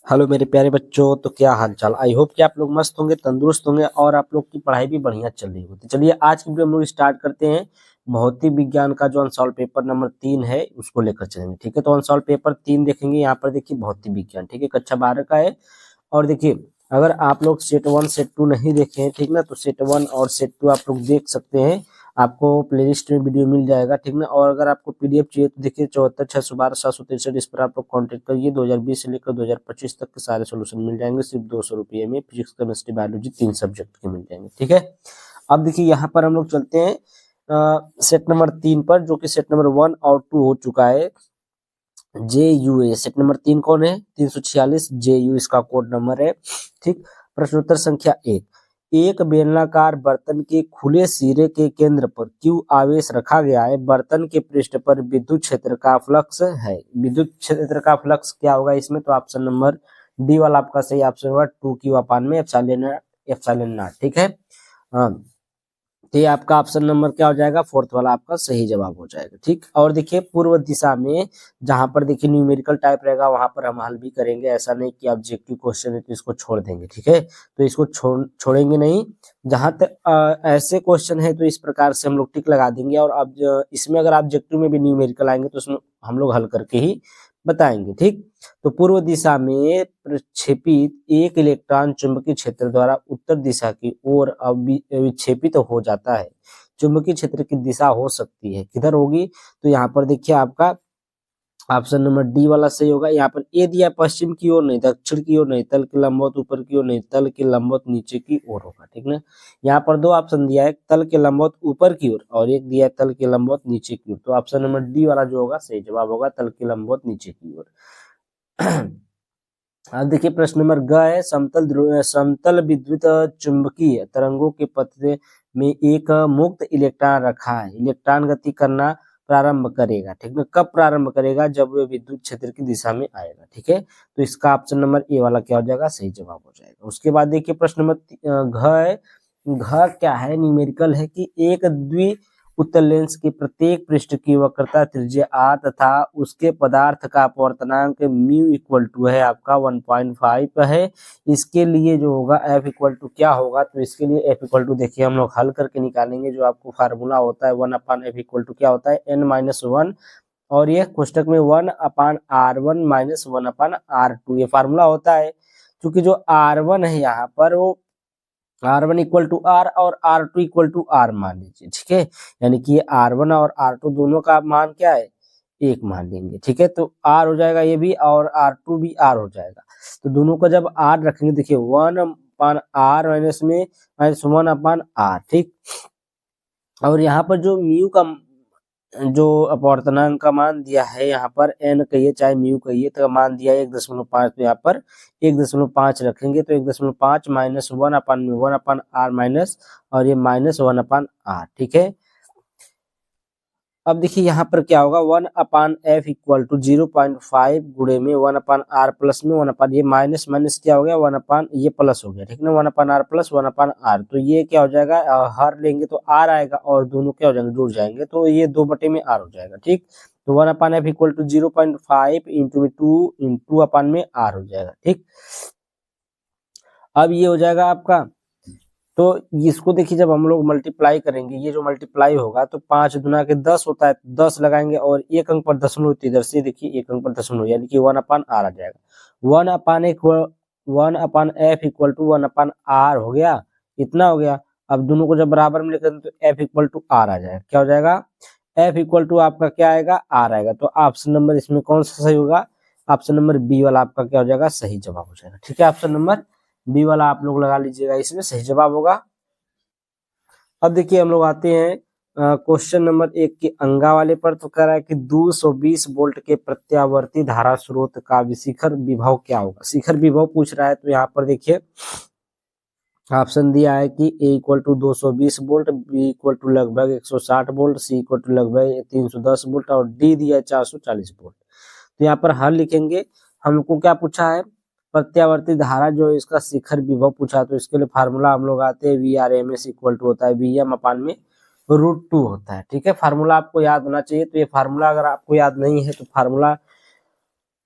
Hello मेरे प्यारे बच्चों, तो क्या हाल चाल। आई होप कि आप लोग मस्त होंगे, तंदुरुस्त होंगे और आप लोग की पढ़ाई भी बढ़िया चल रही होगी। चलिए आज की वीडियो हम लोग स्टार्ट करते हैं। भौतिक विज्ञान का जो अनसॉल्व पेपर नंबर 3 है उसको लेकर चलेंगे। ठीक है, तो अनसॉल्व पेपर 3 देखेंगे। यहाँ पर देखिए भौतिक विज्ञान, ठीक है, कक्षा 12 का है। और देखिए अगर आप लोग सेट 1 सेट 2 नहीं देखे हैं, ठीक ना, तो सेट 1 और सेट 2 आप लोग देख सकते हैं। आपको प्लेलिस्ट में वीडियो मिल जाएगा, ठीक ना। और अगर आपको पीडीएफ चाहिए तो देखिए 74 612 763 इस पर आप लोग कॉन्टेक्ट करिए। 2020 से लेकर 2025 तक के सारे सोल्यूशन मिल जाएंगे सिर्फ 200 रुपये में। फिजिक्स केमिस्ट्री बायोलॉजी 3 सब्जेक्ट के मिल जाएंगे, ठीक है। अब देखिए यहाँ पर हम लोग चलते हैं सेट नंबर 3 पर, जो कि सेट नंबर 1 और 2 हो चुका है। JUA सेट नंबर 3 कौन है? 346 JU इसका कोड नंबर है, ठीक। प्रश्नोत्तर संख्या 1। एक बेलनाकार बर्तन के खुले सिरे के केंद्र पर Q आवेश रखा गया है। बर्तन के पृष्ठ पर विद्युत क्षेत्र का फ्लक्स है। विद्युत क्षेत्र का फ्लक्स क्या होगा इसमें? तो ऑप्शन नंबर डी वाला आपका सही ऑप्शन होगा, 2Q अपान में एप्सिलॉन नॉट, ठीक है। हाँ, तो ये आपका ऑप्शन नंबर क्या हो जाएगा? फोर्थ वाला आपका सही जवाब हो जाएगा, ठीक। और देखिए पूर्व दिशा में जहां पर देखिए न्यूमेरिकल टाइप रहेगा वहां पर हम हल भी करेंगे। ऐसा नहीं कि ऑब्जेक्टिव क्वेश्चन है तो इसको छोड़ देंगे, ठीक है। तो इसको छोड़ेंगे नहीं। जहां तक ऐसे क्वेश्चन है तो इस प्रकार से हम लोग टिक लगा देंगे। और अब इसमें अगर ऑब्जेक्टिव में भी न्यूमेरिकल आएंगे तो उसमें हम लोग हल करके ही बताएंगे, ठीक। तो पूर्व दिशा में प्रक्षेपित एक इलेक्ट्रॉन चुंबकीय क्षेत्र द्वारा उत्तर दिशा की ओर विक्षेपित हो जाता है। चुंबकीय क्षेत्र की दिशा हो सकती है, किधर होगी? तो यहाँ पर देखिए आपका ऑप्शन नंबर डी वाला सही होगा। यहाँ पर ए दिया पश्चिम की ओर नहीं, दक्षिण की ओर नहीं, तल के लंबवत ऊपर की ओर नहीं, तल के लंबवत नीचे की ओर होगा, ठीक ना। यहाँ पर दो ऑप्शन दिया है, तल के लंबवत ऊपर की ओर और एक दिया है तल के लंबवत नीचे की ओर। तो ऑप्शन नंबर डी वाला जो होगा सही जवाब होगा, तल के लंबवत नीचे की ओर। अब देखिए प्रश्न नंबर ग है। समतल विद्युत चुंबकीय तरंगों के पथ में एक मुक्त इलेक्ट्रॉन रखा है। इलेक्ट्रॉन गति करना प्रारंभ करेगा, ठीक है। कब प्रारंभ करेगा? जब वह विद्युत क्षेत्र की दिशा में आएगा, ठीक है। तो इसका ऑप्शन नंबर ए वाला क्या हो जाएगा? सही जवाब हो जाएगा। उसके बाद देखिए प्रश्न नंबर घ है। घ क्या है? न्यूमेरिकल है कि एक द्वि उत्तल लेंस के प्रत्येक पृष्ठ की वक्रता त्रिज्या r तथा उसके पदार्थ का अपवर्तनांक म्यू इक्वल टू है आपका 1.5 है। इसके लिए जो होगा f इक्वल टू क्या होगा? तो इसके लिए f इक्वल टू देखिए हम लोग हल करके निकालेंगे। जो आपको फार्मूला होता है 1/f इक्वल टू क्या होता है? n-1। और ये कोष्टक में 1/r1 माइनस 1/r2 ये फार्मूला होता है। क्योंकि जो r1 है यहाँ पर वो R1 इक्वल टू आर और R2 इक्वल टू आर मान लीजिए, ठीक है। यानी कि ये R1 और R2 दोनों का मान क्या है? एक मान लेंगे, ठीक है। तो R हो जाएगा ये भी और R2 भी R हो जाएगा। तो दोनों का जब R रखेंगे देखिए 1/r माइनस में माइनस 1/r, ठीक। और यहाँ पर जो म्यू का जो अपवर्तनांक का मान दिया है, यहाँ पर n कहिए चाहे म्यू कहिए, तो मान दिया है 1.5। तो यहाँ पर 1.5 रखेंगे तो 1.5 माइनस 1/r माइनस और ये माइनस 1/r, ठीक है। अब देखिए यहाँ पर क्या होगा? 1/f इक्वल टू 0.5 गुणे में 1/r प्लस में 1 ये माइनस माइनस क्या हो गया? 1 ये प्लस हो गया, ठीक ना। 1/r प्लस 1/r, तो ये क्या हो जाएगा? हर लेंगे तो r आएगा और दोनों क्या हो जाएंगे? जुड़ जाएंगे, तो ये 2 में r हो जाएगा, ठीक। तो 1/f equal to 0.5 into 2 into अपन में r हो जाएगा, ठीक। अब ये हो जाएगा आपका। तो इसको देखिए जब हम लोग मल्टीप्लाई करेंगे, ये जो मल्टीप्लाई होगा तो 5 दुना के 10 होता है, 10 लगाएंगे और एक अंक पर दशमलव, इधर से देखिए एक अंक पर दशमलव, यानी कि 1/r आ जाएगा। 1/f इक्वल टू 1/r हो गया, इतना हो गया। अब दोनों को जब बराबर में लिखेंगे तो f इक्वल टू r आ जाएगा। क्या हो जाएगा? f इक्वल टू आपका क्या आएगा? r आएगा। तो ऑप्शन नंबर इसमें कौन सा सही होगा? ऑप्शन नंबर बी वाला आपका क्या हो जाएगा? सही जवाब हो जाएगा, ठीक है। ऑप्शन नंबर बी वाला आप लोग लगा लीजिएगा, इसमें सही जवाब होगा। अब देखिए हम लोग आते हैं क्वेश्चन नंबर 1 के अंगा वाले पर। तो कह रहा है कि 220 वोल्ट के प्रत्यावर्ती धारा स्रोत का शिखर विभव क्या होगा? शिखर विभव पूछ रहा है। तो यहाँ पर देखिए ऑप्शन दिया है कि A equal to 220 volt, B equal to लगभग 160 वोल्ट, सी इक्वल टू लगभग 310 वोल्ट और डी दिया है 440 वोल्ट। तो यहाँ पर हल लिखेंगे। हमको क्या पूछा है? प्रत्यावर्ती धारा जो इसका शिखर विभव पूछा। तो इसके लिए फार्मूला हम लोग आते हैं VRMS इक्वल टू होता है VM अपान में √2 होता है, ठीक है। फार्मूला आपको याद होना चाहिए। तो ये फार्मूला अगर आपको याद नहीं है तो फार्मूला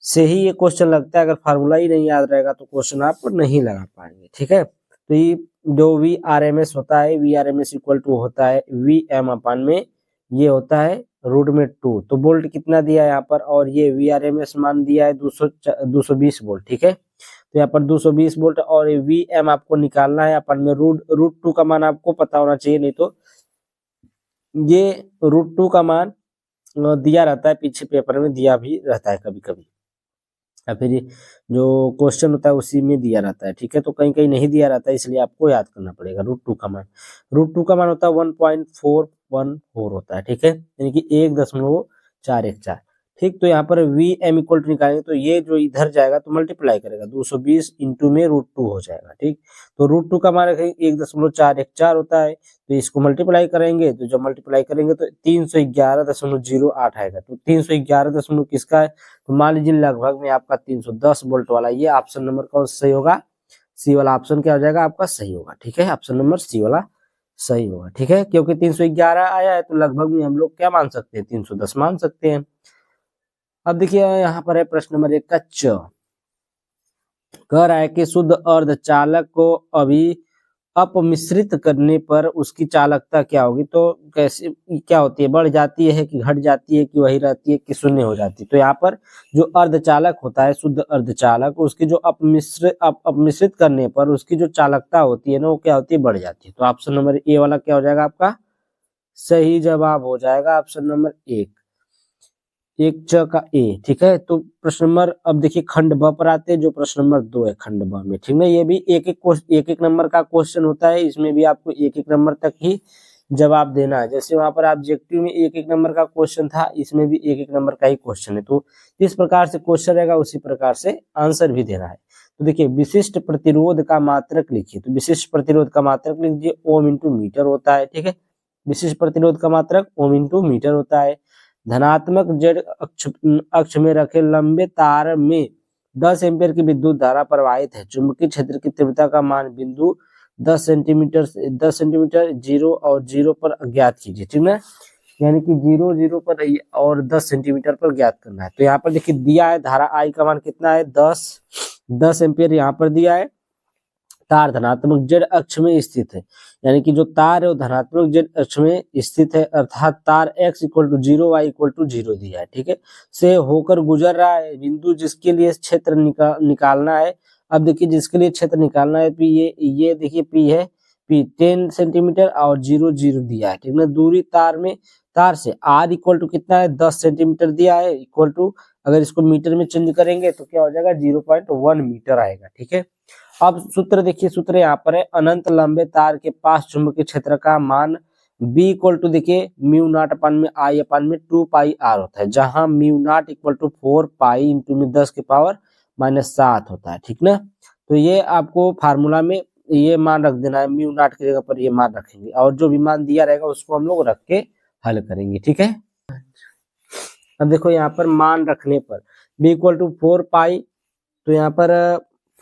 से ही ये क्वेश्चन लगता है। अगर फार्मूला ही नहीं याद रहेगा तो क्वेश्चन आप नहीं लगा पाएंगे, ठीक है। तो ये जो वी आर एम एस होता है, V R M S equal to होता है वी एम अपन में, ये होता है रूट में 2। तो वोल्ट कितना दिया है यहाँ पर, और ये वी आर एम एस मान दिया है 220 वोल्ट, ठीक है। तो यहाँ पर 220 वोल्ट और वी एम आपको निकालना है अपन में। रूट 2 का मान आपको पता होना चाहिए, नहीं तो ये रूट 2 का मान दिया रहता है, पीछे पेपर में दिया भी रहता है कभी कभी, या फिर जो क्वेश्चन होता है उसी में दिया रहता है, ठीक है। तो कहीं कहीं नहीं दिया रहता है, इसलिए आपको याद करना पड़ेगा रूट 2 का मान। रूट 2 का मान होता है 1.414 होता है, ठीक है, यानी कि 1.414, ठीक। तो यहाँ पर वी एम इक्वल टू निकालेंगे तो ये जो इधर जाएगा तो मल्टीप्लाई करेगा, 220 इंटू में रूट 2 हो जाएगा, ठीक। तो रूट 2 का मान रखेंगे 1.414 होता है, तो इसको मल्टीप्लाई करेंगे, तो जब मल्टीप्लाई करेंगे तो 311.08 आएगा। तो 311 दशमलव किसका है, तो मान लीजिए लगभग में आपका 310 वोल्ट वाला, ये ऑप्शन नंबर कौन सही होगा, सी वाला ऑप्शन क्या हो जाएगा आपका सही होगा, ठीक है। ऑप्शन नंबर सी वाला सही होगा, ठीक है, क्योंकि 311 आया है तो लगभग में हम लोग क्या मान सकते हैं, 310 मान सकते हैं। अब देखिए यहाँ पर है प्रश्न नंबर 1 का च, कह रहा है कि शुद्ध अर्धचालक को अभी अपमिश्रित करने पर उसकी चालकता क्या होगी। तो कैसे क्या होती है, बढ़ जाती है कि घट जाती है कि वही रहती है कि शून्य हो जाती है। तो यहाँ पर जो अर्धचालक होता है, शुद्ध अर्धचालक, उसकी जो अपमिश्रित करने पर उसकी जो चालकता होती है ना, वो क्या होती है, बढ़ जाती है। तो ऑप्शन नंबर ए वाला क्या हो जाएगा आपका सही जवाब हो जाएगा, ऑप्शन नंबर 1, एक च का ए, ठीक है। तो प्रश्न नंबर, अब देखिए खंड ब पर आते हैं, जो प्रश्न नंबर 2 है खंड ब में, ठीक ना। ये भी एक एक नंबर का क्वेश्चन होता है, इसमें भी आपको एक एक नंबर तक ही जवाब देना है। जैसे वहां पर ऑब्जेक्टिव में एक एक नंबर का क्वेश्चन था, इसमें भी एक एक नंबर का ही क्वेश्चन है। तो जिस प्रकार से क्वेश्चन रहेगा उसी प्रकार से आंसर भी देना है। तो देखिए विशिष्ट प्रतिरोध का मात्रक लिखिए, तो विशिष्ट प्रतिरोध का मात्रक लिख दीजिए, ओम इंटू मीटर होता है, ठीक है। विशिष्ट प्रतिरोध का मात्रक ओम इंटू मीटर होता है। धनात्मक जेड अक्ष में रखे लंबे तार में 10 एम्पीयर की विद्युत धारा प्रवाहित है। चुंबकीय क्षेत्र की तीव्रता का मान बिंदु 10 सेंटीमीटर 0 और 0 पर ज्ञात कीजिए, ठीक है। यानी कि 0 पर और 10 सेंटीमीटर पर ज्ञात करना है। तो यहाँ पर देखिए दिया है धारा आई का मान कितना है, 10 एम्पीयर यहाँ पर दिया है। तार धनात्मक जेड अक्ष में स्थित है, यानी कि जो तार है वो धनात्मक जेड अक्ष में स्थित है, अर्थात तार x equal to 0 y equal to 0 दिया है, ठीक है, से होकर गुजर रहा है। बिंदु जिसके लिए क्षेत्र निकालना है, अब देखिए जिसके लिए क्षेत्र निकालना है पी, ये देखिए पी है, पी 10 सेंटीमीटर और 0 0 दिया है, ठीक है। दूरी तार से r इक्वल टू कितना है, 10 सेंटीमीटर दिया है, इक्वल टू अगर इसको मीटर में चेंज करेंगे तो क्या हो जाएगा 0.1 मीटर आएगा, ठीक है। अब सूत्र देखिए, सूत्र यहाँ पर है, अनंत लंबे तार के पास चुंबकीय क्षेत्र का मान B इक्वल टू देखिए म्यू नॉट अपन में I अपन में 2 पाई R होता है, जहां mu naught equal to 4 pi into में 10 के पावर -7 होता है, ठीक ना। तो ये आपको फार्मूला में ये मान रख देना है, म्यू नॉट की जगह पर ये मान रखेंगे, और जो भी मान दिया रहेगा उसको हम लोग रख के हल करेंगे, ठीक है। अब देखो यहाँ पर मान रखने पर B इक्वल टू 4 पाई, तो यहाँ पर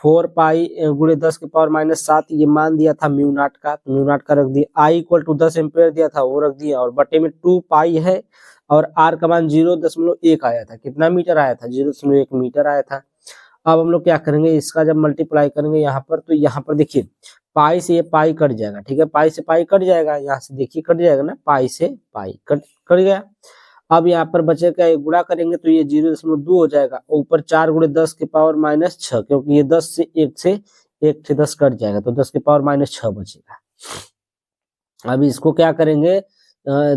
4 पाई गुणे 10 के पावर -7 ये मान दिया था म्यू नॉट का, तो म्यू नॉट का रख दिया। आई इक्वल टू 10 एम्पियर दिया था वो रख दिया, और बटे में 2 पाई है, और आर का मान 0.1 आया था, कितना मीटर आया था, 0.1 मीटर आया था। अब हम लोग क्या करेंगे, इसका जब मल्टीप्लाई करेंगे यहाँ पर, तो यहाँ पर देखिए पाई से ये पाई कट जाएगा, ठीक है, पाई से पाई कट जाएगा, यहाँ से देखिए कट जाएगा ना, पाई से पाई कट गया। अब यहाँ पर बचेगा, गुणा करेंगे तो ये 0.2 हो जाएगा, ऊपर 4 गुणे 10 के पावर -6, क्योंकि ये 10 से 1 से 10 कट जाएगा, तो 10 के पावर -6 बचेगा। अब इसको क्या करेंगे,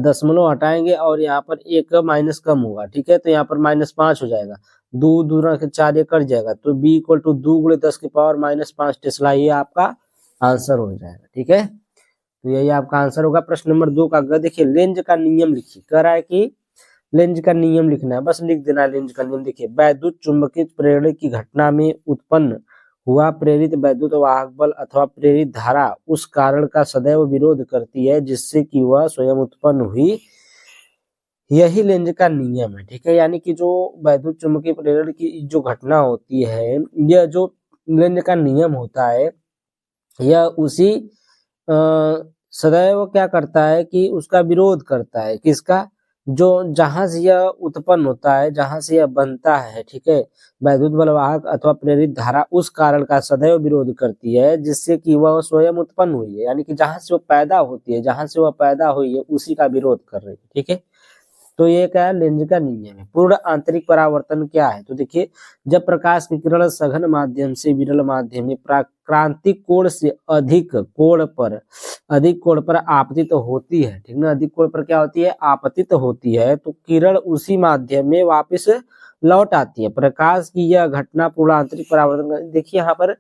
दशमलव हटाएंगे और यहाँ पर एक माइनस कम होगा, ठीक है, तो यहाँ पर -5 हो जाएगा, 2 दूना के 4 ये कट जाएगा, तो B इक्वल टू 2 गुणे 10 के पावर -5 टेस्ला, ये आपका आंसर हो जाएगा, ठीक है। तो यही आपका आंसर होगा। प्रश्न नंबर 2 का देखिए लेंज का नियम लिखिए, कह रहा है कि लेंज का नियम लिखना है, बस लिख देना है लेंज का नियम। देखिए वैद्युत चुंबकीय प्रेरण की घटना में उत्पन्न हुआ प्रेरित वैद्युत वाहक बल अथवा प्रेरित धारा उस कारण का सदैव विरोध करती है जिससे कि वह स्वयं उत्पन्न हुई, यही लेंज का नियम है, ठीक है। यानी कि जो वैद्युत चुंबकीय प्रेरण की जो घटना होती है, यह जो लेंज का नियम होता है, यह उसी सदैव क्या करता है कि उसका विरोध करता है, किसका, जो जहां से यह उत्पन्न होता है, जहां से यह बनता है, ठीक है, वैद्युत बलवाहक अथवा प्रेरित धारा उस कारण का सदैव विरोध करती है जिससे कि वह स्वयं उत्पन्न हुई है, यानी कि जहां से वो पैदा होती है, जहां से वह पैदा हुई है उसी का विरोध कर रही है, ठीक है। तो ये क्या है, लेंज का नियम है। पूर्ण आंतरिक परावर्तन क्या है, तो देखिए जब प्रकाश की किरण सघन माध्यम से विरल माध्यम में क्रांतिक कोण से अधिक कोण पर आपतित होती है, ठीक ना, अधिक कोण पर क्या होती है, आपतित होती है, तो किरण उसी माध्यम में वापस लौट आती है। प्रकाश की यह घटना पूर्ण आंतरिक परावर्तन, देखिए यहाँ पर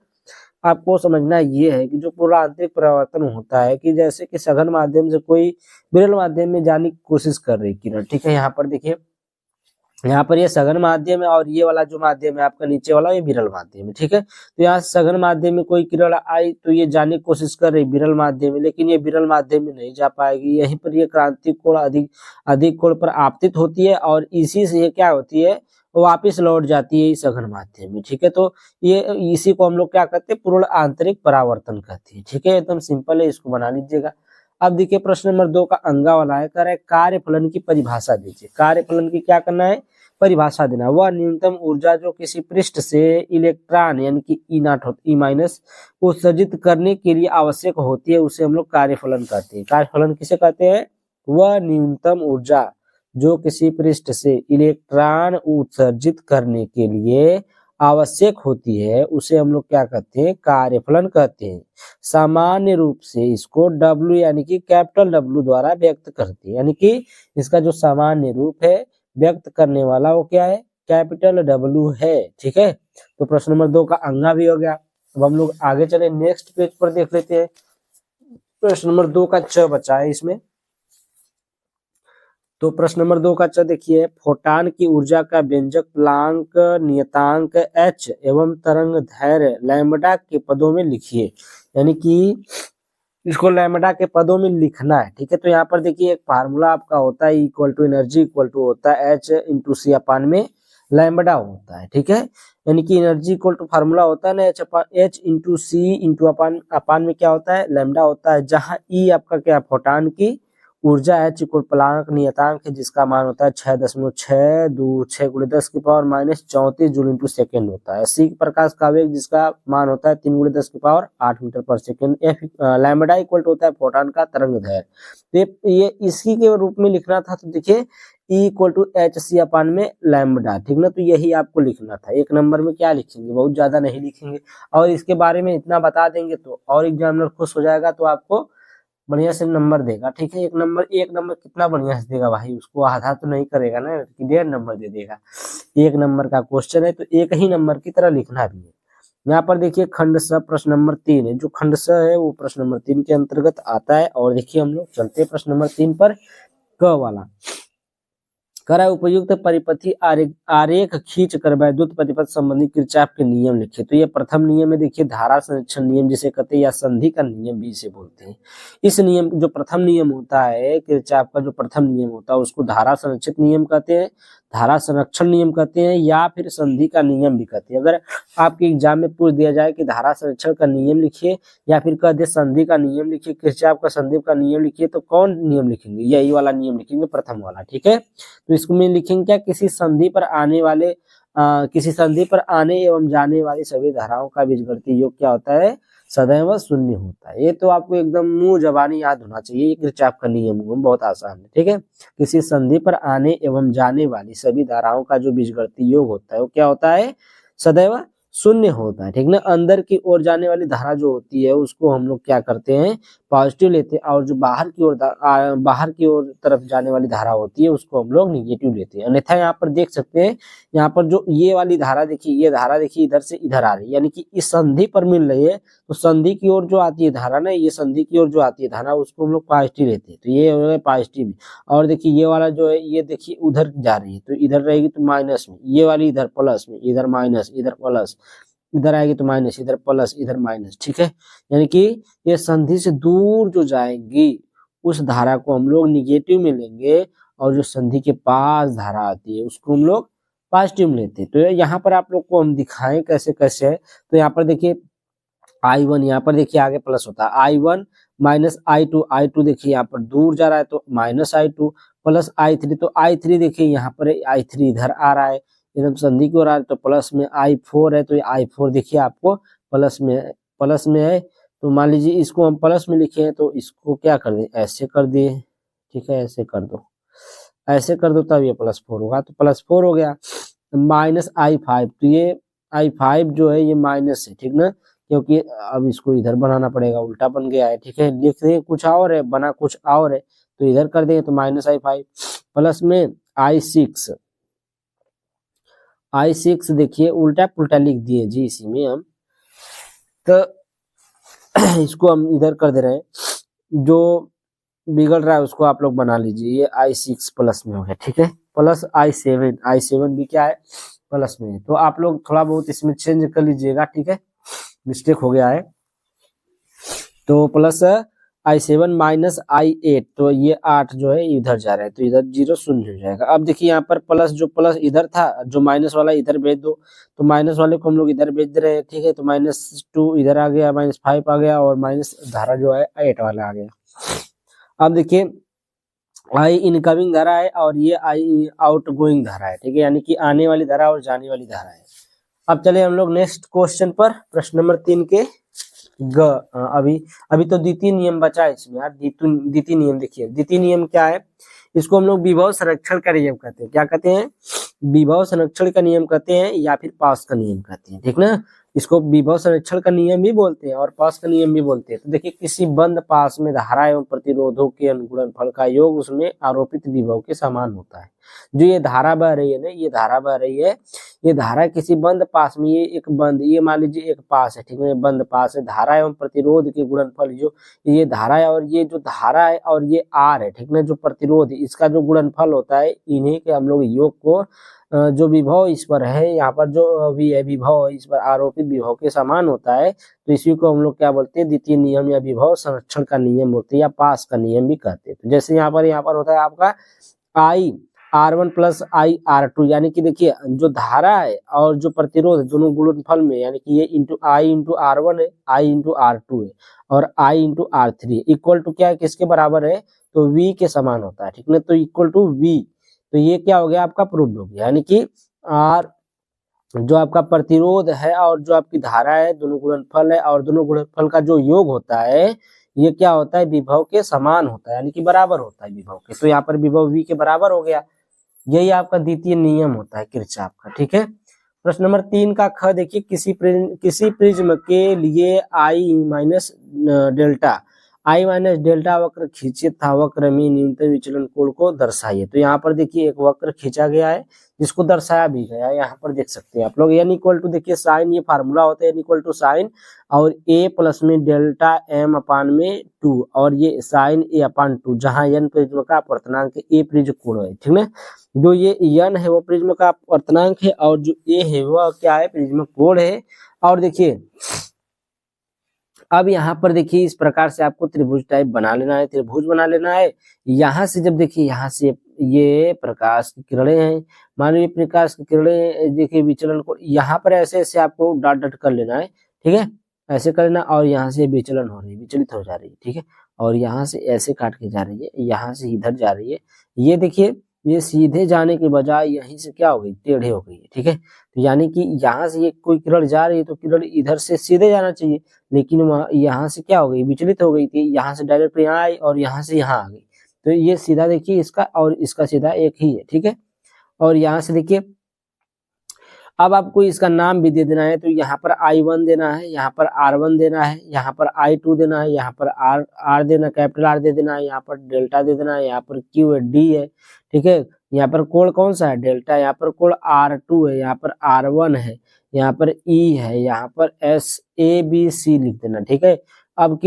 आपको समझना ये है कि जो पूर्ण आंतरिक परावर्तन होता है कि जैसे कि सघन माध्यम से कोई विरल माध्यम में जाने की कोशिश कर रही किरण, ठीक है। यहाँ पर देखिए, यहाँ पर ये सघन माध्यम है और ये वाला जो माध्यम है आपका नीचे वाला, ये विरल माध्यम है, ठीक है। तो यहाँ सघन माध्यम में कोई किरण आई तो ये जाने की कोशिश कर रही विरल माध्यम में, लेकिन ये विरल माध्यम में नहीं जा पाएगी। यहीं पर ये क्रांतिक कोण अधिक कोण पर आपतित होती है और इसी से ये क्या होती है, वापिस लौट जाती है इस सघन माध्यम में, ठीक है। तो ये इसी को हम लोग क्या कहते हैं, पूर्ण आंतरिक परावर्तन कहते हैं, ठीक है। एकदम सिंपल है, इसको बना लीजिएगा। अब देखिए प्रश्न नंबर 2 का अंगा वाला है, कह रहा है कार्यफलन की परिभाषा दीजिए। कार्यफलन की क्या करना है, परिभाषा देना। वह न्यूनतम ऊर्जा जो किसी पृष्ठ से इलेक्ट्रॉन यानी कि E0 E माइनस उत्सर्जित करने के लिए आवश्यक होती है, उसे हम लोग कार्यफलन कहते हैं। कार्यफलन किसे कहते हैं, वह न्यूनतम ऊर्जा जो किसी पृष्ठ से इलेक्ट्रॉन उत्सर्जित करने के लिए आवश्यक होती है उसे हम लोग क्या कहते हैं, कार्यफलन कहते हैं। सामान्य रूप से इसको W यानी कि कैपिटल W द्वारा व्यक्त करते हैं, यानी कि इसका जो सामान्य रूप है व्यक्त करने वाला वो क्या है, कैपिटल W है, ठीक है। तो प्रश्न नंबर 2 का अंगा भी हो गया। अब हम लोग आगे चले, नेक्स्ट पेज पर देख लेते हैं। प्रश्न नंबर 2 का च बचा है इसमें। तो प्रश्न नंबर 2 का च देखिए, फोटान की ऊर्जा का व्यंजक प्लांक नियतांक h एवं तरंग धैर्य लैम्बडा के पदों में लिखिए, यानी कि इसको लैम्बडा के पदों में लिखना है, ठीक है। तो यहाँ पर देखिए एक फार्मूला आपका होता है equal to energy equal to होता है h इंटू सी अपान में लैम्बडा होता है, ठीक है। यानी कि एनर्जी इक्वल टू फार्मूला होता है ना h इंटू सी इंटू अपान में क्या होता है, लैम्बडा होता है, जहाँ ई आपका क्या, फोटान की ऊर्जा है, इक्वल प्लांक नियतांक है जिसका मान होता है 6.62 जूल इंटू सेकेंड होता है। सी प्रकाश का वेग जिसका मान होता है 3 × 10⁸ metre per second. F lambda equal to होता है फोटान का तरंग दैर्घ्य। तो ये इसी के रूप में लिखना था, तो देखिए E equal to H C अपान में लैम्बडा, ठीक ना। तो यही आपको लिखना था। एक नंबर में क्या लिखेंगे, बहुत ज्यादा नहीं लिखेंगे, और इसके बारे में इतना बता देंगे तो और एग्जामिनर खुश हो जाएगा, तो आपको बढ़िया से नंबर देगा, ठीक है। एक नंबर कितना बढ़िया से देगा भाई, उसको आधा तो नहीं करेगा ना कि 1.5 नंबर दे देगा। एक नंबर का क्वेश्चन है तो एक ही नंबर की तरह लिखना भी है। यहाँ पर देखिए खंड स प्रश्न नंबर 3 है, जो खंड स है वो प्रश्न नंबर 3 के अंतर्गत आता है। और देखिए हम लोग चलते हैं प्रश्न नंबर 3 पर, क वाला करा उपयुक्त परिपथी आरेख खींच कर वैद्युत परिपथ संबंधी किरचॉफ के नियम लिखे। तो ये प्रथम नियम है, देखिए धारा संरक्षण नियम जिसे कहते हैं, या संधि का नियम भी इसे बोलते हैं। इस नियम जो प्रथम नियम होता है किरचॉफ का, जो प्रथम नियम होता है उसको धारा संरक्षित नियम कहते हैं, धारा संरक्षण नियम कहते हैं, या फिर संधि का नियम भी कहते हैं। अगर आपके एग्जाम में पूछ दिया जाए कि धारा संरक्षण का नियम लिखिए या फिर कह दे संधि का नियम लिखिए, किरचॉफ का संधि का नियम लिखिए, तो कौन नियम लिखेंगे, यही वाला नियम लिखेंगे, प्रथम वाला, ठीक है। तो इसको में लिखेंगे क्या, किसी संधि पर आने एवं जाने वाली सभी धाराओं का बीजगणितीय योग क्या होता है, सदैव शून्य होता है। ये तो आपको एकदम मुंह जबानी याद होना चाहिए, ये किरचॉफ का नियम बहुत आसान है, ठीक है। किसी संधि पर आने एवं जाने वाली सभी धाराओं का जो बीजगणितीय योग होता है वो क्या होता है, सदैव शून्य होता है, ठीक ना। अंदर की ओर जाने वाली धारा जो होती है उसको हम लोग क्या करते हैं, पॉजिटिव लेते हैं, और जो बाहर की ओर तरफ जाने वाली धारा होती है उसको हम लोग निगेटिव लेते हैं। अन्यथा यहाँ पर देख सकते हैं, यहाँ पर जो ये वाली धारा देखिए, ये धारा देखिए इधर से इधर आ रही है, यानी कि इस संधि पर मिल रही है, तो संधि की ओर जो आती है धारा ना, ये संधि की ओर जो आती है धारा उसको हम लोग पॉजिटिव लेते हैं, तो ये हो गया पॉजिटिव। और देखिए ये वाला जो है ये देखिए उधर जा रही है, तो इधर रहेगी तो माइनस में, ये वाली इधर प्लस में, इधर माइनस, इधर प्लस, इधर आएगी तो माइनस, इधर प्लस, इधर माइनस, ठीक है। यानी कि ये संधि से दूर जो जाएंगी उस धारा को हम लोग निगेटिव में लेंगे, और जो संधि के पास धारा आती है उसको हम लोग पॉजिटिव में लेते हैं। तो यहाँ पर आप लोग को हम दिखाएं कैसे कैसे है। तो यहाँ पर देखिए I1, यहाँ पर देखिए आगे प्लस होता है I1 माइनस I2 देखिए यहाँ पर दूर जा रहा है तो माइनस I2, प्लस I3, तो I3 देखिए यहाँ पर I3 इधर आ रहा है, एकदम संधि की ओर आ रहा है, तो प्लस में I4 है, तो ये I4 देखिए आपको प्लस में है। तो मान लीजिए इसको हम प्लस में लिखे हैं, तो इसको क्या कर दें, ऐसे कर दिए, ठीक है, ऐसे कर दो, ऐसे कर दो, तब ये +4 होगा, तो +4 हो गया। माइनस I5, तो ये I5 जो है ये माइनस है, ठीक ना, क्योंकि अब इसको इधर बनाना पड़ेगा, उल्टा बन गया है, ठीक है, लिख दें कुछ और है, बना कुछ और है, तो इधर कर देंगे, तो -I5 प्लस में I6 देखिए उल्टा पुल्टा लिख दिए जी इसी में हम, तो इसको हम इधर कर दे रहे हैं, जो बिगड़ रहा है उसको आप लोग बना लीजिए, ये I6 प्लस में हो गया, ठीक है, प्लस I7 भी क्या है, प्लस में है, तो आप लोग थोड़ा बहुत इसमें चेंज कर लीजिएगा, ठीक है, मिस्टेक हो गया है। तो प्लस I7 माइनस I8, तो ये 8 जो है इधर जा रहा है, तो इधर 0 शून्य हो जाएगा। अब देखिए यहाँ पर प्लस, जो प्लस इधर था, जो माइनस वाला इधर भेज दो, तो माइनस वाले को हम लोग इधर भेज दे रहे हैं, ठीक है, तो -2 इधर आ गया, -5 आ गया, और माइनस धारा जो है 8 वाला आ गया। अब देखिए I इनकमिंग धारा है और ये I आउट गोइंग धारा है, ठीक है, यानी कि आने वाली धारा और जाने वाली धारा है। अब चले हम लोग नेक्स्ट क्वेश्चन पर, प्रश्न नंबर 3 के अभी तो द्वितीय नियम बचा है इसमें यार। द्वितीय नियम देखिए, द्वितीय नियम क्या है, इसको हम लोग विभव संरक्षण का नियम कहते हैं। क्या कहते हैं, विभव संरक्षण का नियम कहते हैं, या फिर पास का नियम कहते हैं, ठीक ना, इसको विभव संरक्षण का नियम भी बोलते हैं और पास का नियम भी बोलते हैं। तो देखिए, किसी बंद पास में धारा एवं प्रतिरोधों के अनुगुणनफल का योग उसमें आरोपित विभव के समान होता है। जो ये धारा बह रही है ना, ये धारा बह रही है, ये धारा किसी बंद पास में, ये एक बंद, ये मान लीजिए एक पास है, ठीक है, बंद पास है, धारा एवं प्रतिरोध के गुणनफल, जो ये धारा है और ये जो धारा है और ये R है, ठीक ना, जो प्रतिरोध है, इसका जो गुणनफल होता है, इन्हीं के हम लोग योग को जो विभव इस पर है, यहाँ पर जो भी है विभव इस पर आरोपित विभव के समान होता है, तो इसी को हम लोग क्या बोलते हैं, द्वितीय नियम या विभव संरक्षण का नियम बोलते हैं, या पास का नियम भी कहते हैं। तो जैसे यहाँ पर होता है आपका I R1 plus I R2, यानी कि देखिए जो धारा है और जो प्रतिरोध दोनों गुणनफल में, यानी कि ये I इंटू R1 है, I इंटू R2 है, और I into R3 equal to क्या है, किसके बराबर है, तो V के समान होता है, ठीक है, तो इक्वल टू V, तो ये क्या हो गया आपका प्रूव्ड हो गया, यानी कि R जो आपका प्रतिरोध है और जो आपकी धारा है, दोनों गुणनफल है, और दोनों गुणनफल का जो योग होता है, ये क्या होता है, विभव के समान होता है, यानी कि बराबर होता है विभव के। तो यहाँ पर विभव V के बराबर हो गया, यही आपका द्वितीय नियम होता है किरचॉफ का, ठीक है। प्रश्न नंबर 3 का ख देखिए, किसी प्रिज्म के लिए I माइनस डेल्टा वक्र खींचे था, वक्र में न्यूनतम विचलन कोण को दर्शाइए। तो यहाँ पर देखिए एक वक्र खींचा गया है, जिसको दर्शाया भी गया है, यहाँ पर देख सकते हैं आप लोग, n इक्वल टू, देखिए साइन, ये फार्मूला होता है n इक्वल टू साइन और a प्लस में डेल्टा m अपान में 2, और ये साइन a अपान 2, जहाँ n प्रिज्म का अपवर्तनांक a प्रिज्म कोण है, ठीक है, जो ये n है वो प्रिज्म का अपवर्तनांक है, और जो a है वह क्या है, प्रिज्म कोण है। और देखिए अब यहाँ पर देखिए, इस प्रकार से आपको त्रिभुज टाइप बना लेना है, त्रिभुज बना लेना है। यहाँ से जब देखिए, यहाँ से ये प्रकाश की किरणें हैं, मान लीजिए प्रकाश की किरणें, देखिए विचलन को यहाँ पर ऐसे ऐसे आपको डॉट डॉट कर लेना है, ठीक है, ऐसे कर लेना, और यहाँ से विचलन हो रही है, विचलित हो जा रही है, ठीक है, और यहाँ से ऐसे काट के जा रही है, यहाँ से इधर जा रही है, ये देखिए, ये सीधे जाने के बजाय यहीं से क्या हो गई, टेढ़े हो गई है, ठीक है, तो यानी कि यहाँ से ये कोई किरण जा रही है, तो किरण इधर से सीधे जाना चाहिए, लेकिन वहाँ यहाँ से क्या हो गई, विचलित हो गई थी, यहाँ से डायरेक्ट यहाँ आई और यहाँ से यहाँ आ गई, तो ये सीधा देखिए इसका और इसका सीधा एक ही है, ठीक है। और यहाँ से देखिए, अब आपको इसका नाम भी दे देना है, तो यहाँ पर I1 देना है, यहाँ पर R1 देना है, यहाँ पर I2 देना है, यहाँ पर R देना, कैपिटल R दे देना है, यहाँ पर डेल्टा दे देना है, यहाँ पर Q है, D है, ठीक है, यहाँ पर कोण कौन सा है, डेल्टा, यहाँ पर कोण R2 है, यहाँ पर R1 है, यहाँ पर E है, यहाँ पर SABC लिख देना, ठीक है। अब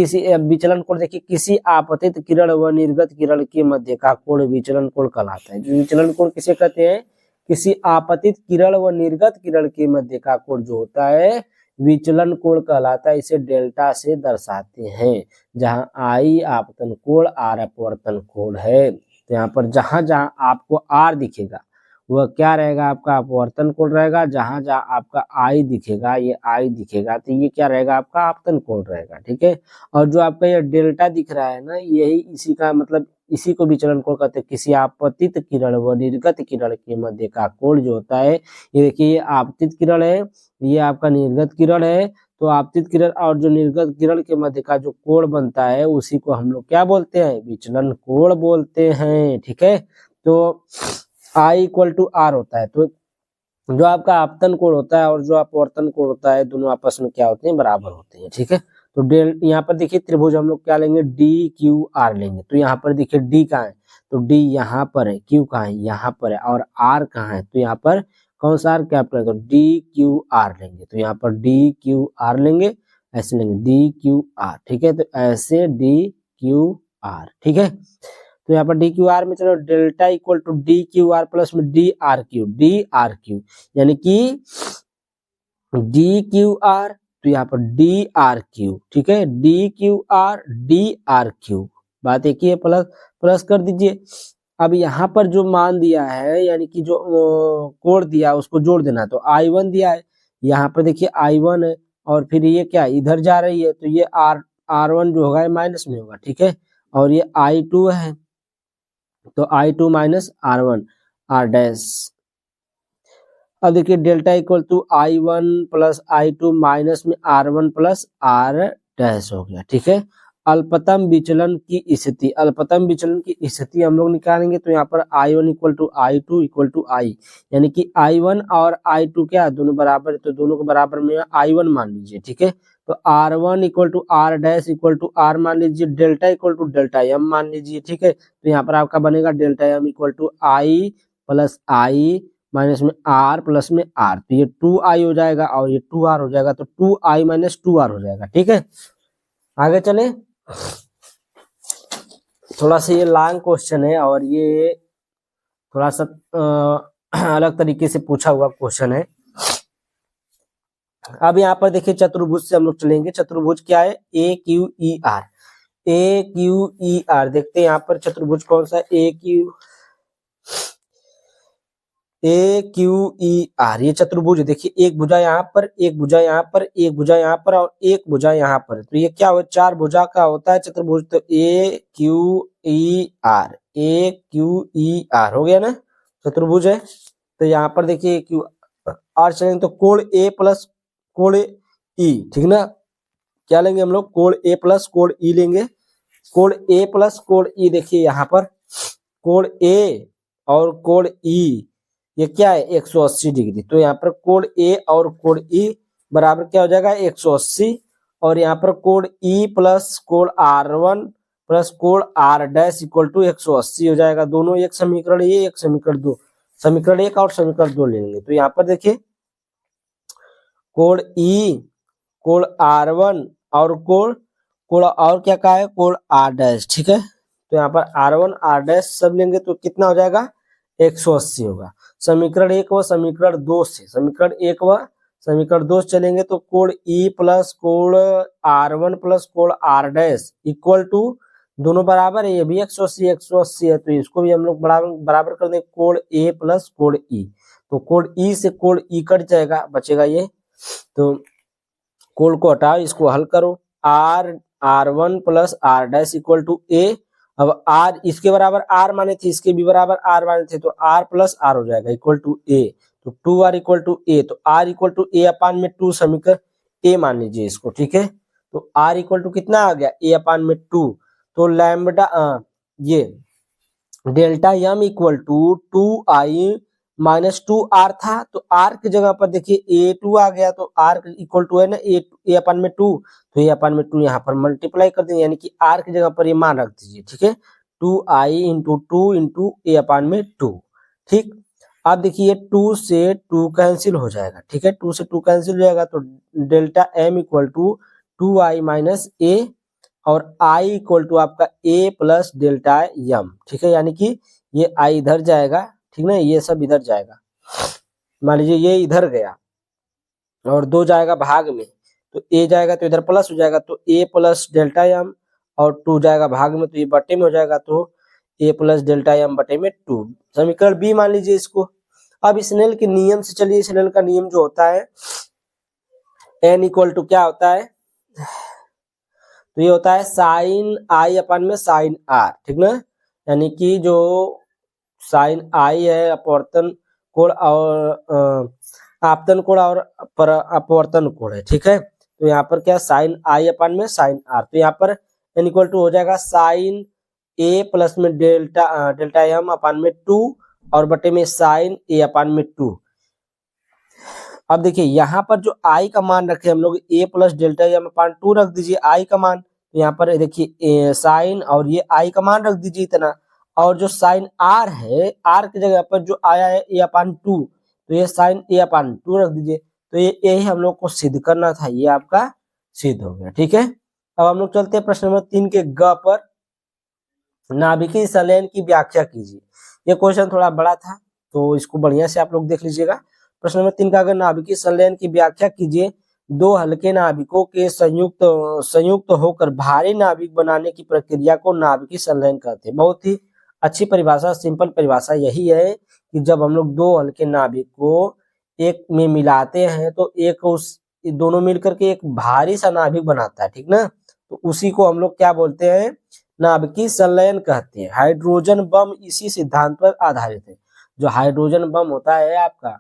विचलन कोण देखिए, किसी आपतित किरण व निर्गत किरण के मध्य का कोण विचलन कोण कहलाता है। विचलन कोण किसे कहते हैं, किसी आपतित किरण व निर्गत किरण के मध्य का कोण जो होता है विचलन कोण कहलाता है, इसे डेल्टा से दर्शाते हैं, जहाँ I आपतन कोण, R अपवर्तन कोण है। तो यहाँ पर जहां जहां आपको R दिखेगा वह क्या रहेगा, आपका अपवर्तन कोण रहेगा, जहां जहां आपका I दिखेगा, ये I दिखेगा, तो ये क्या रहेगा, आपका आपतन कोण रहेगा, ठीक है। और जो आपका ये डेल्टा दिख रहा है ना, यही इसी का मतलब इसी को विचलन कोण कहते हैं। किसी आपतित किरण व निर्गत किरण के मध्य का कोण जो होता है, ये देखिए ये आपतित किरण है, ये आपका निर्गत किरण है। तो आपतित किरण और जो निर्गत किरण के मध्य का जो कोण बनता है उसी को हम लोग क्या बोलते हैं, विचलन कोण बोलते हैं। ठीक है, तो I इक्वल टू आर होता है। तो जो आपका आपतन कोण होता है और जो अपवर्तन कोण होता है दोनों आपस में क्या होते हैं, बराबर होते हैं। ठीक है, तो डेल यहाँ पर देखिए त्रिभुज हम लोग क्या लेंगे, डी क्यू आर लेंगे। तो यहाँ पर देखिए डी कहाँ है, तो डी यहाँ पर है, क्यू कहाँ है, यहाँ पर है, और आर कहाँ है, तो यहाँ पर कौन सा आर, कैपिटल, तो डी क्यू आर लेंगे। तो यहाँ पर डी क्यू आर लेंगे, ऐसे लेंगे डी क्यू आर। ठीक है, तो ऐसे डी क्यू आर। ठीक है, तो यहाँ पर डी क्यू आर में चलो delta equal to D Q R plus में डी आर क्यू, यानी कि डी क्यू आर, तो यहाँ पर डी आर क्यू। ठीक है, D Q R D R Q, बात एक ही है, प्लस प्लस कर दीजिए। अब यहाँ पर जो मान दिया है यानी कि जो कोण दिया उसको जोड़ देना, तो I1 दिया है, यहाँ पर देखिए I1 है, और फिर ये क्या इधर जा रही है, तो ये R1 जो होगा माइनस में होगा। ठीक है, और ये I2 है, तो I2 minus R1 R dash. अब देखिए delta equal to I1 plus I2 minus में R1 प्लस R डैश हो गया। ठीक है, अल्पतम विचलन की स्थिति, अल्पतम विचलन की स्थिति हम लोग निकालेंगे। तो यहाँ पर I1 equal to I2 equal to I, यानी कि I1 और I2 क्या दोनों बराबर है, तो दोनों के बराबर में I1 मान लीजिए। ठीक है, तो R1 equal to R dash equal to R मान लीजिए, delta equal to delta M मान लीजिए। ठीक है, तो यहाँ पर आपका बनेगा delta M equal to I plus I minus में R प्लस में R, तो ये 2I हो जाएगा और ये 2R हो जाएगा, तो 2I माइनस 2R हो जाएगा। ठीक है, आगे चले। थोड़ा सा ये लॉन्ग क्वेश्चन है और ये थोड़ा सा अलग तरीके से पूछा हुआ क्वेश्चन है। अब यहाँ पर देखिए चतुर्भुज से हम लोग चलेंगे। चतुर्भुज क्या है, ए क्यू ई आर, ए क्यू ई आर। देखते हैं यहाँ पर चतुर्भुज कौन सा, ए क्यू ई आर, ये चतुर्भुज देखिए, एक भुजा यहाँ पर, एक भुजा यहाँ पर, एक भुजा यहाँ पर और एक भुजा यहाँ पर, तो ये क्या हो, चार भुजा का होता है चतुर्भुज। तो ए क्यू ई आर, ए क्यू ई आर हो गया ना, चतुर्भुज है। तो यहाँ पर देखिए क्यू आर चलेंगे तो कोण ए प्लस कोण ई, ठीक ना, क्या लेंगे हम लोग, कोण ए प्लस कोण ई लेंगे। कोण ए प्लस कोण ई, देखिए यहाँ पर कोण ए और कोण ई ये क्या है 180 डिग्री, तो यहाँ पर कोण ए और कोण ई बराबर क्या हो जाएगा 180, और यहाँ पर कोण ई प्लस कोण R1 प्लस कोण R डैश इक्वल टू 180 हो जाएगा। दोनों एक समीकरण, ये एक समीकरण दो, समीकरण एक और समीकरण दो ले लेंगे। तो यहाँ पर देखिए कोण ई, कोण R1 और कोण और क्या कहा है, कोण R डैश। ठीक है, तो यहाँ पर R1 R डैश सब लेंगे तो कितना हो जाएगा 180 होगा। समीकरण एक व समीकरण दो से, समीकरण एक व समीकरण दो से चलेंगे तो कोण ई प्लस कोण R1 प्लस कोण R डैश इक्वल टू, दोनों बराबर है, ये भी 180 है, तो इसको भी हम लोग बराबर कर देंगे कोण ए प्लस कोण ई। तो कोण ई से कोण ई कट जाएगा, बचेगा ये, तो कोण को हटाओ, इसको हल करो। R1 plus R dash equal to A, अब R इसके बराबर R माने थे, इसके भी बराबर R माने थे, तो R प्लस R हो जाएगा इक्वल टू A, तो 2R इक्वल टू A, तो R इक्वल टू A अपान में 2 समीकरण A मान लीजिए इसको। ठीक है, तो R इक्वल टू कितना आ गया A अपान में 2, तो लैम्बडा ये delta M equal to 2I minus 2R था, तो R की जगह पर देखिए A2 आ गया, तो R इक्वल टू है ना A अपान में 2, तो A अपान में 2 यहाँ पर मल्टीप्लाई कर देंगे, यानी कि R की जगह पर ये मान रख दीजिए। ठीक है, 2I इंटू 2 इंटू A अपान में 2। ठीक, अब देखिए 2 से 2 कैंसिल हो जाएगा। ठीक है, 2 से 2 कैंसिल हो जाएगा, तो delta M equal to 2I minus A और I इक्वल टू आपका A प्लस डेल्टा M। ठीक है, यानी कि ये I इधर जाएगा, ठीक ना, ये सब इधर जाएगा, मान लीजिए ये इधर गया और 2 जाएगा भाग में, तो A जाएगा तो इधर प्लस हो जाएगा, तो A प्लस डेल्टा M, और 2 जाएगा भाग में तो ये बटे में हो जाएगा, तो A प्लस डेल्टा M बटे में 2, समीकरण B मान लीजिए इसको। अब स्नेल के नियम से चलिए, स्नेल का नियम जो होता है n इक्वल टू क्या होता है, तो ये होता है साइन I अपान में साइन R, ठीक ना, यानी कि जो साइन आई है अपवर्तन कोण और आपतन कोण और अपवर्तन कोण है, ठीक है। तो यहाँ पर क्या साइन आई अपान में साइन आर, तो यहाँ पर एन इक्वल टू हो जाएगा साइन ए प्लस में डेल्टा एम अपान में 2 और बटे में साइन ए अपान में 2। अब देखिए यहाँ पर जो आई का मान रखे हम लोग ए प्लस डेल्टा एम अपान 2 रख दीजिए आई का मान, तो यहाँ पर देखिए साइन और ये आई का मान रख दीजिए इतना, और जो साइन आर है आर की जगह पर जो आया है ए अपान 2, तो ये साइन ए अपान 2 रख दीजिए। तो ये यही हम लोग को सिद्ध करना था, ये आपका सिद्ध हो गया, ठीक है। अब हम लोग चलते हैं प्रश्न नंबर 3 के ग पर, नाभिकीय संलयन की व्याख्या कीजिए। ये क्वेश्चन थोड़ा बड़ा था तो इसको बढ़िया से आप लोग देख लीजिएगा। प्रश्न नंबर 3 का अगर नाभिकीय संलयन की व्याख्या कीजिए, दो हल्के नाभिकों के संयुक्त होकर भारी नाभिक बनाने की प्रक्रिया को नाभिकीय संलयन कहते हैं। बहुत ही अच्छी परिभाषा, सिंपल परिभाषा यही है कि जब हम लोग दो हल्के नाभिक को एक में मिलाते हैं तो एक उस दोनों मिलकर के एक भारी सा नाभिक बनाता है, ठीक ना। तो उसी को हम लोग क्या बोलते हैं, नाभिकीय संलयन कहते हैं। हाइड्रोजन बम इसी सिद्धांत पर आधारित है। जो हाइड्रोजन बम होता है आपका,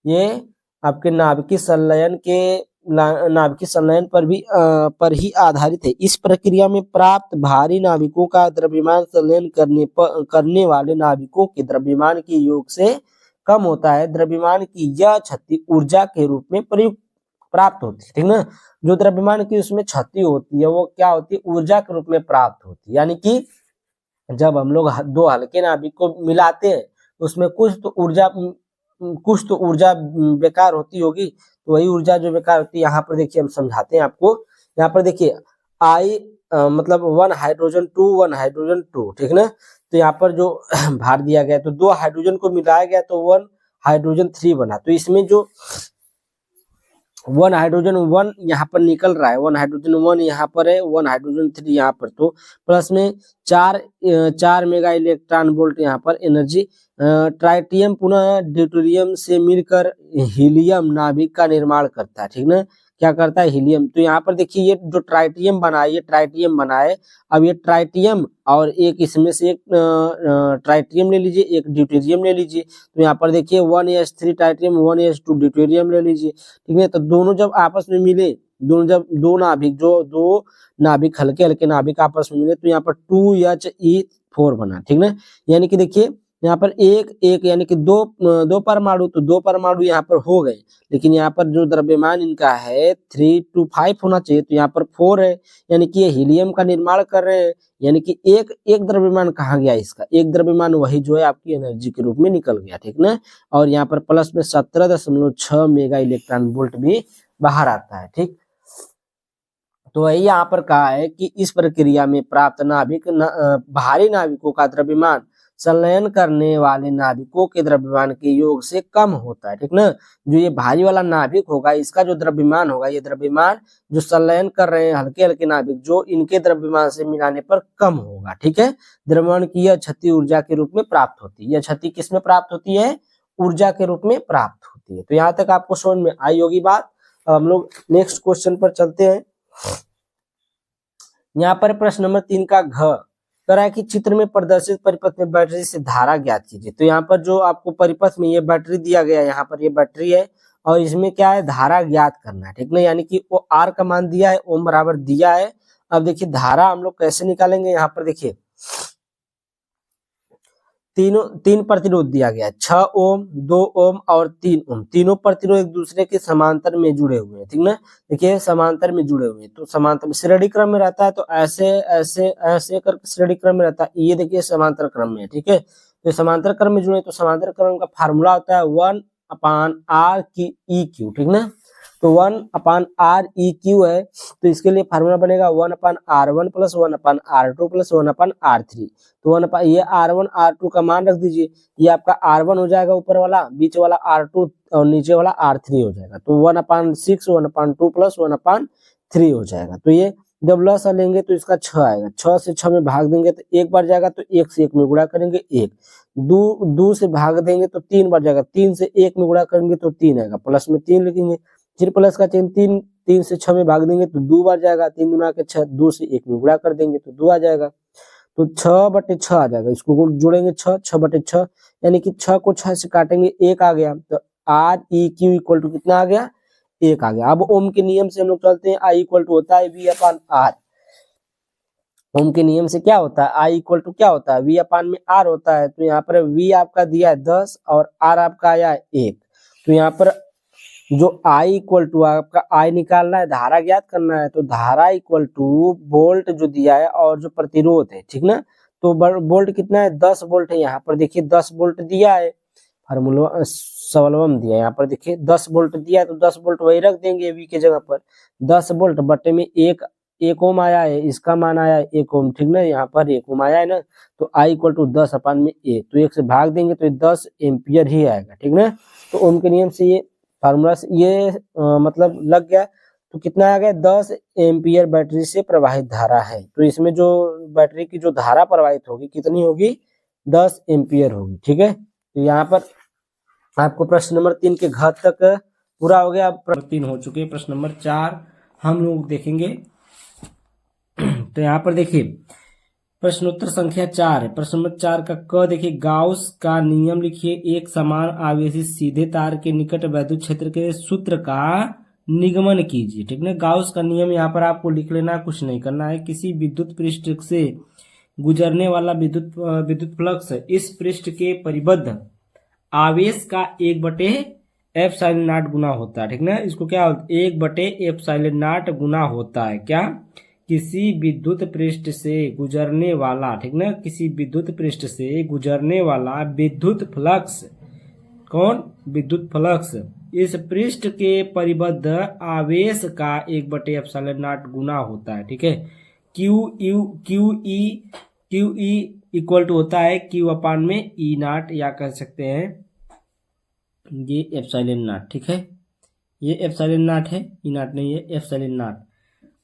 ये आपके नाभिकीय संलयन पर ही आधारित है। इस प्रक्रिया में प्राप्त भारी नाभिकों का द्रव्यमान संलयन करने वाले नाभिकों के द्रव्यमान के योग से कम होता है। द्रव्यमान की यह क्षति ऊर्जा के रूप में प्राप्त होती है, ठीक ना। जो द्रव्यमान की उसमें क्षति होती है वो क्या होती है, ऊर्जा के रूप में प्राप्त होती है। यानी कि जब हम लोग दो हल्के नाभिक को मिलाते हैं उसमें कुछ तो ऊर्जा बेकार होती होगी, तो वही ऊर्जा जो बेकार होती है यहाँ पर देखिए हम समझाते हैं आपको। यहाँ पर देखिए आई मतलब 1 हाइड्रोजन 2, ठीक ना। तो यहाँ पर जो भार दिया गया तो 2 हाइड्रोजन को मिलाया गया तो 1 हाइड्रोजन 3 बना। तो इसमें जो 1 हाइड्रोजन 1 यहाँ पर निकल रहा है, 1 हाइड्रोजन 1 यहाँ पर है, 1 हाइड्रोजन 3 यहाँ पर, तो प्लस में 4 मेगा इलेक्ट्रॉन वोल्ट यहाँ पर एनर्जी। ट्राइटियम पुनः ड्यूटेरियम से मिलकर हीलियम नाभिक का निर्माण करता है, ठीक ना। क्या करता है, हीलियम। तो यहाँ पर देखिए ये जो ट्राइटियम बना है। अब ये ट्राइटियम और एक इसमें से एक ट्राइटियम ले लीजिए, एक ड्यूटेरियम ले लीजिए। तो यहाँ पर देखिए 1s3 ट्राइटियम 1s2 ड्यूटेरियम ले लीजिए, ठीक है। तो दोनों जब आपस में मिले, दो नाभिक हल्के नाभिक आपस में मिले तो यहाँ पर 2He4 बना, ठीक ना। यानी कि देखिए यहाँ पर एक यानी कि दो परमाणु, तो 2 परमाणु यहाँ पर हो गए, लेकिन यहाँ पर जो द्रव्यमान इनका है 3 to 5 होना चाहिए, तो यहाँ पर 4 है। यानी कि ये हीलियम का निर्माण कर रहे हैं। यानी कि एक द्रव्यमान कहाँ गया, इसका एक द्रव्यमान वही जो है आपकी एनर्जी के रूप में निकल गया, ठीक ना। और यहाँ पर प्लस में 17.6 मेगा इलेक्ट्रॉन वोल्ट भी बाहर आता है, ठीक। तो वही यहाँ पर कहा है कि इस प्रक्रिया में प्राप्त भारी नाभिकों का द्रव्यमान संलयन करने वाले नाभिकों के द्रव्यमान के योग से कम होता है, ठीक ना। जो ये भारी वाला नाभिक होगा इसका जो द्रव्यमान होगा, ये द्रव्यमान जो संलयन कर रहे हैं हल्के नाभिक जो इनके द्रव्यमान से मिलाने पर कम होगा, ठीक है। द्रव्यमान की यह क्षति ऊर्जा के रूप में प्राप्त होती है। यह क्षति किस में प्राप्त होती है, ऊर्जा के रूप में प्राप्त होती है। तो यहाँ तक आपको समझ में आई होगी बात। हम लोग नेक्स्ट क्वेश्चन पर चलते हैं। यहाँ पर प्रश्न नंबर 3 का घ कह है कि चित्र में प्रदर्शित परिपथ में बैटरी से धारा ज्ञात कीजिए। तो यहाँ पर जो आपको परिपथ में ये बैटरी दिया गया है, यहाँ पर ये बैटरी है और इसमें क्या है, धारा ज्ञात करना है, ठीक ना। यानी कि वो आर का मान दिया है, ओम बराबर दिया है। अब देखिए धारा हम लोग कैसे निकालेंगे, यहाँ पर देखिए तीन प्रतिरोध दिया गया है, 6 ओम 2 ओम और 3 ओम। तीनों प्रतिरोध एक दूसरे के समांतर में जुड़े हुए हैं, ठीक ना। देखिए समांतर में जुड़े हुए हैं, तो समांतर में श्रेणी क्रम में रहता है, तो ऐसे ऐसे ऐसे करके श्रेणी क्रम में रहता है। ये देखिए समांतर क्रम में, ठीक है। तो समांतर क्रम में जुड़े, तो समांतर क्रम का फार्मूला होता है 1/r की EQ, ठीक ना। तो 1/r EQ है, तो इसके लिए फार्मूला बनेगा 1/r1 + 1/r2 + 1/r3। तो ये r1 r2 का मान रख दीजिए, ये आपका r1 हो जाएगा ऊपर वाला, बीच वाला r2 और नीचे वाला r3 हो जाएगा। तो 1/6 1/2 + 1/3 हो जाएगा। तो ये जब लसा लेंगे तो इसका 6 आएगा, 6 से 6 में भाग देंगे तो 1 बार जाएगा, तो 1 से 1 में गुणा करेंगे 1, 2 से भाग देंगे तो 3 बार जाएगा, 3 से 1 में गुणा करेंगे तो 3 आएगा, प्लस में 3 लिखेंगे, फिर प्लस का चिन्ह 3 से 6 में भाग देंगे तो 2 बार जाएगा, 3 गुना के 6, 2 से 1 में गुणा कर देंगे तो 2 आ जाएगा। तो 6/6 आ जाएगा, इसको जोड़ेंगे 6/6, यानी कि 6 को 6 से काटेंगे 1 आ गया, तो R E Q equal to कितना आ गया, 1 आ गया। अब ओम के नियम से हम लोग चलते हैं, आई इक्वल टू होता है वी अपान आर। ओम के नियम से क्या होता है, आई इक्वल टू क्या होता है, वी अपान में आर होता है। तो यहाँ पर वी आपका दिया है 10 और आर आपका आया है 1। तो यहाँ पर जो आई इक्वल टू आपका आई निकालना है, धारा ज्ञात करना है, तो धारा इक्वल टू वोल्ट जो दिया है और जो प्रतिरोध है, ठीक ना। तो वोल्ट कितना है, 10 वोल्ट है। यहाँ पर देखिए 10 वोल्ट दिया है, फार्मूला सवालम दिया है, यहाँ पर देखिए 10 वोल्ट दिया है, तो 10 वोल्ट वही रख देंगे वी के जगह पर। 10 वोल्ट बटे में एक ओम आया है, इसका मान आया है 1 ओम, ठीक ना। यहाँ पर 1 ओम आया है ना, तो आई इक्वल टू 10 अपान में ए, तो 1 से भाग देंगे तो 10 एम्पियर ही आएगा, ठीक ना। तो ओम के नियम से ये फार्मूला से ये मतलब लग गया। तो कितना आ गया, 10 एम्पियर बैटरी से प्रवाहित धारा है। तो इसमें जो बैटरी की जो धारा प्रवाहित होगी कितनी होगी, 10 एम्पियर होगी, ठीक है। तो यहाँ पर आपको प्रश्न नंबर 3 के घ तक पूरा हो गया। अब प्रश्न 3 हो चुके हैं, प्रश्न नंबर 4 हम लोग देखेंगे। तो यहाँ पर देखिए प्रश्नोत्तर संख्या 4 है। प्रश्न नंबर 4 का क देखिए, गाउस का नियम लिखिए, एक समान आवेशी सीधे तार के निकट वैद्युत क्षेत्र के सूत्र का निगमन कीजिए, ठीक ना। गाउस का नियम यहाँ पर आपको लिख लेना, कुछ नहीं करना है। किसी विद्युत पृष्ठ से गुजरने वाला विद्युत फ्लक्स इस पृष्ठ के परिबद्ध आवेश का 1/ε0 गुना होता है, ठीक ना। इसको क्या 1/ε0 गुना होता है क्या, किसी विद्युत पृष्ठ से गुजरने वाला, ठीक ना, किसी विद्युत पृष्ठ से गुजरने वाला विद्युत फ्लक्स, कौन, विद्युत फ्लक्स इस पृष्ठ के परिबद्ध आवेश का 1/ε0 गुना होता है, ठीक है। क्यू ई इक्वल टू होता है क्यू अपान में ई नॉट, या कह सकते हैं ये एप्सिलॉन नॉट, ठीक है। ये एप्सिलॉन नॉट है, ई नॉट नहीं है, एप्सिलॉन नॉट।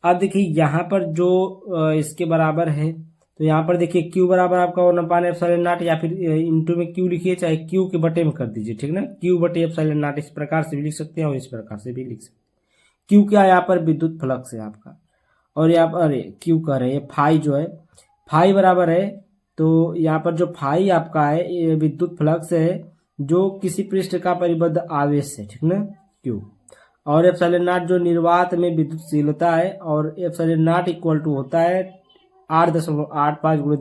अब देखिए यहाँ पर जो इसके बराबर है, तो यहाँ पर देखिए क्यू बराबर आपका 1 एप्सिलॉन नॉट, या फिर इंटू में क्यू लिखिए, चाहे क्यू के बटे में कर दीजिए, ठीक ना। क्यू बटे एप्सिलॉन नॉट इस प्रकार से भी लिख सकते हैं और इस प्रकार से भी लिख सकते हैं। क्यू क्या है, यहाँ पर विद्युत फ्लक्स है आपका, और यहाँ पर अरे क्यू कह रहे हैं फाई जो है, फाई बराबर है, तो यहाँ पर जो फाई आपका है ये विद्युत फ्लक्स है जो किसी पृष्ठ का परिबद्ध आवेश है, ठीक ना, क्यू। और एप्सिलॉन नॉट जो निर्वात में विद्युतशीलता है, और एप्सिलॉन नॉट इक्वल टू होता है 8.85 ×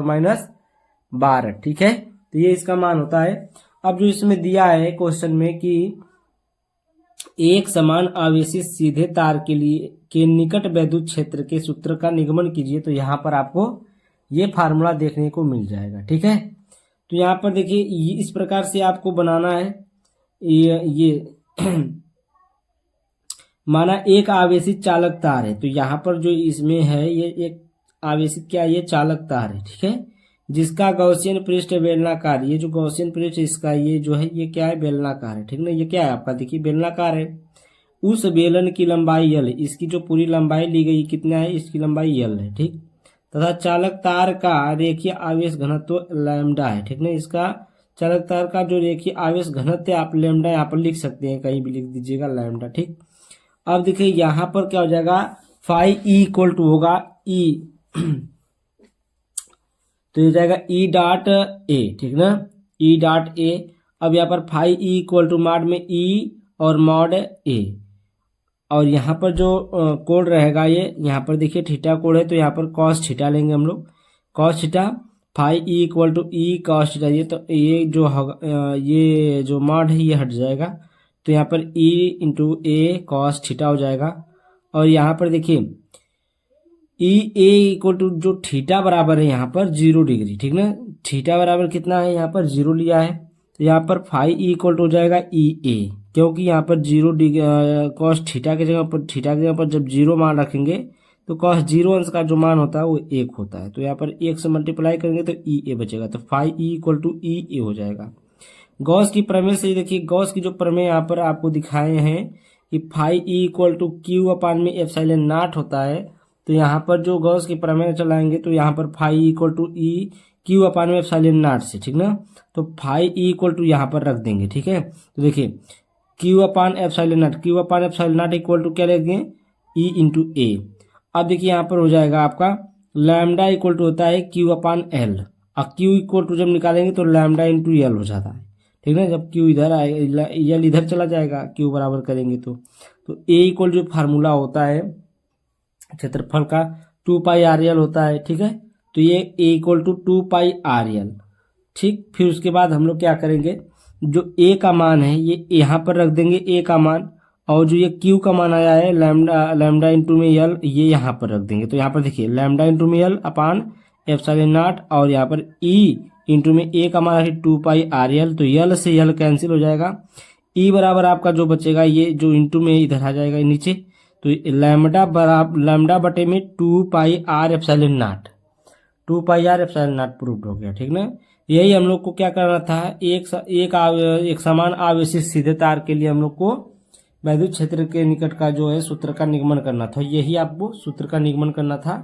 10⁻12, ठीक है। तो ये इसका मान होता है। अब जो इसमें दिया है क्वेश्चन में कि एक समान आवेशी सीधे तार के लिए के निकट वैद्युत क्षेत्र के सूत्र का निगमन कीजिए, तो यहाँ पर आपको ये फार्मूला देखने को मिल जाएगा, ठीक है। तो यहाँ पर देखिए इस प्रकार से आपको बनाना है। ये माना एक आवेशित चालक तार है, तो यहाँ पर जो इसमें है ये एक आवेशित क्या है, ये चालक तार है, ठीक है, जिसका गॉसियन पृष्ठ बेलनाकार, ये जो गॉसियन पृष्ठ इसका ये जो है ये क्या है, बेलनाकार है, ठीक ना। ये क्या है आपका, देखिए बेलनाकार है। उस बेलन की लंबाई l है, इसकी जो पूरी लंबाई ली गई कितना है, इसकी लंबाई l है, ठीक। तथा चालक तार का रेखीय आवेश घनत्व लैम्डा है, ठीक ना। इसका चालक तार का जो रेखीय आवेश घनत्व आप लैम्डा यहाँ पर लिख सकते हैं, कहीं भी लिख दीजिएगा लैम्डा, ठीक। अब देखिए यहाँ पर क्या हो जाएगा, फाई ई इक्वल टू होगा ई तो ये जाएगा ई डॉट ए, ठीक ना, ई डॉट ए। अब यहाँ पर phi E equal to mod में ई और मॉड ए, और यहाँ पर जो कोड रहेगा ये यहाँ पर देखिए थीटा कोड है, तो यहाँ पर कॉस थीटा लेंगे हम लोग, cos theta phi E equal to E cos theta. ये तो ये जो होगा ये जो मॉड है ये हट जाएगा, तो यहाँ पर ई इंटू ए कॉस थीटा हो जाएगा। और यहाँ पर देखिए ई ए इक्वल टू जो थीटा बराबर है यहाँ पर 0 डिग्री, ठीक ना। थीटा बराबर कितना है, यहाँ पर 0 लिया है, तो यहाँ पर फाई ई इक्वल टू हो जाएगा ई ए, क्योंकि यहाँ पर 0 डिग्री कॉस थीटा की जगह पर, थीटा की जगह पर जब 0 मान रखेंगे तो कॉस 0 अंश का जो मान होता है वो 1 होता है, तो यहाँ पर 1 से मल्टीप्लाई करेंगे तो ई ए बचेगा, तो फाई ई इक्वल टू ई ए हो जाएगा। गॉस की प्रमेय से देखिए, गॉस की जो प्रमेय यहाँ पर आपको दिखाए हैं कि phi E equal to Q अपान में एप्सिलॉन नॉट होता है, तो यहाँ पर जो गॉस की प्रमेय चलाएंगे तो यहाँ पर phi equal to E Q अपान में एप्सिलॉन नॉट से, ठीक ना। तो फाई ई इक्वल टू यहाँ पर रख देंगे, ठीक है। तो देखिए Q upon epsilon naught, Q upon epsilon naught equal to क्या लेंगे, ई इंटू ए। अब देखिए यहाँ पर हो जाएगा आपका लैम्डा इक्वल टू होता है क्यू अपान एल, और क्यू इक्वल टू जब निकालेंगे तो लैम्डा इंटू एल हो जाता है, ठीक है। जब क्यू इधर आएगा एल इधर चला जाएगा, क्यू बराबर करेंगे तो ए इक्वल जो फार्मूला होता है क्षेत्रफल का 2πr होता है, ठीक है। तो ये ए इक्वल टू 2πr, ठीक। फिर उसके बाद हम लोग क्या करेंगे, जो ए का मान है ये यहाँ पर रख देंगे ए का मान, और जो ये क्यू का मान आया है लैम्डा इंटू में एल ये यहाँ पर रख देंगे। तो यहाँ पर देखिए लैम्डा इंटू में एल अपान एप्सिलॉन नॉट, और यहाँ पर ई इंटू में ए का मान है 2πr, तो यल से यल कैंसिल हो जाएगा। ई बराबर आपका जो बचेगा ये जो इंटू में इधर आ जाएगा नीचे, तो लैम्डा बटे में 2πr epsilon not, 2πr epsilon not proof हो गया, ठीक ना। यही हम लोग को क्या करना था, एक समान आवेशित सीधे तार के लिए हम लोग को वैद्युत क्षेत्र के निकट का जो है सूत्र का निगमन करना था, यही आपको सूत्र का निगमन करना था,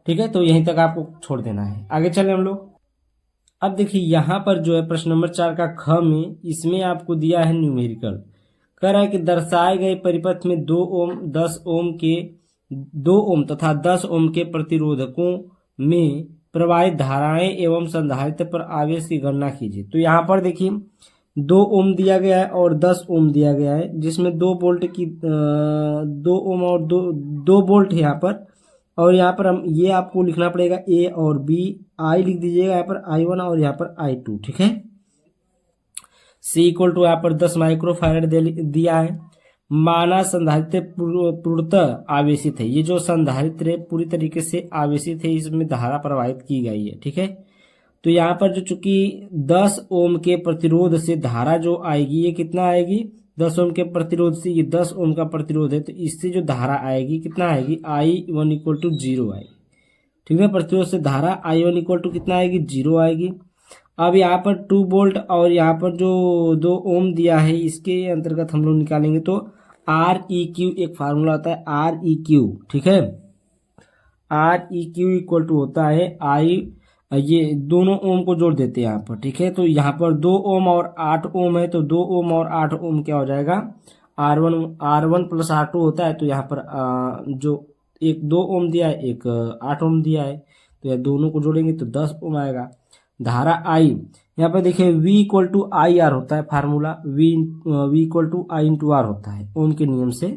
ठीक है। तो यहीं तक आपको छोड़ देना है, आगे चले हम लोग। अब देखिए यहाँ पर जो है प्रश्न नंबर 4 का ख में, इसमें आपको दिया है न्यूमेरिकल, कह रहा है कि दर्शाए गए परिपथ में 2 ओम तथा 10 ओम के प्रतिरोधकों में प्रवाहित धाराएं एवं संधारित्र पर आवेश की गणना कीजिए। तो यहाँ पर देखिए 2 ओम दिया गया है और 10 ओम दिया गया है, जिसमें 2 वोल्ट की 2 ओम और 2 वोल्ट है यहाँ पर, और यहाँ पर हम ये आपको लिखना पड़ेगा ए और बी, आई लिख दीजिएगा यहाँ पर I1 और यहाँ पर I2, ठीक है। C इक्वल टू यहाँ पर 10 माइक्रोफैरड दिया है। माना संधारित्र पूर्णतः आवेशित है, ये जो संधारित्र है पूरी तरीके से आवेशित है, इसमें धारा प्रवाहित की गई है, ठीक है। तो यहाँ पर जो चूंकि 10 ओम के प्रतिरोध से धारा जो आएगी ये कितना आएगी, 10 ओम के प्रतिरोध से, ये 10 ओम का प्रतिरोध है, तो इससे जो धारा आएगी कितना आएगी, I1 इक्वल टू 0 आएगी, ठीक है। प्रतिरोध से धारा I1 इक्वल टू कितना आएगी, 0 आएगी। अब यहाँ पर 2 वोल्ट और यहाँ पर जो 2 ओम दिया है इसके अंतर्गत हम लोग निकालेंगे तो Req एक फार्मूला होता है Req, ठीक है। Req इक्वल टू होता है ये दोनों ओम को जोड़ देते हैं यहाँ पर, ठीक है। तो यहाँ पर 2 ओम और 8 ओम है, तो 2 ओम और 8 ओम क्या हो जाएगा, R1 प्लस R2 होता है। तो यहाँ पर जो एक 2 ओम दिया है, एक 8 ओम दिया है, तो यह दोनों को जोड़ेंगे तो 10 ओम आएगा। धारा I यहाँ पर देखिए V equal to I R होता है formula, V equal to I into R होता है ओम के नियम से।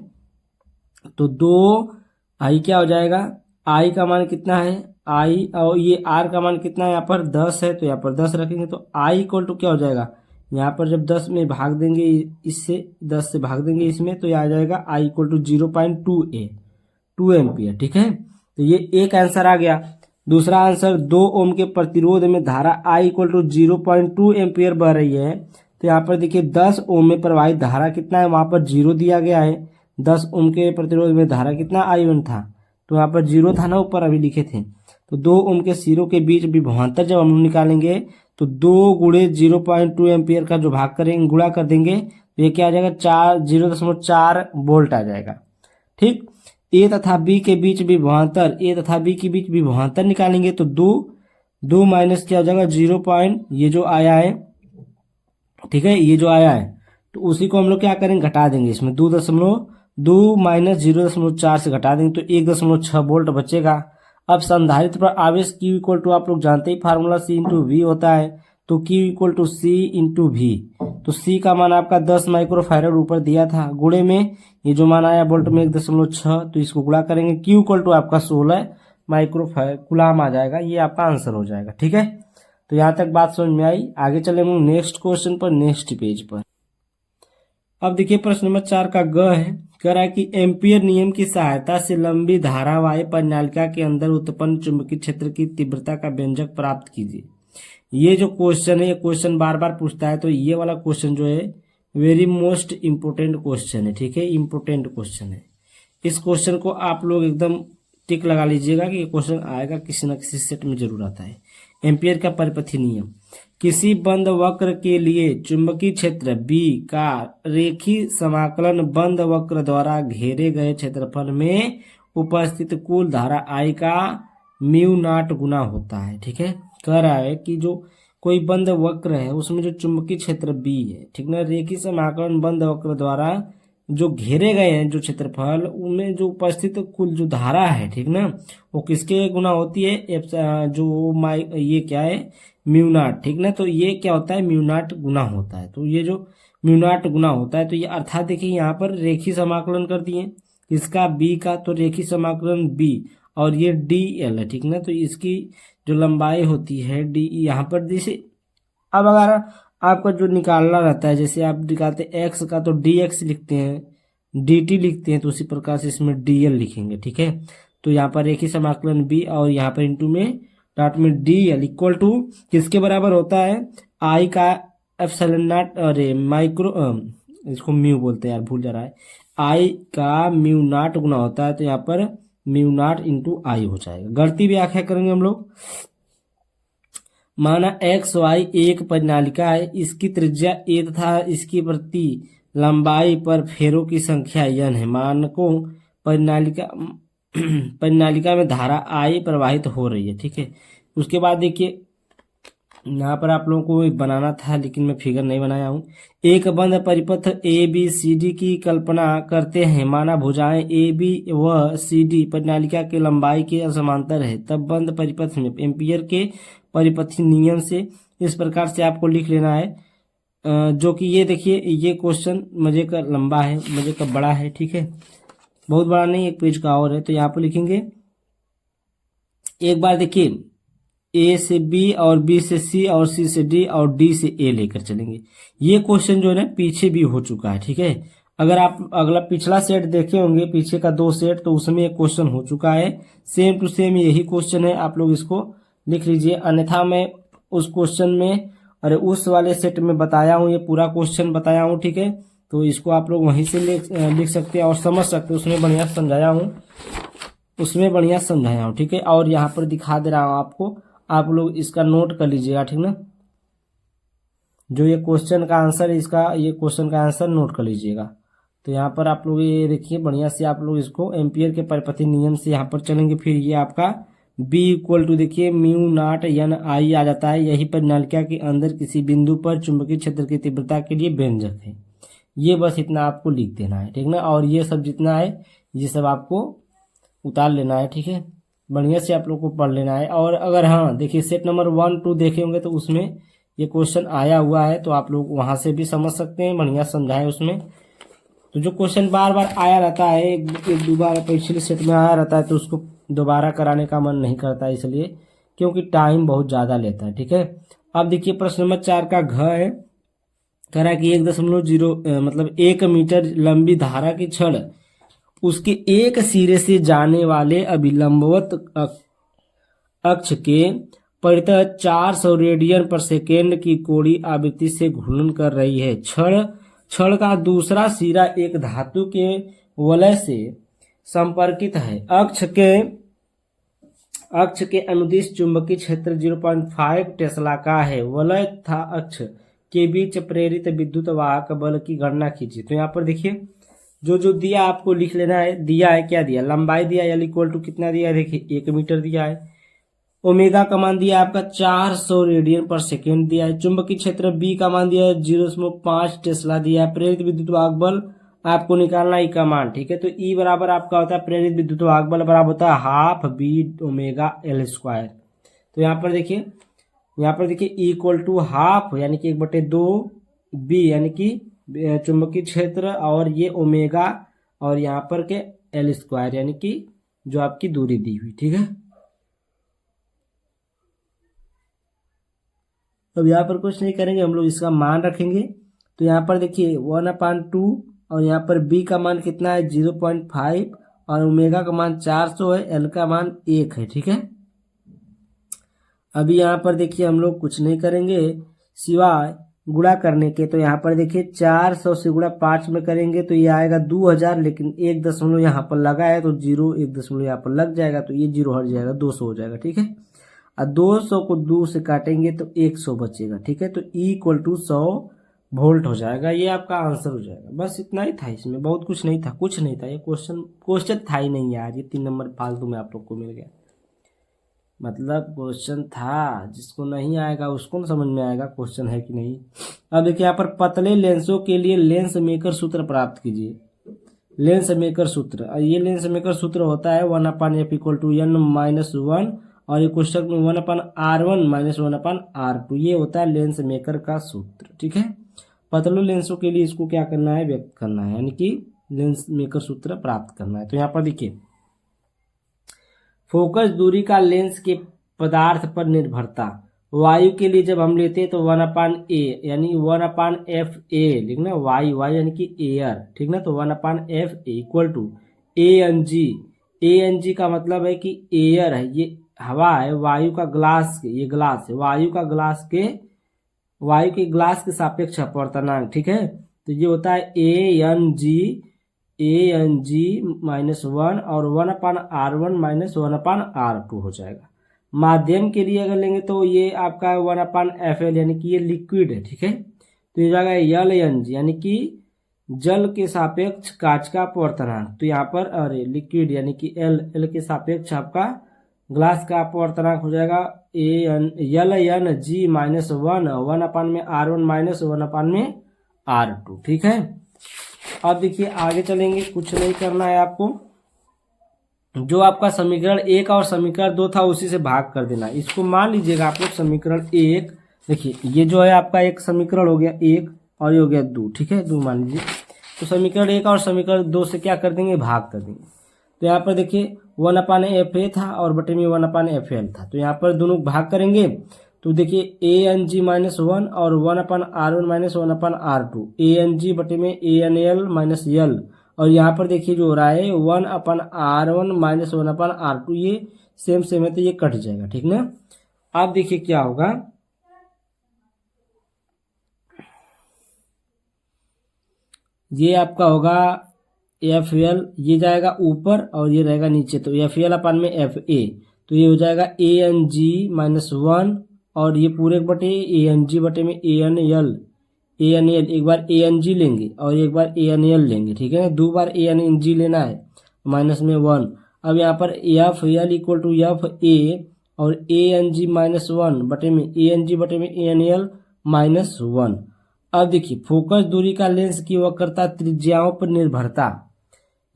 तो 2 I क्या हो जाएगा, I का मान कितना है, I और ये R का मान कितना है, यहाँ पर 10 है, तो यहाँ पर 10 रखेंगे तो I इक्वल टू क्या हो जाएगा, यहाँ पर जब 10 में भाग देंगे इससे, 10 से भाग देंगे इसमें, तो यह आ जाएगा I इक्वल टू 0.2 एम्पियर, ठीक है। तो ये एक आंसर आ गया। दूसरा आंसर 2 ओम के प्रतिरोध में धारा I इक्वल टू 0.2 एम्पियर बह रही है। तो यहाँ पर देखिए 10 ओम में प्रवाहित धारा कितना है, वहां पर 0 दिया गया है। 10 ओम के प्रतिरोध में धारा कितना I1 था, तो यहाँ पर 0 था ना, ऊपर अभी लिखे थे। तो 2 ओम के सिरों के बीच विभवांतर जब हम निकालेंगे तो 2 गुणे 0.2 एम्पियर का जो भाग करेंगे, गुणा कर देंगे, तो ये क्या आ जाएगा, 0.4 वोल्ट आ जाएगा, ठीक। ए तथा बी के बीच विभवांतर, ए तथा बी के बीच विभवांतर निकालेंगे तो 2 माइनस क्या हो जाएगा, 0. ये जो आया है, ठीक है, ये जो आया है, तो उसी को हम लोग क्या करेंगे, घटा देंगे इसमें 2 माइनस 0.4 से घटा देंगे तो 1.6 वोल्ट बचेगा। अब संधारित्र पर आवेश Q इक्वल टू आप लोग जानते ही फार्मूला C इंटू वी होता है, तो Q equal to C into V. तो C का मान आपका 10 माइक्रोफैरड ऊपर दिया था, गुणे में ये जो मान आया वोल्ट में 1.6, तो इसको गुणा करेंगे, Q इक्वल टू आपका 16 माइक्रोफैरड कुलाम आ जाएगा, ये आपका आंसर हो जाएगा, ठीक है। तो यहाँ तक बात समझ में आई। आगे चले हम नेक्स्ट क्वेश्चन पर, नेक्स्ट पेज पर। अब देखिए प्रश्न नंबर 4 का ग है, कह रहा है कि एम्पियर नियम की सहायता से लंबी धारावाही परिनालिका के अंदर उत्पन्न चुंबकीय क्षेत्र की तीव्रता का व्यंजक प्राप्त कीजिए। ये जो क्वेश्चन है, ये क्वेश्चन बार बार पूछता है, तो ये वाला क्वेश्चन जो है वेरी मोस्ट इंपोर्टेंट क्वेश्चन है, ठीक है, इंपोर्टेंट क्वेश्चन है। इस क्वेश्चन को आप लोग एकदम टिक लगा लीजिएगा कि ये क्वेश्चन आएगा, किसी न किसी सेट में जरूर आता है। एम्पियर का परिपथी नियम, किसी बंद वक्र के लिए चुंबकीय क्षेत्र B का रेखीय समाकलन बंद वक्र द्वारा घेरे गए क्षेत्रफल में उपस्थित कुल धारा I का म्यू नॉट गुना होता है, ठीक है। कह रहा है कि जो कोई बंद वक्र है उसमें जो चुंबकीय क्षेत्र B है, ठीक ना, रेखीय समाकलन बंद वक्र द्वारा जो घेरे गए हैं जो क्षेत्रफल उनमें जो उपस्थित कुल जो धारा है, ठीक ना, वो किसके गुना होती है, जो माई ये क्या है, म्यू नॉट, ठीक ना। तो ये क्या होता है, म्यू नॉट गुना होता है। तो ये जो म्यू नॉट गुना होता है, तो ये अर्थात देखिए यहाँ पर रेखीय समाकलन कर दिए इसका बी का, तो रेखीय समाकलन बी, और ये डी एल है, ठीक ना। तो इसकी जो लंबाई होती है डी, यहाँ पर जैसे अब अगर आपका जो निकालना रहता है, जैसे आप निकालते हैं एक्स का तो डी एक्स लिखते हैं, डी टी लिखते हैं, तो उसी प्रकार से इसमें डी एल लिखेंगे, ठीक है। तो यहाँ पर एक ही समाकलन बी और यहाँ पर इंटू में डॉट में डी एल इक्वल टू किसके बराबर होता है, आई का एप्सिलॉन नॉट, अरे माइक्रो इसको म्यू बोलते हैं यार, भूल जा रहा है, आई का म्यू नॉट गुना होता है, तो यहाँ पर म्यू नॉट इंटू आई हो जाएगा। गणितीय व्याख्या करेंगे हम लोग। माना एक्स वाई एक परिनालिका है, इसकी त्रिज्या ए तथा इसकी प्रति लंबाई पर फेरों की संख्या n है। मानकों परिनालिका में धारा I प्रवाहित हो रही है, ठीक है। उसके बाद देखिए यहाँ पर आप लोगों को एक बनाना था, लेकिन मैं फिगर नहीं बनाया हूँ। एक बंद परिपथ ए बी सी डी की कल्पना करते हैं। माना भुजाएं ए बी व सी डी परिनालिका के लंबाई के समांतर है, तब बंद परिपथ में एम्पियर के परिपथी नियम से इस प्रकार से आपको लिख लेना है, जो कि ये देखिए ये क्वेश्चन मजे का लंबा है, मजे का बड़ा है, ठीक है, बहुत बड़ा नहीं, एक पेज का और है। तो यहाँ पर लिखेंगे, एक बार देखिए ए से बी और बी से सी और सी से डी और डी से ए लेकर चलेंगे। ये क्वेश्चन जो है ना पीछे भी हो चुका है, ठीक है। अगर आप अगला पिछला सेट देखे होंगे, पीछे का 2 सेट, तो उसमें एक क्वेश्चन हो चुका है, सेम टू सेम यही क्वेश्चन है, आप लोग इसको लिख लीजिए। अन्यथा मैं उस क्वेश्चन में, अरे उस वाले सेट में बताया हूँ, ये पूरा क्वेश्चन बताया हूँ, ठीक है। तो इसको आप लोग वहीं से लिख सकते हैं और समझ सकते हैं, उसमें बढ़िया समझाया हूँ, ठीक है। और यहाँ पर दिखा दे रहा हूँ आपको, आप लोग इसका नोट कर लीजिएगा, ठीक ना। जो ये क्वेश्चन का आंसर है इसका, ये क्वेश्चन का आंसर नोट कर लीजिएगा। तो यहाँ पर आप लोग ये देखिए बढ़िया से, आप लोग इसको एम्पियर के परिपथी नियम से यहाँ पर चलेंगे। फिर ये आपका बी इक्वल टू देखिए म्यू नॉट एन आई आ जाता है। यही परिनालिका के अंदर किसी बिंदु पर चुंबकीय क्षेत्र की तीव्रता के लिए व्यंजक है। ये बस इतना आपको लिख देना है, ठीक ना। और ये सब जितना है ये सब आपको उतार लेना है, ठीक है। बढ़िया से आप लोग को पढ़ लेना है। और अगर हाँ देखिए सेट नंबर 1 2 देखे होंगे तो उसमें ये क्वेश्चन आया हुआ है, तो आप लोग वहां से भी समझ सकते हैं, बढ़िया समझाए उसमें। तो जो क्वेश्चन बार बार आया रहता है, एक दो बार पिछले सेट में आया रहता है, तो उसको दोबारा कराने का मन नहीं करता, इसलिए क्योंकि टाइम बहुत ज़्यादा लेता है, ठीक है। अब देखिए प्रश्न नंबर 4 का घ है, कह रहा है कि 1.0 मतलब 1 मीटर लंबी धारा की छड़ उसके एक सिरे से जाने वाले अभिलंबवत अक्ष के परितः 400 रेडियन पर सेकेंड की कोणीय आवृत्ति से घूर्णन कर रही है। छड़ का दूसरा सिरा एक धातु के वलय से संपर्कित है। अक्ष के अनुदिश चुंबकीय क्षेत्र 0.5 टेस्ला का है। वलय तथा अक्ष के बीच प्रेरित विद्युत वाहक बल की गणना कीजिए। तो यहाँ पर देखिए जो दिया आपको लिख लेना है। दिया है, क्या दिया, लंबाई दिया, एल इक्वल टू कितना दिया है, देखिए 1 मीटर दिया है। ओमेगा का मान दिया है आपका 400 रेडियन पर सेकेंड दिया है। चुंबकीय क्षेत्र बी का मान दिया है 0.5 टेस्ला दिया है। प्रेरित विद्युत वाहक बल आपको निकालना ई का मान, ठीक है। तो ई बराबर आपका होता है प्रेरित विद्युत वाहक बल बराबर होता है half B omega L square. तो यहाँ पर देखिए ई इक्वल टू हाफ यानी कि 1/2 बी यानी कि चुंबकीय क्षेत्र और ये ओमेगा और यहाँ पर के एल स्क्वायर यानी कि जो आपकी दूरी दी हुई, ठीक है। अब यहाँ पर कुछ नहीं करेंगे हम लोग, इसका मान रखेंगे। तो यहाँ पर देखिए 1/2 और यहाँ पर बी का मान कितना है 0.5 और ओमेगा का मान 400 है, एल का मान 1 है, ठीक है। अभी यहाँ पर देखिए हम लोग कुछ नहीं करेंगे सिवाय गुणा करने के। तो यहाँ पर देखिए 400 से गुणा 5 में करेंगे तो ये आएगा 2000, लेकिन 1 दशमलव यहाँ पर लगा है तो 1 दशमलव यहाँ पर लग जाएगा, तो ये 0 हट जाएगा, 200 हो जाएगा, ठीक है। और 200 को 2 से काटेंगे तो 100 बचेगा, ठीक है। तो ई इक्वल टू 100 वोल्ट हो जाएगा। ये आपका आंसर हो जाएगा। बस इतना ही था, इसमें बहुत कुछ नहीं था, ये क्वेश्चन था ही नहीं यार। ये 3 नंबर फालतू में आप लोग को मिल गया, मतलब क्वेश्चन था, जिसको नहीं आएगा उसको समझ में आएगा क्वेश्चन है कि नहीं। अब देखिए यहाँ पर पतले लेंसों के लिए लेंस मेकर सूत्र प्राप्त कीजिए। लेंस मेकर सूत्र, ये लेंस मेकर सूत्र होता है 1/f = n-1 और ये कोष्टक में 1/r1 - 1/r2, ये होता है लेंस मेकर का सूत्र। ठीक है, पतले लेंसों के लिए इसको क्या करना है, व्यक्त करना है, यानी कि लेंस मेकर सूत्र प्राप्त करना है। तो यहाँ पर देखिए, फोकस दूरी का लेंस के पदार्थ पर निर्भरता, वायु के लिए जब हम लेते हैं तो 1/a यानी 1/fa लिखना, वायु यानी कि एयर, ठीक ना, तो 1/fa = ANG का मतलब है कि एयर है, ये हवा है, वायु का ग्लास, ये ग्लास है, वायु के ग्लास के सापेक्ष अपवर्तनांक। ठीक है, तो ये होता है ANG -1 और 1/r1 - 1/r2 हो जाएगा। माध्यम के लिए अगर लेंगे तो ये आपका 1/FL यानी कि ये लिक्विड है। ठीक है, तो ये जाएगा LNG यानी कि जल के सापेक्ष कांच का अपवर्तनांक। तो यहाँ पर अरे लिक्विड यानी कि L के सापेक्ष आपका ग्लास का अपवर्तनांक हो जाएगा LNG -1 1/r1 - 1/r2। ठीक है, अब देखिए आगे चलेंगे, कुछ नहीं करना है आपको, जो आपका समीकरण 1 और समीकरण 2 था उसी से भाग कर देना। इसको मान लीजिएगा आप लोग समीकरण 1, देखिए ये जो है आपका एक समीकरण हो गया 1 और ये हो गया 2। ठीक है, 2 मान लीजिए, तो समीकरण 1 और समीकरण 2 से क्या कर देंगे, भाग कर देंगे। तो यहाँ पर देखिए 1/FA था और बटे में 1/FL था, तो यहाँ पर दोनों भाग करेंगे तो देखिए ANG -1 और 1/r1 - 1/r2, ANG बटे में ANL - L, और यहाँ पर देखिए जो हो रहा है 1/r1 - 1/r2, ये सेम है तो ये कट जाएगा। ठीक ना, अब देखिए क्या होगा, ये आपका होगा FL, ये जाएगा ऊपर और ये रहेगा नीचे, तो FL/FA, तो ये हो जाएगा ANG -1 और ये पूरे बटे ANG बटे में ANL, एक बार ANG लेंगे और एक बार ANL लेंगे। ठीक है, 2 बार ANG लेना है, माइनस में 1। अब यहाँ पर FL = FA और ANG -1 बटे में ANG बटे में ANL -1। अब देखिए फोकस दूरी का लेंस की वक्रता त्रिज्याओं पर निर्भरता,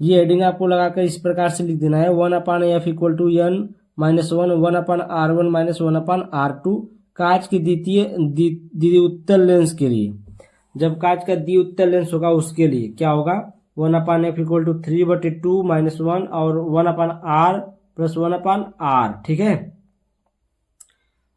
ये हेडिंग आपको लगाकर इस प्रकार से लिख देना है 1/f = n-1 1/r1 - 1/r2। कांच की द्विउत्तल लेंस के लिए, जब कांच का द्विउत्तल लेंस होगा उसके लिए क्या होगा, 1/f = 3/2 - 1 और 1/r + 1/r। ठीक है,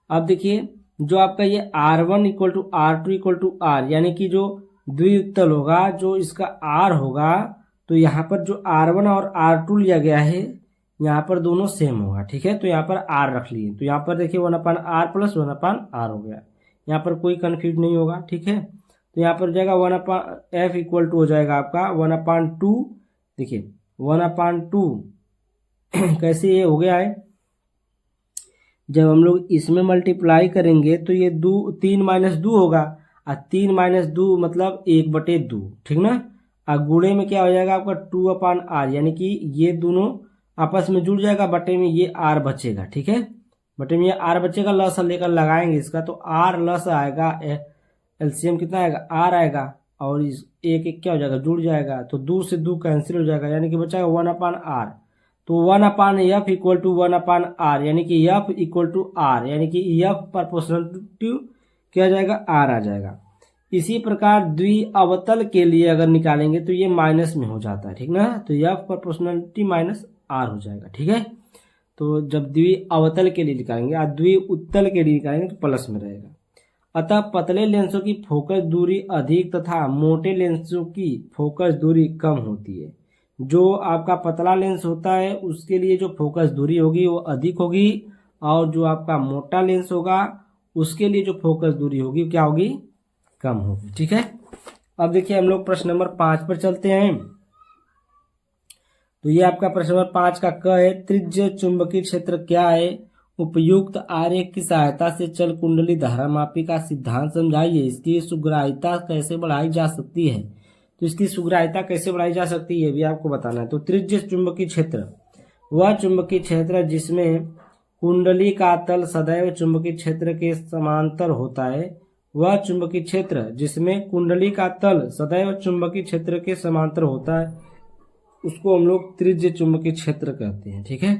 अब देखिए जो आपका ये R1 = R2 = R, यानी कि जो द्विउत्तल होगा, जो इसका R होगा, तो यहाँ पर जो R1 और R2 लिया गया है, यहाँ पर दोनों सेम होगा। ठीक है, तो यहाँ पर R रख लिए, तो यहाँ पर देखिए 1/r + 1/r हो गया, यहाँ पर कोई कन्फ्यूज नहीं होगा। ठीक है, तो यहाँ पर जाएगा 1/f = हो जाएगा आपका 1/2, देखिए 1/2 कैसे ये हो गया है, जब हम लोग इसमें मल्टीप्लाई करेंगे तो ये 3 - 2 होगा, और 3 - 2 मतलब 1/2। ठीक ना, और गुणे में क्या हो जाएगा आपका 2/r, यानी कि ये दोनों आपस में जुड़ जाएगा, बटे में ये r बचेगा। ठीक है, बटे में ये r बचेगा, लस लेकर लगाएंगे इसका, तो r लस आएगा, एलसीएम कितना आएगा, r आएगा, और इस एक क्या हो जाएगा, जुड़ जाएगा, तो 2 से 2 कैंसिल हो जाएगा, यानी कि बचाएगा 1/r। तो 1/f = 1/r, यानी कि f = r, यानी कि f प्रोपोर्शनल टू क्या जाएगा, r आ जाएगा। इसी प्रकार द्विअवतल के लिए अगर निकालेंगे तो ये माइनस में हो जाता है। ठीक ना, तो f प्रोपोर्शनलिटी -r हो जाएगा। ठीक है, तो जब द्विअवतल के लिए निकालेंगे और द्विउत्तल के लिए निकालेंगे तो प्लस में रहेगा। अतः पतले लेंसों की फोकस दूरी अधिक तथा मोटे लेंसों की फोकस दूरी कम होती है। जो आपका पतला लेंस होता है उसके लिए जो फोकस दूरी होगी वो अधिक होगी, और जो आपका मोटा लेंस होगा उसके लिए जो फोकस दूरी होगी क्या होगी, कम होगी। ठीक है, अब देखिए हम लोग प्रश्न नंबर 5 पर चलते हैं। तो ये आपका प्रश्न नंबर 5 का क है, त्रिज्य चुंबकीय क्षेत्र क्या है, उपयुक्त आरेख की सहायता से चल कुंडली धारामापी का सिद्धांत समझाइए, इसकी सुग्राह्यता कैसे बढ़ाई जा सकती है। तो इसकी सुग्राह्यता कैसे बढ़ाई जा सकती है ये भी आपको बताना है। तो त्रिज्य चुंबकीय क्षेत्र वह चुंबकीय क्षेत्र जिसमें कुंडली का तल सदैव चुंबकीय क्षेत्र के समांतर होता है, वह चुंबकीय क्षेत्र जिसमें कुंडली का तल सदैव चुंबकीय क्षेत्र के समांतर होता है उसको हम लोग त्रिज्य चुंबकीय क्षेत्र कहते हैं। ठीक है,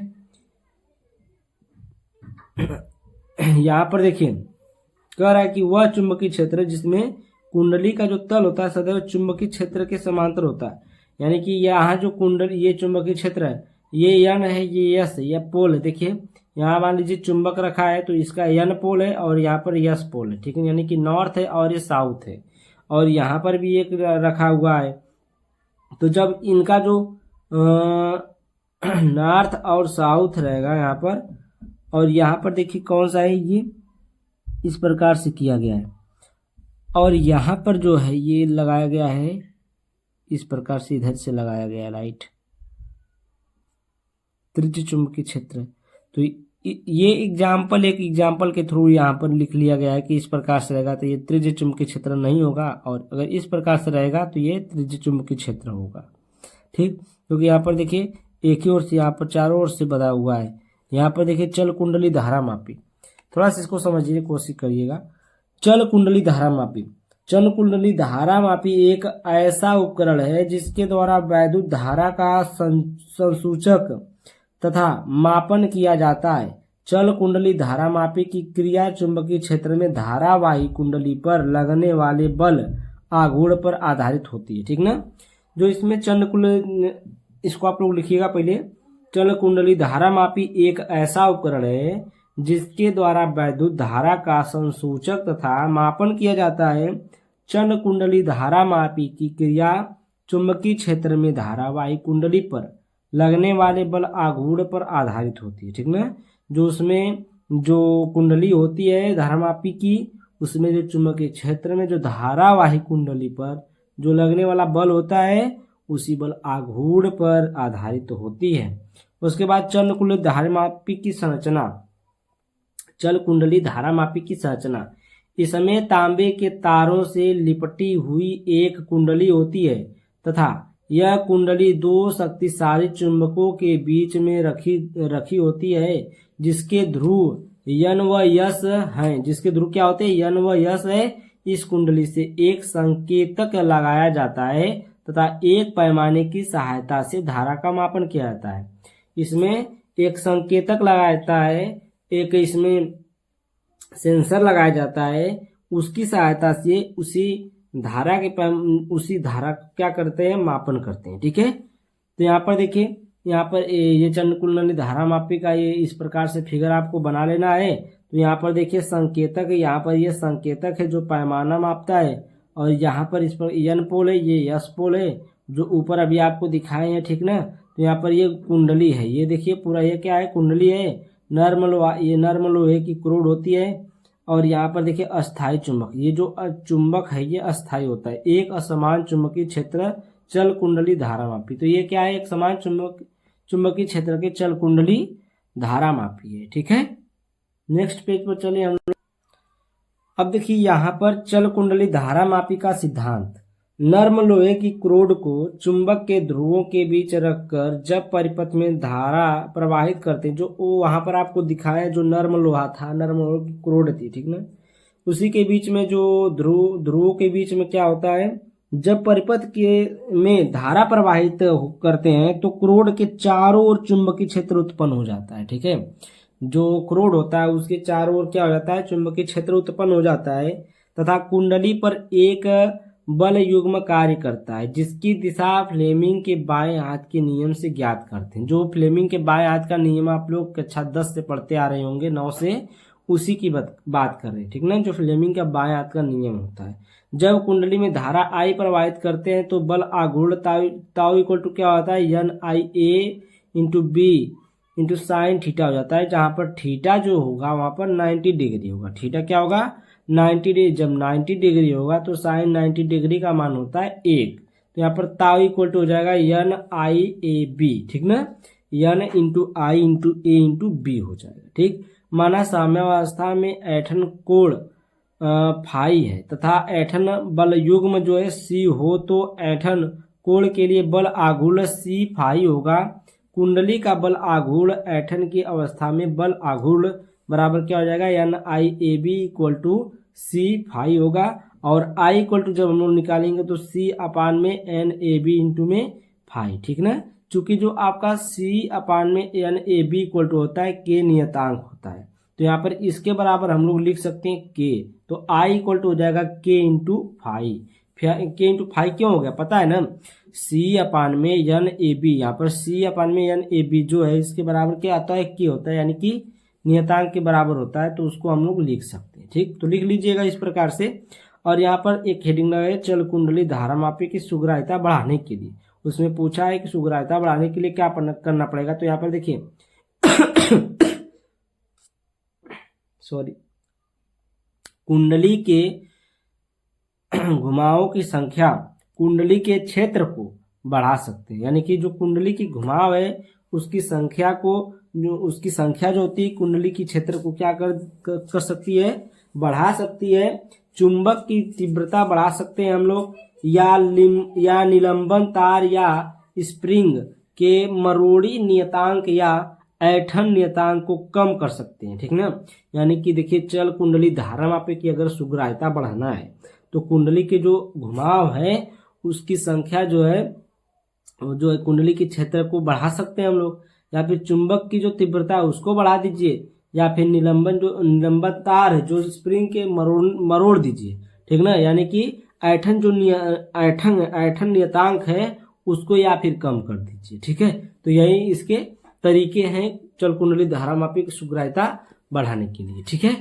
यहाँ पर देखिए कह रहा है कि वह चुंबकीय क्षेत्र जिसमें कुंडली का जो तल होता है सदैव चुंबकीय क्षेत्र के समांतर होता है। यानी कि यहाँ जो कुंडली, ये चुंबकीय क्षेत्र है, ये यन है, ये यस है, यह पोल है। देखिए यहाँ मान लीजिए चुंबक रखा है तो इसका यन पोल है और यहाँ पर यस पोल है। ठीक है, यानी कि नॉर्थ है और ये साउथ है, और यहाँ पर भी एक रखा हुआ है। तो जब इनका जो नॉर्थ और साउथ रहेगा यहाँ पर, और यहाँ पर देखिए कौन सा है, ये इस प्रकार से किया गया है, और यहाँ पर जो है ये लगाया गया है इस प्रकार से, इधर से लगाया गया है राइट, त्रिज्य चुंबकीय क्षेत्र। तो ये एग्जाम्पल, एक एग्जाम्पल के थ्रू यहाँ पर लिख लिया गया है कि इस प्रकार से रहेगा तो ये त्रिज्य चुंबकीय क्षेत्र नहीं होगा, और अगर इस प्रकार से रहेगा तो ये त्रिज्य चुंबकीय क्षेत्र होगा। ठीक, क्योंकि यहाँ पर देखिए एक ही ओर से, यहाँ पर चारों ओर से बधा हुआ है। यहाँ पर देखिए चल कुंडली धारा मापी, थोड़ा सा इसको समझिए, कोशिश करिएगा। चल कुंडली धारा मापी, चल कुंडली धारा मापी एक ऐसा उपकरण है जिसके द्वारा वैद्युत धारा का संसूचक तथा मापन किया जाता है। चल कुंडली धारा मापी की क्रिया चुंबकीय क्षेत्र में धारावाही कुंडली पर लगने वाले बल आघूर्ण पर आधारित होती है। ठीक ना, जो इसमें चल कुंडली, इसको आप लोग लिखिएगा पहले। चल कुंडली धारा मापी एक ऐसा उपकरण है जिसके द्वारा वैद्युत धारा का संसूचक तथा मापन किया जाता है। चल कुंडली धारा मापी की क्रिया चुंबकीय क्षेत्र में धारावाही कुंडली पर लगने वाले बल आघूर्ण पर आधारित होती है। ठीक ना, जो उसमें जो कुंडली होती है धारामापी की, उसमें जो चुंबकीय क्षेत्र में जो धारावाही कुंडली पर जो लगने वाला बल होता है उसी बल आघूर्ण पर आधारित होती है। उसके बाद चल कुंडली धारामापी की संरचना, चल कुंडली धारामापी की संरचना, इसमें तांबे के तारों से लिपटी हुई एक कुंडली होती है तथा यह कुंडली दो शक्तिशाली चुंबकों के बीच में रखी होती है, जिसके ध्रुव यन व यस हैं। जिसके ध्रुव क्या होते हैं, यन व यस है। इस कुंडली से एक संकेतक लगाया जाता है तथा एक पैमाने की सहायता से धारा का मापन किया जाता है। इसमें एक संकेतक लगाया जाता है, एक इसमें सेंसर लगाया जाता है, उसकी सहायता से उसी धारा क्या करते हैं, मापन करते हैं। ठीक है, तो यहाँ पर देखिए, यहाँ पर ये चल कुंडली धारा मापी का ये इस प्रकार से फिगर आपको बना लेना है। तो यहाँ पर देखिए संकेतक, यहाँ पर ये संकेतक है जो पैमाना मापता है, और यहाँ पर इस पर यन पोल है, ये यस पोल है जो ऊपर अभी आपको दिखाए हैं। ठीक ना, तो यहाँ पर ये कुंडली है, ये देखिए पूरा ये क्या है, कुंडली है, नर्म लोहा, ये नर्म लोहे की क्रोड होती है। और यहाँ पर देखिए अस्थाई चुंबक, ये जो चुंबक है ये अस्थाई होता है। एक असमान चुंबकीय क्षेत्र चल कुंडली धारा मापी, तो ये क्या है, एक समान चुंबकीय क्षेत्र के चल कुंडली धारा मापी है। ठीक है, नेक्स्ट पेज पर चलिए हम लोग। अब देखिए यहाँ पर चल कुंडली धारा मापी का सिद्धांत, नर्म लोहे की क्रोड को चुंबक के ध्रुवों के बीच रखकर जब परिपथ में धारा प्रवाहित करते हैं, जो वो वहां पर आपको दिखाया जो नर्म लोहा था, नर्म लोहे की क्रोड थी। ठीक ना, उसी के बीच में जो ध्रुवों के बीच में क्या होता है, जब परिपथ के में धारा प्रवाहित करते हैं तो क्रोड के चारों ओर चुंबकीय क्षेत्र उत्पन्न हो जाता है। ठीक है, जो क्रोड होता है उसके चारों ओर क्या हो जाता है, चुंबकीय क्षेत्र उत्पन्न हो जाता है तथा कुंडली पर एक बल युग्म कार्य करता है, जिसकी दिशा फ्लेमिंग के बाएं हाथ के नियम से ज्ञात करते हैं। जो फ्लेमिंग के बाएं हाथ का नियम आप लोग कक्षा 10 से पढ़ते आ रहे होंगे, 9 से, उसी की बात कर रहे हैं। ठीक ना, जो फ्लेमिंग का बाएं हाथ का नियम होता है। जब कुंडली में धारा आई प्रवाहित करते हैं तो बल आघूर्ण ताऊ इक्वल टू क्या होता है, N I A into B into sine theta हो जाता है, जहां पर थीटा जो होगा वहां पर 90 डिग्री होगा। थीटा क्या होगा, 90 डिग्री। जब 90 डिग्री होगा तो साइन 90 डिग्री का मान होता है 1। तो यहाँ पर ताऊ इक्वल टू हो जाएगा यन आई ए बी। ठीक ना, N into I into A into B हो जाएगा। ठीक, माना साम्यावस्था में ऐठन कोण फाई है तथा ऐठन बल युग्म जो है सी हो, तो ऐठन कोण के लिए बल आघूर्ण सी फाई होगा। कुंडली का बल आघूर्ण ऐठन की अवस्था में बल आघूर्ण बराबर क्या हो जाएगा, N I A B equal to C phi होगा। और आई इक्वल टू जब हम लोग निकालेंगे तो सी अपान में एन ए बी इंटू में फाई, ठीक ना। चूंकि जो आपका सी अपान में N A B equal to होता है के नियतांक होता है, तो यहाँ पर इसके बराबर हम लोग लिख सकते हैं के, तो आई इक्वल टू हो जाएगा के इंटू फाई। के इंटू फाई क्यों हो गया पता है ना, सी अपान में एन ए बी, यहाँ पर सी अपान में एन ए बी जो है इसके बराबर क्या आता है, के होता है, यानी कि नियतांक के बराबर होता है, तो उसको हम लोग लिख सकते हैं। ठीक, तो लिख लीजिएगा इस प्रकार से। और यहाँ पर एक हेडिंग लगाए चल कुंडली धारामापी की सुग्राह्यता बढ़ाने के लिए। उसमें पूछा है कि सुग्राह्यता बढ़ाने के लिए क्या करना पड़ेगा, तो यहाँ पर देखिए सॉरी, कुंडली के घुमावों की संख्या कुंडली के क्षेत्र को बढ़ा सकते हैं, यानी कि जो कुंडली की घुमाव है उसकी संख्या को, जो उसकी संख्या जो होती है कुंडली की क्षेत्र को क्या कर सकती है, बढ़ा सकती है। चुंबक की तीव्रता बढ़ा सकते हैं हम लोग, या निलंबन तार या स्प्रिंग के मरोड़ी नियतांक या ऐठन नियतांक को कम कर सकते हैं। ठीक ना, यानी कि देखिए चल कुंडली धारामापी की अगर सुग्राह्यता बढ़ाना है तो कुंडली के जो घुमाव है उसकी संख्या जो है कुंडली के क्षेत्र को बढ़ा सकते हैं हम लोग, या फिर चुंबक की जो तीव्रता है उसको बढ़ा दीजिए, या फिर निलंबन तार है जो स्प्रिंग के मरोड़ दीजिए। ठीक ना, यानी कि ऐठन ऐठन नियतांक है उसको या फिर कम कर दीजिए। ठीक है, तो यही इसके तरीके हैं चल कुंडली धारामापी की सुग्राह्यता बढ़ाने के लिए। ठीक है,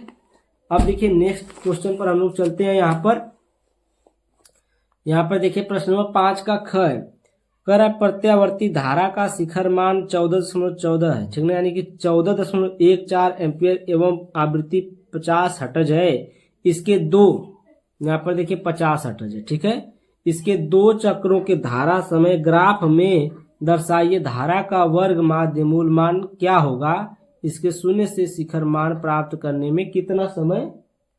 अब देखिए नेक्स्ट क्वेश्चन पर हम लोग चलते हैं। यहाँ पर देखिए प्रश्न नंबर 5 का ख है, कर प्रत्यावर्ती धारा का शिखर मान 14.14 है। ठीक है, यानी कि 14.14 एम्पियर एवं आवृत्ति 50 हर्ट्ज है। इसके दो, यहाँ पर देखिए 50 हर्ट्ज है। ठीक है, इसके 2 चक्रों के धारा समय ग्राफ में दर्शाइए धारा का वर्ग माध्य मूल मान क्या होगा, इसके शून्य से शिखर मान प्राप्त करने में कितना समय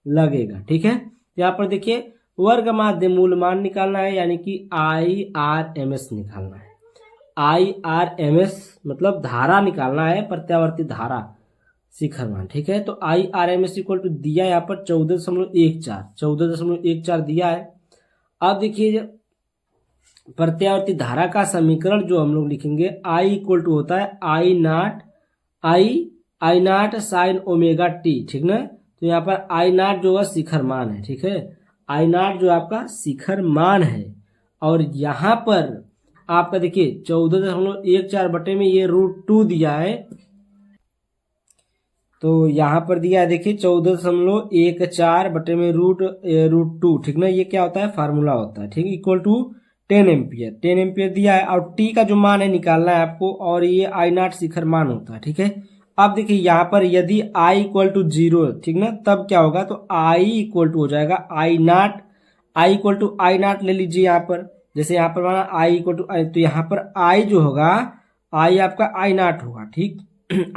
लगेगा। ठीक है, यहाँ पर देखिए वर्ग माध्य मूल मान निकालना है, यानी कि IRMS निकालना है। IRMS मतलब धारा निकालना है, प्रत्यावर्ती धारा शिखर मान। ठीक है, तो IRMS इक्वल टू दिया यहाँ पर 14.14 दिया है। अब देखिए प्रत्यावर्ती धारा का समीकरण जो हम लोग लिखेंगे, I इक्वल टू होता है I naught sine omega T. ठीक ना, तो यहाँ पर I नॉट जो है शिखर मान है। ठीक है, I नॉट जो आपका शिखर मान है, और यहाँ पर आपका देखिए 14.14 बटे में ये √2 दिया है, तो यहाँ पर दिया है देखिए 14.14 बटे में √2। ठीक ना, ये क्या होता है, फार्मूला होता है। ठीक, इक्वल टू 10 एम्पियर दिया है, और टी का जो मान है निकालना है आपको, और ये I नॉट शिखर मान होता है। ठीक है, अब देखिए यहाँ पर यदि I इक्वल टू 0, ठीक ना, तब क्या होगा, तो I इक्वल टू हो जाएगा I equal to I naught ले लीजिए यहाँ पर, जैसे यहाँ पर माना I इक्वल टू I, तो यहाँ पर I जो होगा I आपका I नॉट होगा। ठीक,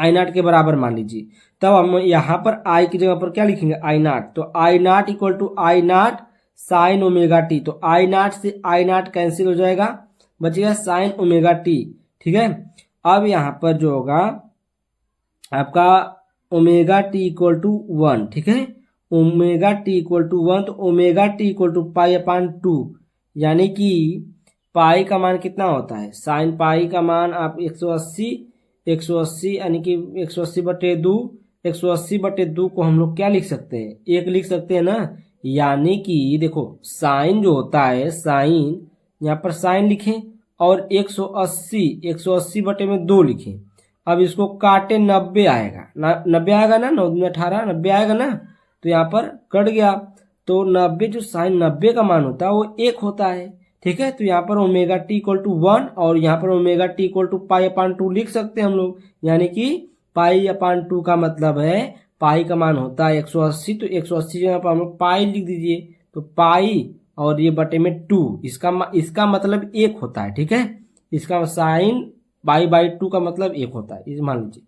I नॉट के बराबर मान लीजिए, तब हम यहाँ पर I की जगह पर क्या लिखेंगे, I नॉट, तो I naught equal to I naught sine omega T, तो I नॉट से I नॉट कैंसिल हो जाएगा, बचेगा साइन ओमेगा टी। ठीक है, अब यहाँ पर जो होगा आपका ओमेगा टी इक्वल टू 1। ठीक है, ओमेगा टी इक्वल टू 1, तो ओमेगा टी इक्वल टू पाई अपान 2, यानी कि पाई का मान कितना होता है, साइन पाई का मान आप 180 यानी कि 180/2 को हम लोग क्या लिख सकते हैं, 1 लिख सकते हैं ना। यानी कि देखो साइन जो होता है, साइन यहाँ पर साइन लिखें और 180 बटे में 2 लिखें। अब इसको काटे 90 आएगा, 90 आएगा ना, 9 में 18 90 आएगा ना, तो यहाँ पर कट गया, तो 90 जो साइन 90 का मान होता है वो 1 होता है। ठीक है, तो यहाँ पर ओमेगा टी इक्वल टू 1 और यहाँ पर ओमेगा टी इक्वल टू पाई अपान 2 लिख सकते हैं हम लोग, यानी कि पाई अपान 2 का मतलब है पाई का मान होता है 180, तो 180 जगह पर हम लोग पाई लिख दीजिए, तो पाई और ये बटे में 2, इसका मतलब 1 होता है। ठीक है, इसका साइन पाई बाई 2 का मतलब 1 होता है, इसे मान लीजिए।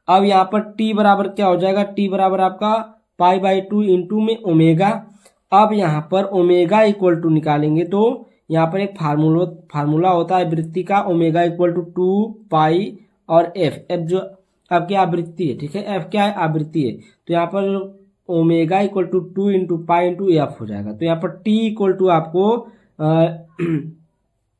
अब यहाँ पर टी बराबर क्या हो जाएगा, टी बराबर आपका पाई बाई 2 इंटू में ओमेगा। अब यहाँ पर ओमेगा इक्वल टू निकालेंगे तो यहाँ पर एक फार्मूला होता है वृत्ति का, ओमेगा इक्वल टू 2 पाई और एफ जो आपकी आवृत्ति है। ठीक है, एफ क्या है, आवृत्ति है, तो यहाँ पर omega equal to 2 into pi into F हो जाएगा। तो यहाँ पर टी इक्वल टू आपको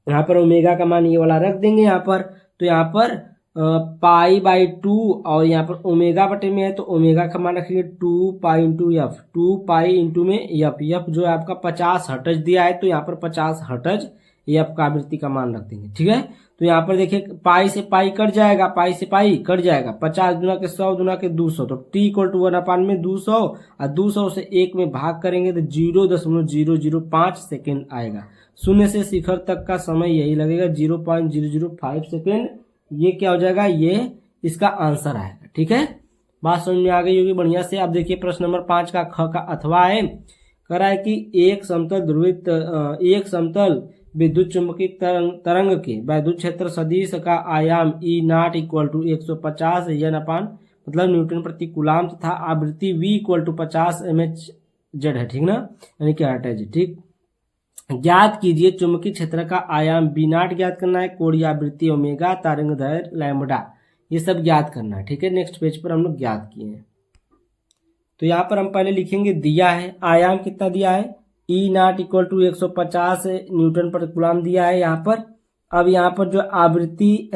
यहाँ पर ओमेगा का मान ये वाला रख देंगे यहाँ पर। तो यहाँ पर पाई बाई 2 और यहाँ पर ओमेगा बटे में है तो ओमेगा का मान रखेंगे 2 pi into F, 2 pi into में एफ, एफ जो है आपका 50 हर्ट्ज दिया है तो यहाँ पर 50 हर्ट्ज एफ का आवृत्ति का मान रख देंगे। ठीक है, तो यहाँ पर देखिए पाई से पाई कट जाएगा, पाई से पाई कट जाएगा, 50 दुना के 100 दुना के 200, तो t इक्वल टू 1/200 और 200 से 1 में भाग करेंगे तो 0.005 सेकेंड आएगा। शून्य से शिखर तक का समय यही लगेगा 0.005 सेकेंड। ये क्या हो जाएगा, ये इसका आंसर आएगा। ठीक है, बात समझ में आ गई होगी बढ़िया से। अब देखिए प्रश्न नंबर 5 का ख का अथवा है, कह रहा है कि एक समतल विद्युत चुंबकीय तरंग के वैद्युत क्षेत्र सदिश का आयाम ई नॉट इक्वल टू 150 n अपान मतलब न्यूटन प्रति कूलाम तथा आवृत्ति v इक्वल टू 50 mHz है। ठीक ना, यानी कि हर्ट्ज है। ठीक, ज्ञात कीजिए चुंबकीय क्षेत्र का आयाम बी नॉट ज्ञात करना है, कोणीय आवृत्ति ओमेगा, तरंगदैर्घ्य लैम्बडा, ये सब ज्ञात करना है। ठीक है, नेक्स्ट पेज पर हम लोग ज्ञात किए हैं। तो यहाँ पर हम पहले लिखेंगे दिया है आयाम कितना दिया है, ई नॉट इक्वल टू 150 न्यूटन पर कूलाम दिया है यहाँ पर। अब यहाँ पर जो आवृत्ति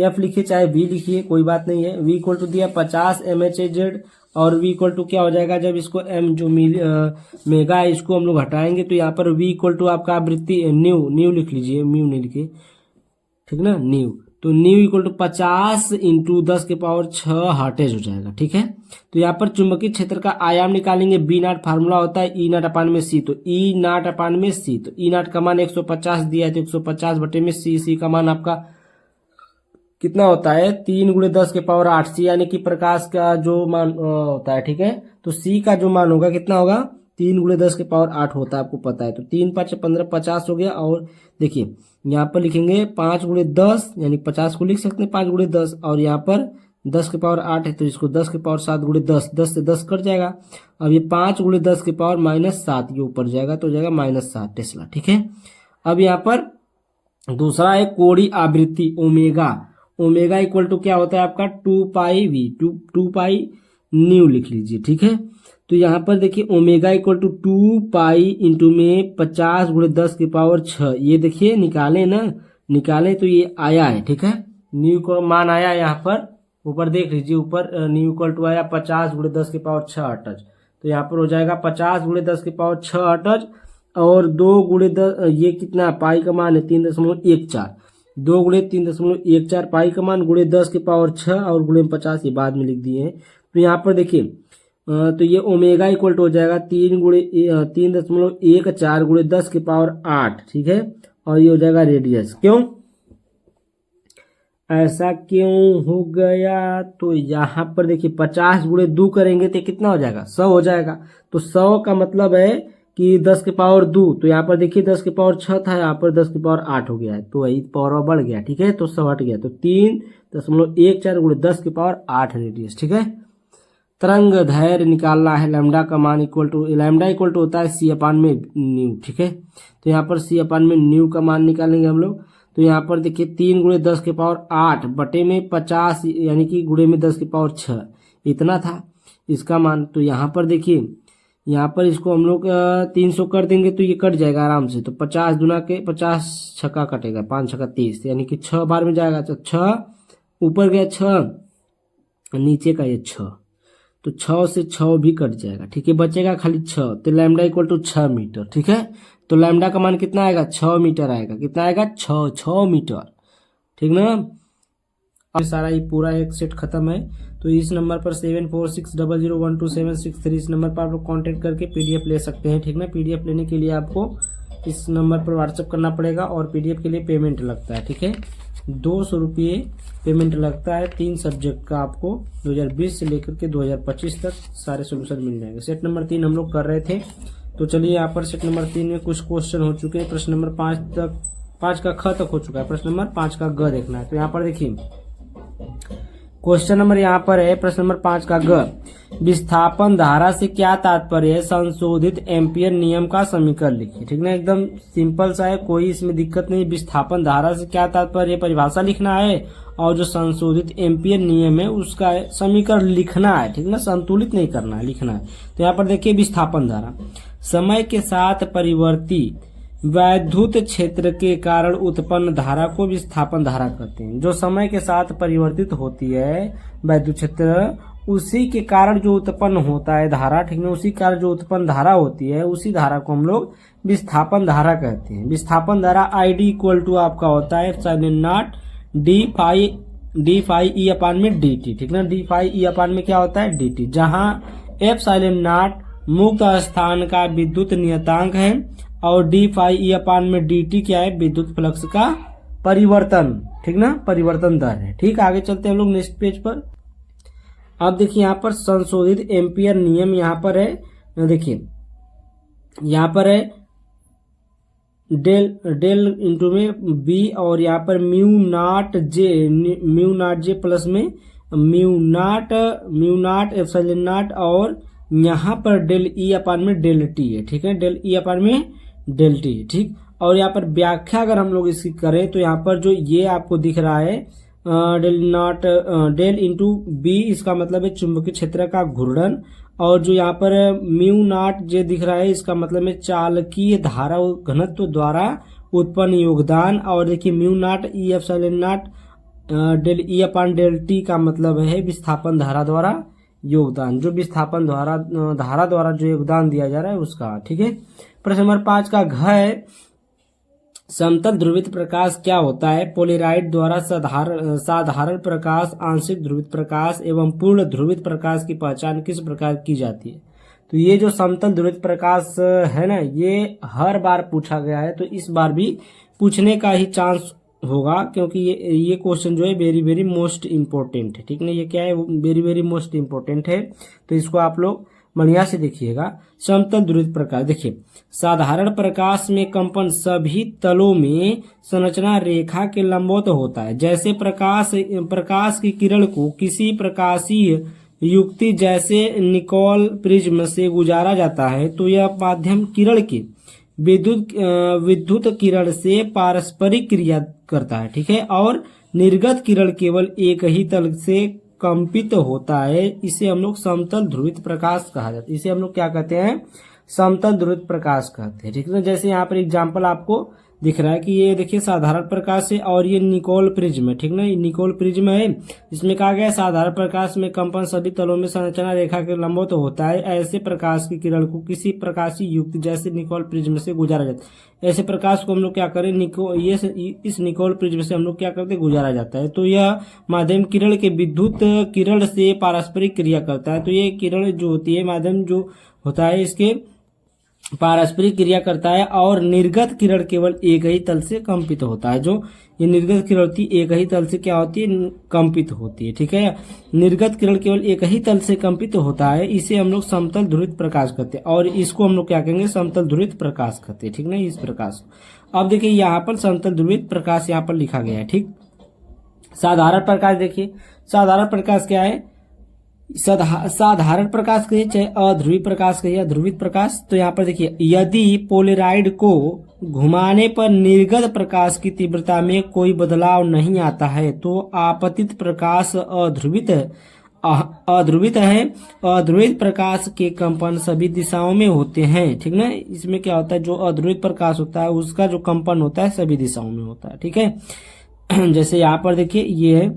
एफ लिखिए चाहे वी लिखिए कोई बात नहीं है, वी इक्वल टू दिया 50 mHz और वी इक्वल टू क्या हो जाएगा, जब इसको एम जो मेगा है इसको हम लोग हटाएंगे तो यहाँ पर वी इक्वल टू आपका आवृत्ति न्यू लिख लीजिए, म्यू नहीं लिखिए, ठीक ना, न्यू, तो nu equal to 50 into 10⁶ hertz हो जाएगा। ठीक है, तो यहाँ पर चुंबकीय क्षेत्र का आयाम निकालेंगे, बी नॉट फार्मूला होता है ई नॉट अपान में सी, तो ई नॉट अपान में सी, तो ई नॉट का मान 150 दिया है तो 150 बटे में सी, सी का मान आपका कितना होता है 3 × 10⁸ सी, यानी कि प्रकाश का जो मान होता है। ठीक है, तो सी का जो मान होगा कितना होगा 3 × 10⁸ होता है, आपको पता है, तो 3 × 5 = 15, 50 हो गया। और देखिए यहाँ पर लिखेंगे 5 × 10 यानी 50 को लिख सकते हैं 5 × 10 और यहाँ पर 10⁸ है तो इसको 10⁷ 7 × 10, 10 से 10 कट जाएगा। अब ये 5 × 10⁻⁻7 ये ऊपर जाएगा तो हो जाएगा -7 टेस्ला। ठीक है, अब यहाँ पर दूसरा है कोणीय आवृत्ति ओमेगा, ओमेगा इक्वल टू क्या होता है आपका 2 पाई वी, 2 पाई न्यू लिख लीजिए। ठीक है, तो यहाँ पर देखिए omega equal to 2 pi into में 50 × 10⁶, ये देखिए निकाले ना, निकाले तो ये आया है। ठीक है, न्यू को मान आया यहाँ पर, ऊपर देख लीजिए, ऊपर न्यू इक्वल टू आया 50 × 10⁶ हर्ट्ज, तो यहाँ पर हो जाएगा 50 × 10⁶ हर्ट्ज और 2 × 10 ये कितना पाई का मान है 3.14, 2 × 3.14 पाई का मान × 10⁶ और × 50 ये बाद में लिख दिए हैं। तो यहाँ पर देखिए तो ये ओमेगा इक्वल टू हो जाएगा 3.14 × 10⁸. ठीक है, और ये हो जाएगा रेडियस। क्यों ऐसा क्यों हो गया, तो यहाँ पर देखिए 50 × 2 करेंगे तो कितना हो जाएगा 100 हो जाएगा, तो 100 का मतलब है कि 10⁻2, तो यहाँ पर देखिए 10⁻6 था, यहाँ पर 10⁻8 हो गया है, तो वही पावर बढ़ गया। ठीक है, तो 100 हट गया, तो 3.14 × 10⁸ रेडियस। ठीक है, तरंग दैर्घ्य निकालना है, लैम्डा का मान इक्वल टू होता है C/न्यू। ठीक है, तो यहाँ पर C/न्यू का मान निकालेंगे हम लोग, तो यहाँ पर देखिए 3 × 10⁸ बटे में 50 यानी कि गुणे में 10⁶ इतना था इसका मान। तो यहाँ पर देखिए यहाँ पर इसको हम लोग 300 कर देंगे तो ये कट जाएगा आराम से, तो 50 दूना के 50 छक्का कटेगा, 5 छक्का 30 यानी कि 6 बार में जाएगा, तो 6 ऊपर गया 6 नीचे का ये 6, तो 6 से 6 भी कट जाएगा। ठीक है, बचेगा खाली 6, तो लैम्डा इक्वल टू 6 मीटर। ठीक है, तो लैम्डा का मान कितना आएगा 6 मीटर आएगा, कितना आएगा 6 मीटर। ठीक ना, अब सारा ये पूरा एक सेट खत्म है। तो इस नंबर पर 7460012763 इस नंबर पर आप लोग कॉन्टेक्ट करके पीडीएफ ले सकते हैं। ठीक ना, पीडीएफ लेने के लिए आपको इस नंबर पर व्हाट्सअप करना पड़ेगा और पीडीएफ के लिए पेमेंट लगता है। ठीक है, 200 रुपये पेमेंट लगता है, 3 सब्जेक्ट का आपको 2020 से लेकर के 2025 तक सारे सोल्यूशन मिल जाएंगे। सेट नंबर 3 हम लोग कर रहे थे, तो चलिए यहाँ पर सेट नंबर 3 में कुछ क्वेश्चन हो चुके हैं। प्रश्न नंबर 5 का ख तक हो चुका है, प्रश्न नंबर 5 का ग देखना है। तो यहाँ पर देखिए क्वेश्चन नंबर यहाँ पर है, प्रश्न नंबर 5 का ग, विस्थापन धारा से क्या तात्पर्य है, संशोधित एम्पियर नियम का समीकरण लिखिए। ठीक ना, एकदम सिंपल सा है, कोई इसमें दिक्कत नहीं। विस्थापन धारा से क्या तात्पर्य, परिभाषा लिखना है और जो संशोधित एम्पियर नियम है उसका समीकरण लिखना है। ठीक ना, संतुलित नहीं करना है, लिखना है। तो यहाँ पर देखिए विस्थापन धारा समय के साथ परिवर्ती वैद्युत क्षेत्र के कारण उत्पन्न धारा को विस्थापन धारा कहते हैं। जो समय के साथ परिवर्तित होती है वैद्युत क्षेत्र, उसी के कारण जो उत्पन्न होता है धारा, ठीक है, उसी कारण जो उत्पन्न धारा होती है उसी धारा को हम लोग विस्थापन धारा कहते हैं। विस्थापन धारा आईडी इक्वल टू आपका होता है epsilon naught D phi E अपान में डी टी, ठीक ना। डी फाई ई अपान में क्या होता है डी टी, जहां एप्सिलॉन नॉट मुक्त स्थान का विद्युत नियतांक है और डी फाई ई अपान में डी टी क्या है विद्युत फ्लक्स का परिवर्तन, ठीक ना, परिवर्तन दर है। ठीक, आगे चलते हैं हम लोग नेक्स्ट पेज पर। अब देखिए यहाँ पर संशोधित एम्पियर नियम यहाँ पर है, देखिए यहाँ पर है डेल इंटू में बी और यहाँ पर म्यू नॉट जे प्लस में म्यू नॉट एप्सिलॉन नॉट और यहाँ पर डेल ई अपान में डेल टी है, ठीक है, डेल ई अपान में डेल टी, ठीक। और यहाँ पर व्याख्या अगर हम लोग इसकी करें तो यहाँ पर जो ये आपको दिख रहा है डेल इंटू बी, इसका मतलब है चुंबकीय क्षेत्र का घूर्णन, और जो यहाँ पर म्यू नॉट जे दिख रहा है इसका मतलब है चालकीय धारा घनत्व द्वारा उत्पन्न योगदान, और देखिए mu naught E epsilon naught del E अपान डेल टी का मतलब है विस्थापन धारा द्वारा योगदान, जो विस्थापन धारा द्वारा जो योगदान दिया जा रहा है उसका, ठीक है। प्रश्न नंबर 5 का घ है, समतल ध्रुवित प्रकाश क्या होता है? पोलेराइड द्वारा साधारण प्रकाश, आंशिक ध्रुवित प्रकाश एवं पूर्ण ध्रुवित प्रकाश की पहचान किस प्रकार की जाती है? तो ये जो समतल ध्रुवित प्रकाश है ना, ये हर बार पूछा गया है, तो इस बार भी पूछने का ही चांस होगा, क्योंकि ये क्वेश्चन जो है वेरी वेरी मोस्ट इम्पोर्टेंट है, ठीक है। ये क्या है, वेरी वेरी मोस्ट इम्पोर्टेंट है, तो इसको आप लोग बढ़िया से देखिएगा। समतल ध्रुवित प्रकाश, देखिए साधारण प्रकाश में कंपन सभी तलों में संरचना रेखा के लंबवत होता है। जैसे प्रकाश की किरण को किसी प्रकाशीय युक्ति जैसे निकोल प्रिज्म से गुजारा जाता है, तो यह माध्यम किरण के विद्युत किरण से पारस्परिक क्रिया करता है, ठीक है, और निर्गत किरण केवल एक ही तल से कंपित होता है। इसे हम लोग समतल ध्रुवित प्रकाश कहा जाता है। इसे हम लोग क्या कहते हैं? समतल ध्रुवित प्रकाश कहते हैं, ठीक है। जैसे यहाँ पर एग्जांपल आपको दिख रहा है कि ये देखिए साधारण प्रकाश है और ये निकोल प्रिज्म है, ठीक ना, ये निकोल प्रिज्म है। इसमें कहा गया साधारण प्रकाश में कंपन सभी तलों में संरचना रेखा के लंबवत होता है। ऐसे प्रकाश की किरण को किसी प्रकाशीय युक्ति जैसे निकोल प्रिज्म से गुजारा जाता है। ऐसे प्रकाश को हम लोग क्या करें, इस निकोल प्रिज्म से हम लोग क्या करते हैं, गुजारा जाता है। तो यह माध्यम किरण के विद्युत किरण से पारस्परिक क्रिया करता है। तो ये किरण जो होती है, माध्यम जो होता है, इसके पारस्परिक क्रिया करता है और निर्गत किरण केवल एक ही तल से कंपित होता है। जो ये निर्गत किरण होती है एक ही तल से क्या होती है, कंपित होती है, ठीक है। निर्गत किरण केवल एक ही तल से कंपित होता है। इसे हम लोग समतल ध्रुवित प्रकाश कहते हैं और इसको हम लोग क्या कहेंगे, समतल ध्रुवित प्रकाश कहते हैं, ठीक ना, इस प्रकाश। अब देखिए यहाँ पर समतल ध्रुवित प्रकाश यहाँ पर लिखा गया है, ठीक। साधारण प्रकाश, देखिए साधारण प्रकाश क्या है, साधारण प्रकाश कहिए चाहे अध्रुवित प्रकाश कहिए, ध्रुवित प्रकाश। तो यहाँ पर देखिए यदि पोलेराइड को घुमाने पर निर्गत प्रकाश की तीव्रता में कोई बदलाव नहीं आता है तो आपतित प्रकाश अध्रुवित है। अध्रुवित प्रकाश के कंपन सभी दिशाओं में होते हैं, ठीक ना। इसमें क्या होता है, जो अध्रुवित प्रकाश होता है उसका जो कंपन होता है सभी दिशाओं में होता है, ठीक है। जैसे यहाँ पर देखिए ये है,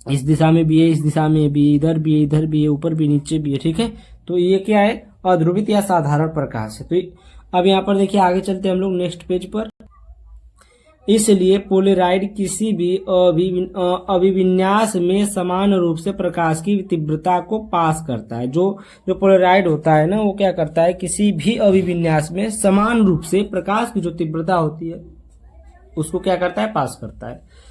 इस दिशा में भी है, इस दिशा में भी, इधर भी है, इधर भी है, ऊपर भी नीचे भी है, ठीक है। तो ये क्या है, अध्रुवित या साधारण प्रकाश है। तो अब यहाँ पर देखिए आगे चलते हैं हम लोग नेक्स्ट पेज पर। इसलिए पोलेराइड किसी भी अभिविन्यास में समान रूप से प्रकाश की तीव्रता को पास करता है। जो पोलेराइड होता है ना, वो क्या करता है, किसी भी अभिविन्यास में समान रूप से प्रकाश की जो तीव्रता होती है उसको क्या करता है, पास करता है।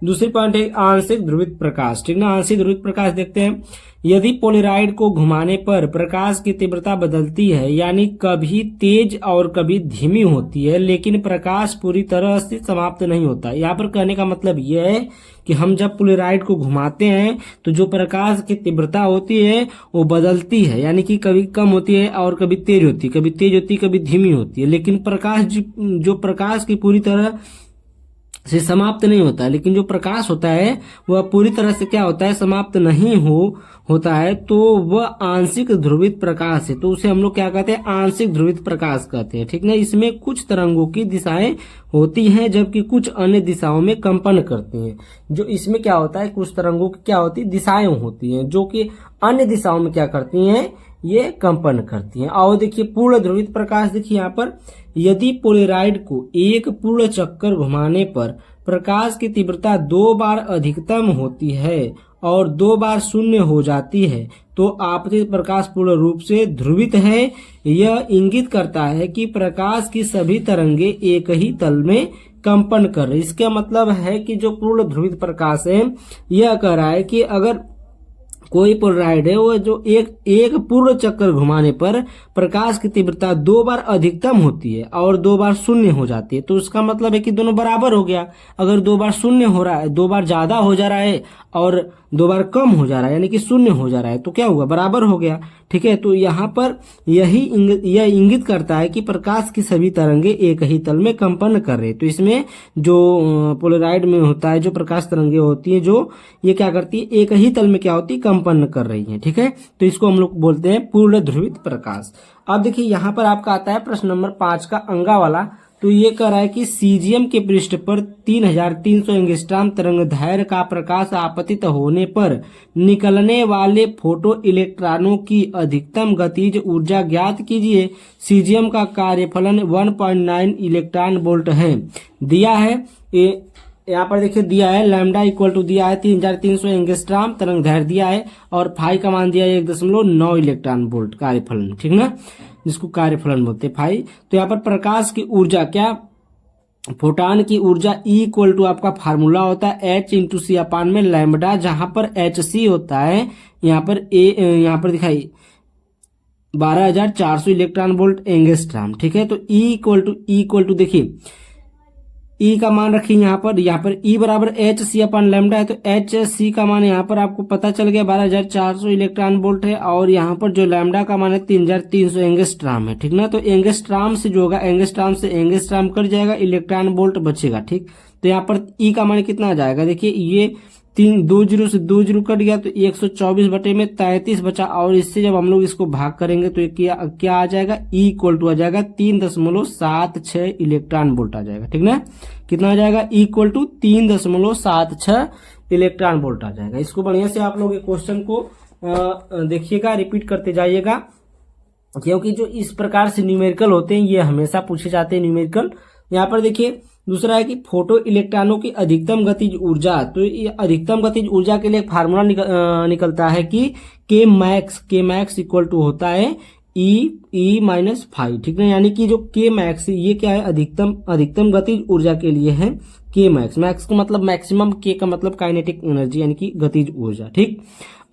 दूसरी पॉइंट है आंशिक ध्रुवित प्रकाश, ठीक ना। आंशिक ध्रुवित प्रकाश देखते हैं, यदि पोलेराइड को घुमाने पर प्रकाश की तीव्रता बदलती है, यानी कभी तेज और कभी धीमी होती है, लेकिन प्रकाश पूरी तरह से समाप्त नहीं होता। यहाँ पर कहने का मतलब यह है कि हम जब पोलेराइड को घुमाते हैं तो जो प्रकाश की तीव्रता होती है वो बदलती है, यानी कि कभी कम होती है और कभी तेज होती है, कभी धीमी होती है, लेकिन प्रकाश जो प्रकाश की पूरी तरह से समाप्त नहीं होता है, लेकिन जो प्रकाश होता है वह पूरी तरह से क्या होता है, समाप्त नहीं होता है, तो वह आंशिक ध्रुवित प्रकाश है। तो उसे हम लोग क्या कहते हैं, आंशिक ध्रुवित प्रकाश कहते हैं। ठीक ना, इसमें कुछ तरंगों की दिशाएं होती हैं जबकि कुछ अन्य दिशाओं में कंपन करती हैं। जो इसमें क्या होता है, कुछ तरंगों की क्या होती है, दिशाएं होती हैं जो कि अन्य दिशाओं में क्या करती हैं, ये कंपन करती हैं। और देखिए पूर्ण ध्रुवित प्रकाश, देखिए यहाँ पर यदि पोलराइड को एक पूर्ण चक्कर घुमाने पर प्रकाश की तीव्रता 2 बार अधिकतम होती है और 2 बार शून्य हो जाती है तो आपतित प्रकाश पूर्ण रूप से ध्रुवित है। यह इंगित करता है कि प्रकाश की सभी तरंगे एक ही तल में कंपन कर रही। इसका मतलब है कि जो पूर्ण ध्रुवित प्रकाश है यह कह रहा है कि अगर कोई पोलराइड है वो जो एक पूर्ण चक्कर घुमाने पर प्रकाश की तीव्रता 2 बार अधिकतम होती है और 2 बार शून्य हो जाती है, तो उसका मतलब है कि दोनों बराबर हो गया। अगर 2 बार शून्य हो रहा है, 2 बार ज्यादा हो जा रहा है और 2 बार कम हो जा रहा है, यानी कि शून्य हो जा रहा है, तो क्या हुआ, बराबर हो गया। ठीक है, तो यहाँ पर यह इंगित करता है कि प्रकाश की सभी तरंगे एक ही तल में कंपन कर रहे। तो इसमें जो पोलराइड में होता है, जो प्रकाश तरंगे होती है, जो ये क्या करती है, एक ही तल में क्या होती है, कंपन कर रही है। ठीक है, तो इसको हम लोग बोलते हैं पूर्ण ध्रुवित प्रकाश। अब देखिए यहाँ पर आपका आता है प्रश्न नंबर 5 का अंगा वाला। तो ये कह रहा है कि सीजियम के पृष्ठ पर 3300 एंगस्ट्रॉम तरंगदैर्घ्य का प्रकाश आपतित होने पर निकलने वाले फोटो इलेक्ट्रॉनों की अधिकतम गतिज ऊर्जा ज्ञात कीजिए। सीजियम का कार्यफलन 1.9 इलेक्ट्रॉन वोल्ट है। दिया है यहाँ पर देखिए, दिया है लैम्डा इक्वल टू दिया है 3300 एंगस्ट्रॉम तरंगदैर्घ्य दिया है और फाई का मान दिया है 1.9 इलेक्ट्रॉन वोल्ट कार्यफलन। ठीक ना, जिसको कार्यफलन बोलते हैं फाई। तो यहाँ पर प्रकाश की ऊर्जा क्या, फोटॉन की ऊर्जा E इक्वल टू आपका फार्मूला होता है H इंटू सी अपान में लैम्डा, जहां पर HC होता है यहाँ पर यहाँ पर दिखाई 12400 इलेक्ट्रॉन वोल्ट एंगस्ट्रॉम। ठीक है, तो E इक्वल टू देखिए E का मान रखिए यहाँ पर E बराबर HC अपन लैम्डा है, तो HC का मान यहाँ पर आपको पता चल गया 12400 इलेक्ट्रॉन वोल्ट है और यहाँ पर जो लैम्डा का मान है 3300 एंगस्ट्रॉम है। ठीक ना, तो एंगस्ट्रॉम से जो होगा, एंगस्ट्रॉम से एंगस्ट्रॉम कट जाएगा, इलेक्ट्रॉन वोल्ट बचेगा। ठीक, तो यहाँ पर E का मान कितना आ जाएगा, देखिए ये 2 जीरो से 2 जीरो कट गया तो 124 बटे में 33 बचा, और इससे जब हम लोग इसको भाग करेंगे तो क्या आ जाएगा, E इक्वल टू आ जाएगा 3.76 इलेक्ट्रॉन वोल्ट आ जाएगा। ठीक ना, कितना आ जाएगा, E equal to 3.76 electron volt आ जाएगा। इसको बढ़िया से आप लोग ये क्वेश्चन को देखिएगा, रिपीट करते जाइएगा, क्योंकि जो इस प्रकार से न्यूमेरिकल होते हैं ये हमेशा पूछे जाते हैं न्यूमेरिकल। यहाँ पर देखिए दूसरा है कि फोटो इलेक्ट्रॉनों की अधिकतम गतिज ऊर्जा। तो ये अधिकतम गतिज ऊर्जा के लिए फार्मूला निकलता है कि के मैक्स इक्वल टू होता है ई माइनस फाइव। ठीक है, यानी कि जो के मैक्स ये क्या है, अधिकतम गतिज ऊर्जा के लिए है के मैक्स का मतलब मैक्सिमम, के का मतलब काइनेटिक एनर्जी यानी कि गतिज ऊर्जा। ठीक,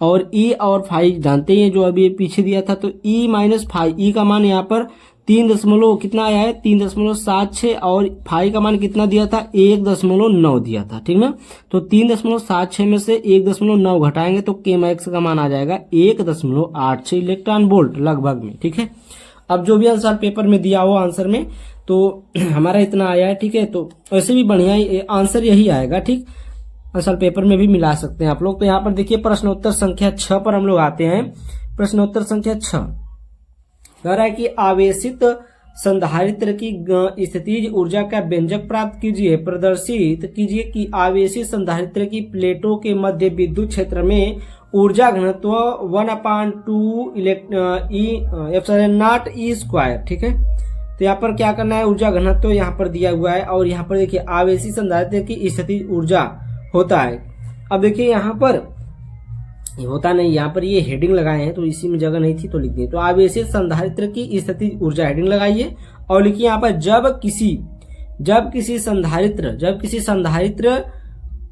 और ई और फाइव जानते हैं जो अभी पीछे दिया था, तो ई माइनस फाइव, ई का मान यहाँ पर 3 कितना आया है 3.76 और फाइव का मान कितना दिया था 1.9 दिया था। ठीक ना, तो 3.76 में से 1.9 घटाएंगे तो के मैक्स का मान आ जाएगा 1.86 इलेक्ट्रॉन वोल्ट लगभग में। ठीक है, अब जो भी आंसर पेपर में दिया हो आंसर में तो हमारा इतना आया है। ठीक है, तो वैसे भी बढ़िया आंसर यही आएगा। ठीक, आंसर पेपर में भी मिला सकते हैं आप लोग। तो यहाँ पर देखिए प्रश्नोत्तर संख्या 6 पर हम लोग आते हैं। प्रश्नोत्तर संख्या 6 कह रहा है कि आवेशित संधारित्र की स्थितिज ऊर्जा का व्यंजक प्राप्त कीजिए। प्रदर्शित कीजिए कि आवेशित संधारित्र की प्लेटों के मध्य विद्युत क्षेत्र में ऊर्जा घनत्व 1/2 एप्सिलॉन E स्क्वायर। ठीक है, तो यहाँ पर क्या करना है, ऊर्जा घनत्व यहाँ पर दिया हुआ है और यहाँ पर देखिए आवेशित संधारित्र की स्थितिज ऊर्जा होता है। अब देखिए यहाँ पर होता नहीं, यहाँ पर ये हेडिंग लगाए हैं तो इसी में जगह नहीं थी तो लिख दिए। तो आवेशित संधारित्र की स्थितिज ऊर्जा हेडिंग लगाइए और लिखिए यहाँ पर जब किसी संधारित्र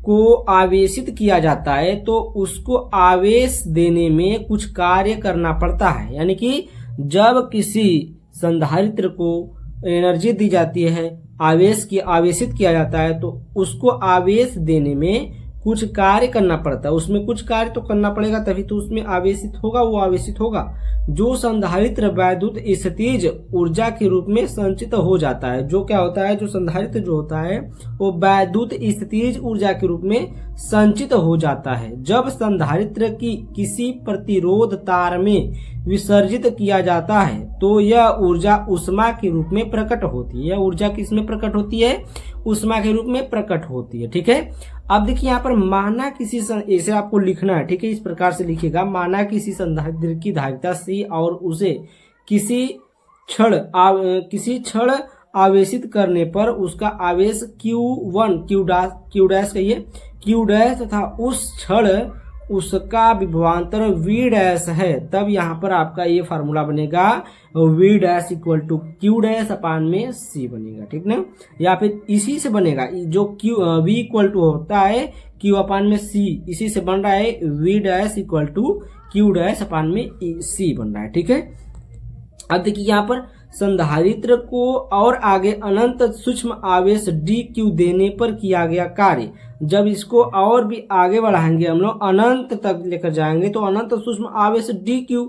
को आवेशित किया जाता है तो उसको आवेश देने में कुछ कार्य करना पड़ता है। यानी कि जब किसी संधारित्र को एनर्जी दी जाती है, आवेशित किया जाता है तो उसको आवेश देने में कुछ कार्य करना पड़ता है, उसमें कुछ कार्य तो करना पड़ेगा तभी तो उसमें आवेशित होगा, वो आवेशित होगा। जो संधारित्र वैद्युत स्थितिज ऊर्जा के रूप में संचित हो जाता है, जो क्या होता है, जो संधारित्र जो होता है वो वैद्युत स्थितिज ऊर्जा के रूप में संचित हो जाता है। जब संधारित्र की किसी प्रतिरोध तार में विसर्जित किया जाता है तो यह ऊर्जा उष्मा के रूप में प्रकट होती है। यह ऊर्जा किस में प्रकट होती है, उष्मा के रूप में प्रकट होती है। ठीक है, अब देखिए यहाँ पर माना किसी ऐसे आपको लिखना है, ठीक है, इस प्रकार से लिखिएगा, माना किसी संधारित्र की धारिता C और उसे किसी क्षण आवेशित करने पर उसका आवेश Q कहिए Q डैश तथा उस क्षण उसका विभवांतर V डैश है, तब यहाँ पर आपका ये फार्मूला बनेगा V dash equal to Q dash upon में C बनेगा। ठीक ना, या फिर इसी से बनेगा जो V इक्वल टू होता है Q अपान में C, इसी से बन रहा है V dash equal to Q dash upon में C बन रहा है। ठीक है, अब देखिए यहाँ पर संधारित्र को और आगे अनंत सूक्ष्म आवेश dq देने पर किया गया कार्य, जब इसको और भी आगे बढ़ाएंगे हम लोग अनंत तक लेकर जाएंगे तो अनंत सूक्ष्म आवेश dq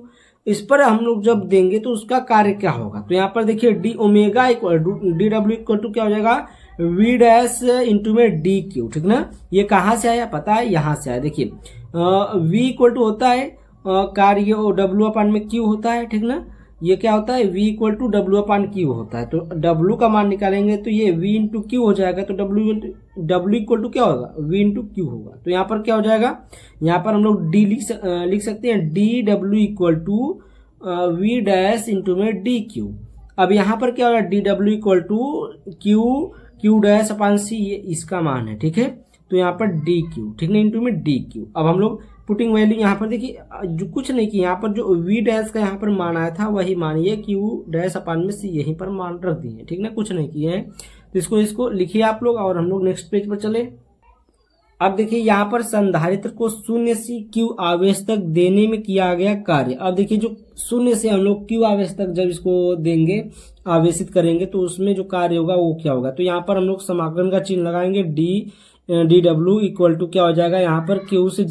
इस पर हम लोग जब देंगे तो उसका कार्य क्या होगा। तो यहाँ पर देखिए D omega equal to dw equal to क्या हो जाएगा v डैश इंटू में dq। ठीक ना, ये कहाँ से आया पता है, यहाँ से आया। देखिए v इक्वल टू होता है कार्य w अपान में q होता है। ठीक ना, ये क्या होता है v equal to W upon Q होता है, तो w का मान निकालेंगे तो ये v इंटू क्यू हो जाएगा, तो w इक्वल टू क्या होगा v इंटू क्यू होगा। तो यहाँ पर क्या हो जाएगा, यहाँ पर हम लोग d लिख सकते हैं D W equal to v dash into में डी क्यू। अब यहाँ पर क्या होगा D W equal to Q dash अपान सी, ये इसका मान है। ठीक है, तो यहाँ पर डी क्यू, ठीक ना, इंटू में डी क्यू। अब हम लोग पुटिंग वैल्यू यहाँ पर देखिए जो कुछ नहीं किया, यहाँ पर जो v डैश का यहाँ पर मान आया था वही मान ये q डैश अपान में c यहीं पर मान रख दिए। ठीक ना, कुछ नहीं किए हैं, तो इसको लिखिए आप लोग और हम लोग नेक्स्ट पेज पर चले। अब देखिए यहाँ पर संधारित्र को शून्य से q आवेश तक देने में किया गया कार्य। अब देखिए जो शून्य से हम लोग q आवेश तक जब इसको देंगे आवेशित करेंगे तो उसमें जो कार्य होगा वो क्या होगा। तो यहाँ पर हम लोग समाकलन का चिन्ह लगाएंगे डी डब्ल्यू इक्वल टू क्या हो जाएगा, यहाँ पर क्यू से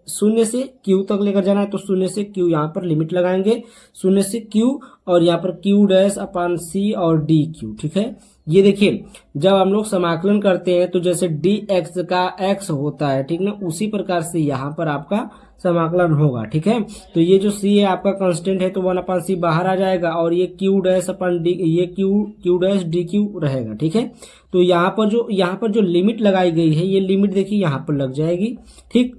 शून्य से क्यू तक लेकर जाना है तो शून्य से क्यू यहाँ पर लिमिट लगाएंगे शून्य से क्यू और यहाँ पर क्यू डैश अपान सी और डी क्यू। ठीक है, ये देखिए जब हम लोग समाकलन करते हैं तो जैसे डी एक्स का एक्स होता है, ठीक ना, उसी प्रकार से यहाँ पर आपका समाकलन होगा। ठीक है, तो ये जो सी है आपका कांस्टेंट है तो 1/c बाहर आ जाएगा और ये क्यू डैश अपन डी, ये क्यू डैश डी क्यू रहेगा। ठीक है, तो यहाँ पर जो लिमिट लगाई गई है ये लिमिट देखिए यहाँ पर लग जाएगी। ठीक,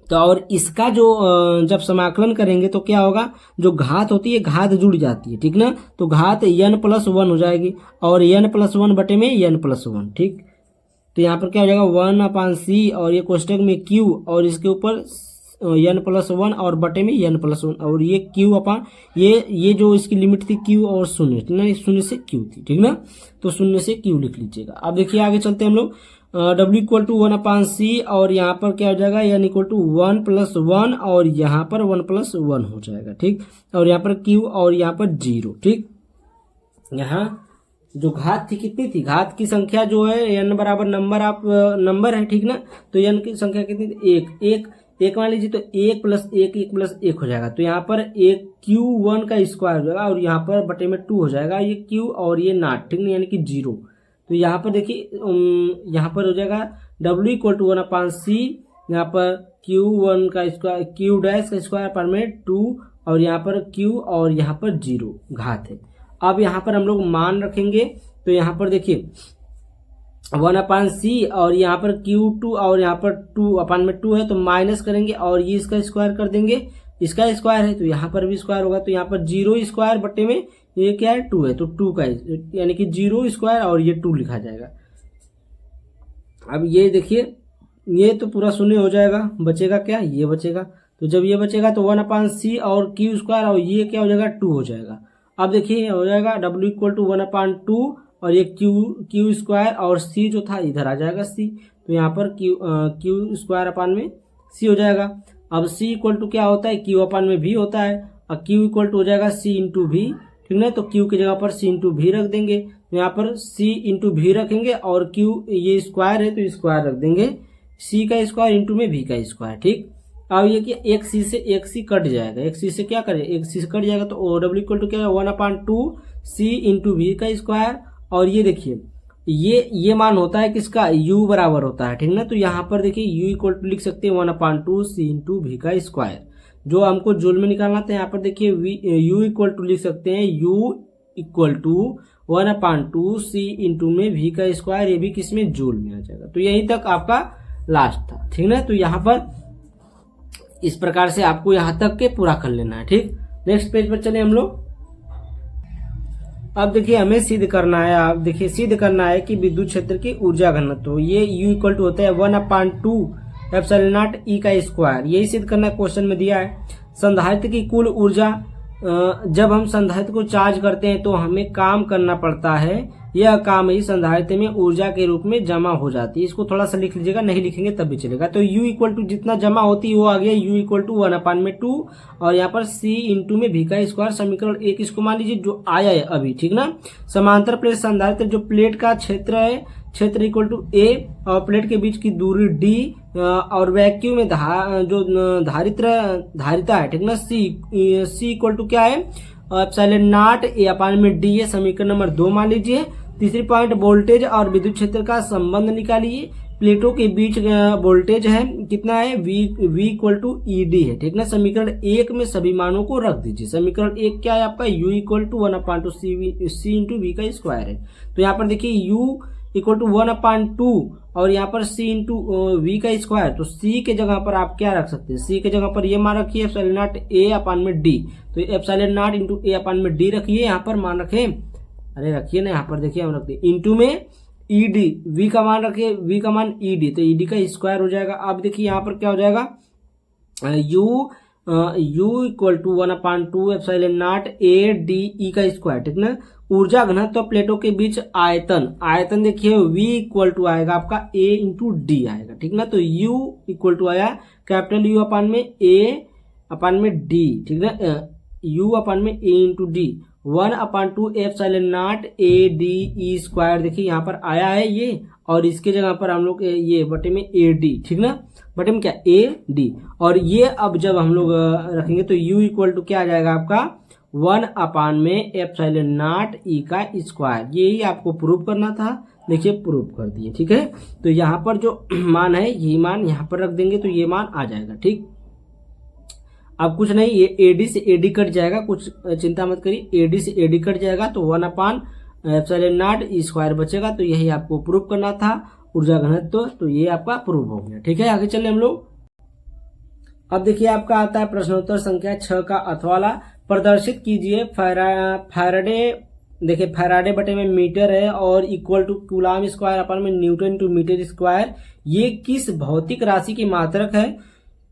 तो और इसका जो जब समाकलन करेंगे तो क्या होगा, जो घात होती है घात जुड़ जाती है। ठीक ना, तो घात n+1 हो जाएगी और n+1 बटे में n+1। ठीक, तो यहाँ पर क्या हो जाएगा 1/c और ये कोष्टक में q और इसके ऊपर n+1 और बटे में n+1 और ये q अपान ये जो इसकी लिमिट थी q और शून्य, ठीक ना, शून्य से q थी। ठीक ना, तो शून्य से q लिख लीजिएगा। अब देखिए आगे चलते हैं हम लोग w इक्वल टू 1/c और यहाँ पर क्या हो जाएगा n इक्वल टू 1+1 और यहाँ पर 1+1 हो जाएगा। ठीक, और यहाँ पर q और यहाँ पर 0। ठीक, यहाँ जो घात थी कितनी थी, घात की संख्या जो है n बराबर नंबर है। ठीक ना, तो n की संख्या कितनी थी, एक मान लीजिए तो 1+1 हो जाएगा। तो यहाँ पर एक q1 का स्क्वायर हो जाएगा और यहाँ पर बटे में 2 हो जाएगा, ये q और ये नॉट, ठीक ना, यानी कि 0। तो यहाँ पर देखिए यहाँ पर हो जाएगा w इक्वल टू 1/c, यहाँ पर q1 का स्क्वायर q डैश का स्क्वायर पर में 2 और यहाँ पर q और यहाँ पर 0 घात है। अब यहाँ पर हम लोग मान रखेंगे तो यहाँ पर देखिए 1/c और यहाँ पर q2 और यहाँ पर 2/2 है तो माइनस करेंगे और ये इसका स्क्वायर कर देंगे, इसका स्क्वायर है तो यहाँ पर भी स्क्वायर होगा, तो यहाँ पर 0 स्क्वायर बटे में ये क्या है 2 है तो 2 का यानी कि 0 स्क्वायर और ये 2 लिखा जाएगा। अब ये देखिए ये तो पूरा शून्य हो जाएगा, बचेगा क्या, ये बचेगा। तो जब ये बचेगा तो 1/c और q स्क्वायर और ये क्या हो जाएगा 2 हो जाएगा। अब देखिए हो जाएगा w इक्वल टू 1/2 और ये q स्क्वायर और c जो था इधर आ जाएगा c, तो यहाँ पर q स्क्वायर अपान में c हो जाएगा। अब c इक्वल टू क्या होता है q अपान में v होता है और q इक्वल टू हो जाएगा c इंटू v। ठीक ना, तो q की जगह पर c इंटू v रख देंगे, तो यहाँ पर c इंटू v रखेंगे और q ये स्क्वायर है तो स्क्वायर रख देंगे, सी का स्क्वायर इंटू में वी का स्क्वायर। ठीक, अब ये कि एक सी से एक सी कट जाएगा, एक सी से क्या करें, एक सी से कट जाएगा तो ओ डब्ल्यू इक्वल टू क्या है 1/2 सी इंटू वी का स्क्वायर। और ये देखिए ये मान होता है किसका, u बराबर होता है। ठीक ना, तो यहाँ पर देखिए u इक्वल टू लिख सकते हैं 1/2 सी इंटू वी का स्क्वायर। जो हमको जूल में निकालना था यहाँ पर देखिए u इक्वल टू लिख सकते हैं u equal to 1/2 C into में वी का स्क्वायर, ये भी किसमें, जूल में आ जाएगा। तो यहीं तक आपका लास्ट था। ठीक ना, तो यहाँ पर इस प्रकार से आपको यहाँ तक के पूरा कर लेना है। ठीक, नेक्स्ट पेज पर चले हम लोग। अब देखिए हमें सिद्ध करना है, आप देखिए सिद्ध करना है कि विद्युत क्षेत्र की ऊर्जा घनत्व, ये U इक्वल टू होता है 1/2 एप्सिलॉन नॉट E का स्क्वायर। यही सिद्ध करना क्वेश्चन में दिया है। संधारित्र की कुल ऊर्जा, जब हम संधारित्र को चार्ज करते हैं तो हमें काम करना पड़ता है, यह काम ही संधारित्र में ऊर्जा के रूप में जमा हो जाती है। इसको थोड़ा सा लिख लीजिएगा, नहीं लिखेंगे तब भी चलेगा। तो U इक्वल टू जितना जमा होती है वो आ गया U इक्वल टू 1/2 और यहाँ पर C इंटू में V का स्क्वायर। समीकरण 1 इसको मान लीजिए जो आया है अभी। ठीक ना, समांतर प्लेट संधारित्र, जो प्लेट का क्षेत्र है, क्षेत्र इक्वल टू A और प्लेट के बीच की दूरी D और वैक्यूम में जो धारिता है, ठीक ना, C इक्वल टू क्या है, एप्सिलॉन नॉट A/d है। समीकरण नंबर 2 मान लीजिए। तीसरी पॉइंट, वोल्टेज और विद्युत क्षेत्र का संबंध निकालिए। प्लेटों के बीच वोल्टेज है कितना है, V इक्वल टू ED है। ठीक ना, समीकरण 1 में सभी मानों को रख दीजिए। समीकरण 1 क्या है आपका, U equal to 1/2 C into V का स्क्वायर है। तो यहाँ पर देखिए U इक्वल टू 1/2 और यहाँ पर C इंटू वी का स्क्वायर। तो C के जगह पर आप क्या रख सकते हैं, C के जगह पर ये मान रखिए एप्सिलॉन नॉट A/d। तो एप्सिलॉन नॉट इंटू A/d रखिए, यहाँ पर मान रखे, अरे रखिए ना, यहाँ पर देखिए हम रखते हैं इंटू में ED, V का मान रखिए, V का मान ED, तो ED का स्क्वायर हो जाएगा। अब देखिए यहाँ पर क्या हो जाएगा, U equal to 1/2 epsilon naught ADE का स्क्वायर। ठीक ना, ऊर्जा घनत्व तो प्लेटों के बीच आयतन देखिए V इक्वल टू आएगा आपका A इंटू डी आएगा। ठीक ना, तो U इक्वल टू आया कैपिटल U अपान में A/d। ठीक ना, U अपान में A into D, 1/2 epsilon naught ADE square. देखिए यहाँ पर आया है ये, और इसके जगह पर हम लोग ये बटे में AD। ठीक ना, बटे में क्या AD, और ये अब जब हम लोग रखेंगे तो U इक्वल टू क्या आ जाएगा आपका 1/में एप्सिलॉन नॉट E का स्क्वायर। यही आपको प्रूव करना था, देखिए प्रूव कर दिए। ठीक है, तो यहाँ पर जो मान है यही मान यहाँ पर रख देंगे तो ये मान आ जाएगा। ठीक, अब कुछ नहीं, ये AD से AD कट जाएगा, कुछ चिंता मत करिए, AD से AD कट जाएगा तो 1/एप्सिलॉन नॉट E स्क्वायर बचेगा। तो यही आपको प्रूव करना था ऊर्जा घनत्व, तो ये आपका प्रूव हो गया। ठीक है, आगे चले हम लोग। अब देखिए आपका आता है प्रश्नोत्तर संख्या 6 का अथवाला। प्रदर्शित कीजिए फैराडे, देखिए फैराडे बटे में मीटर है और equal to coulomb square upon में न्यूटन टू मीटर स्क्वायर, ये किस भौतिक राशि की मात्रक है।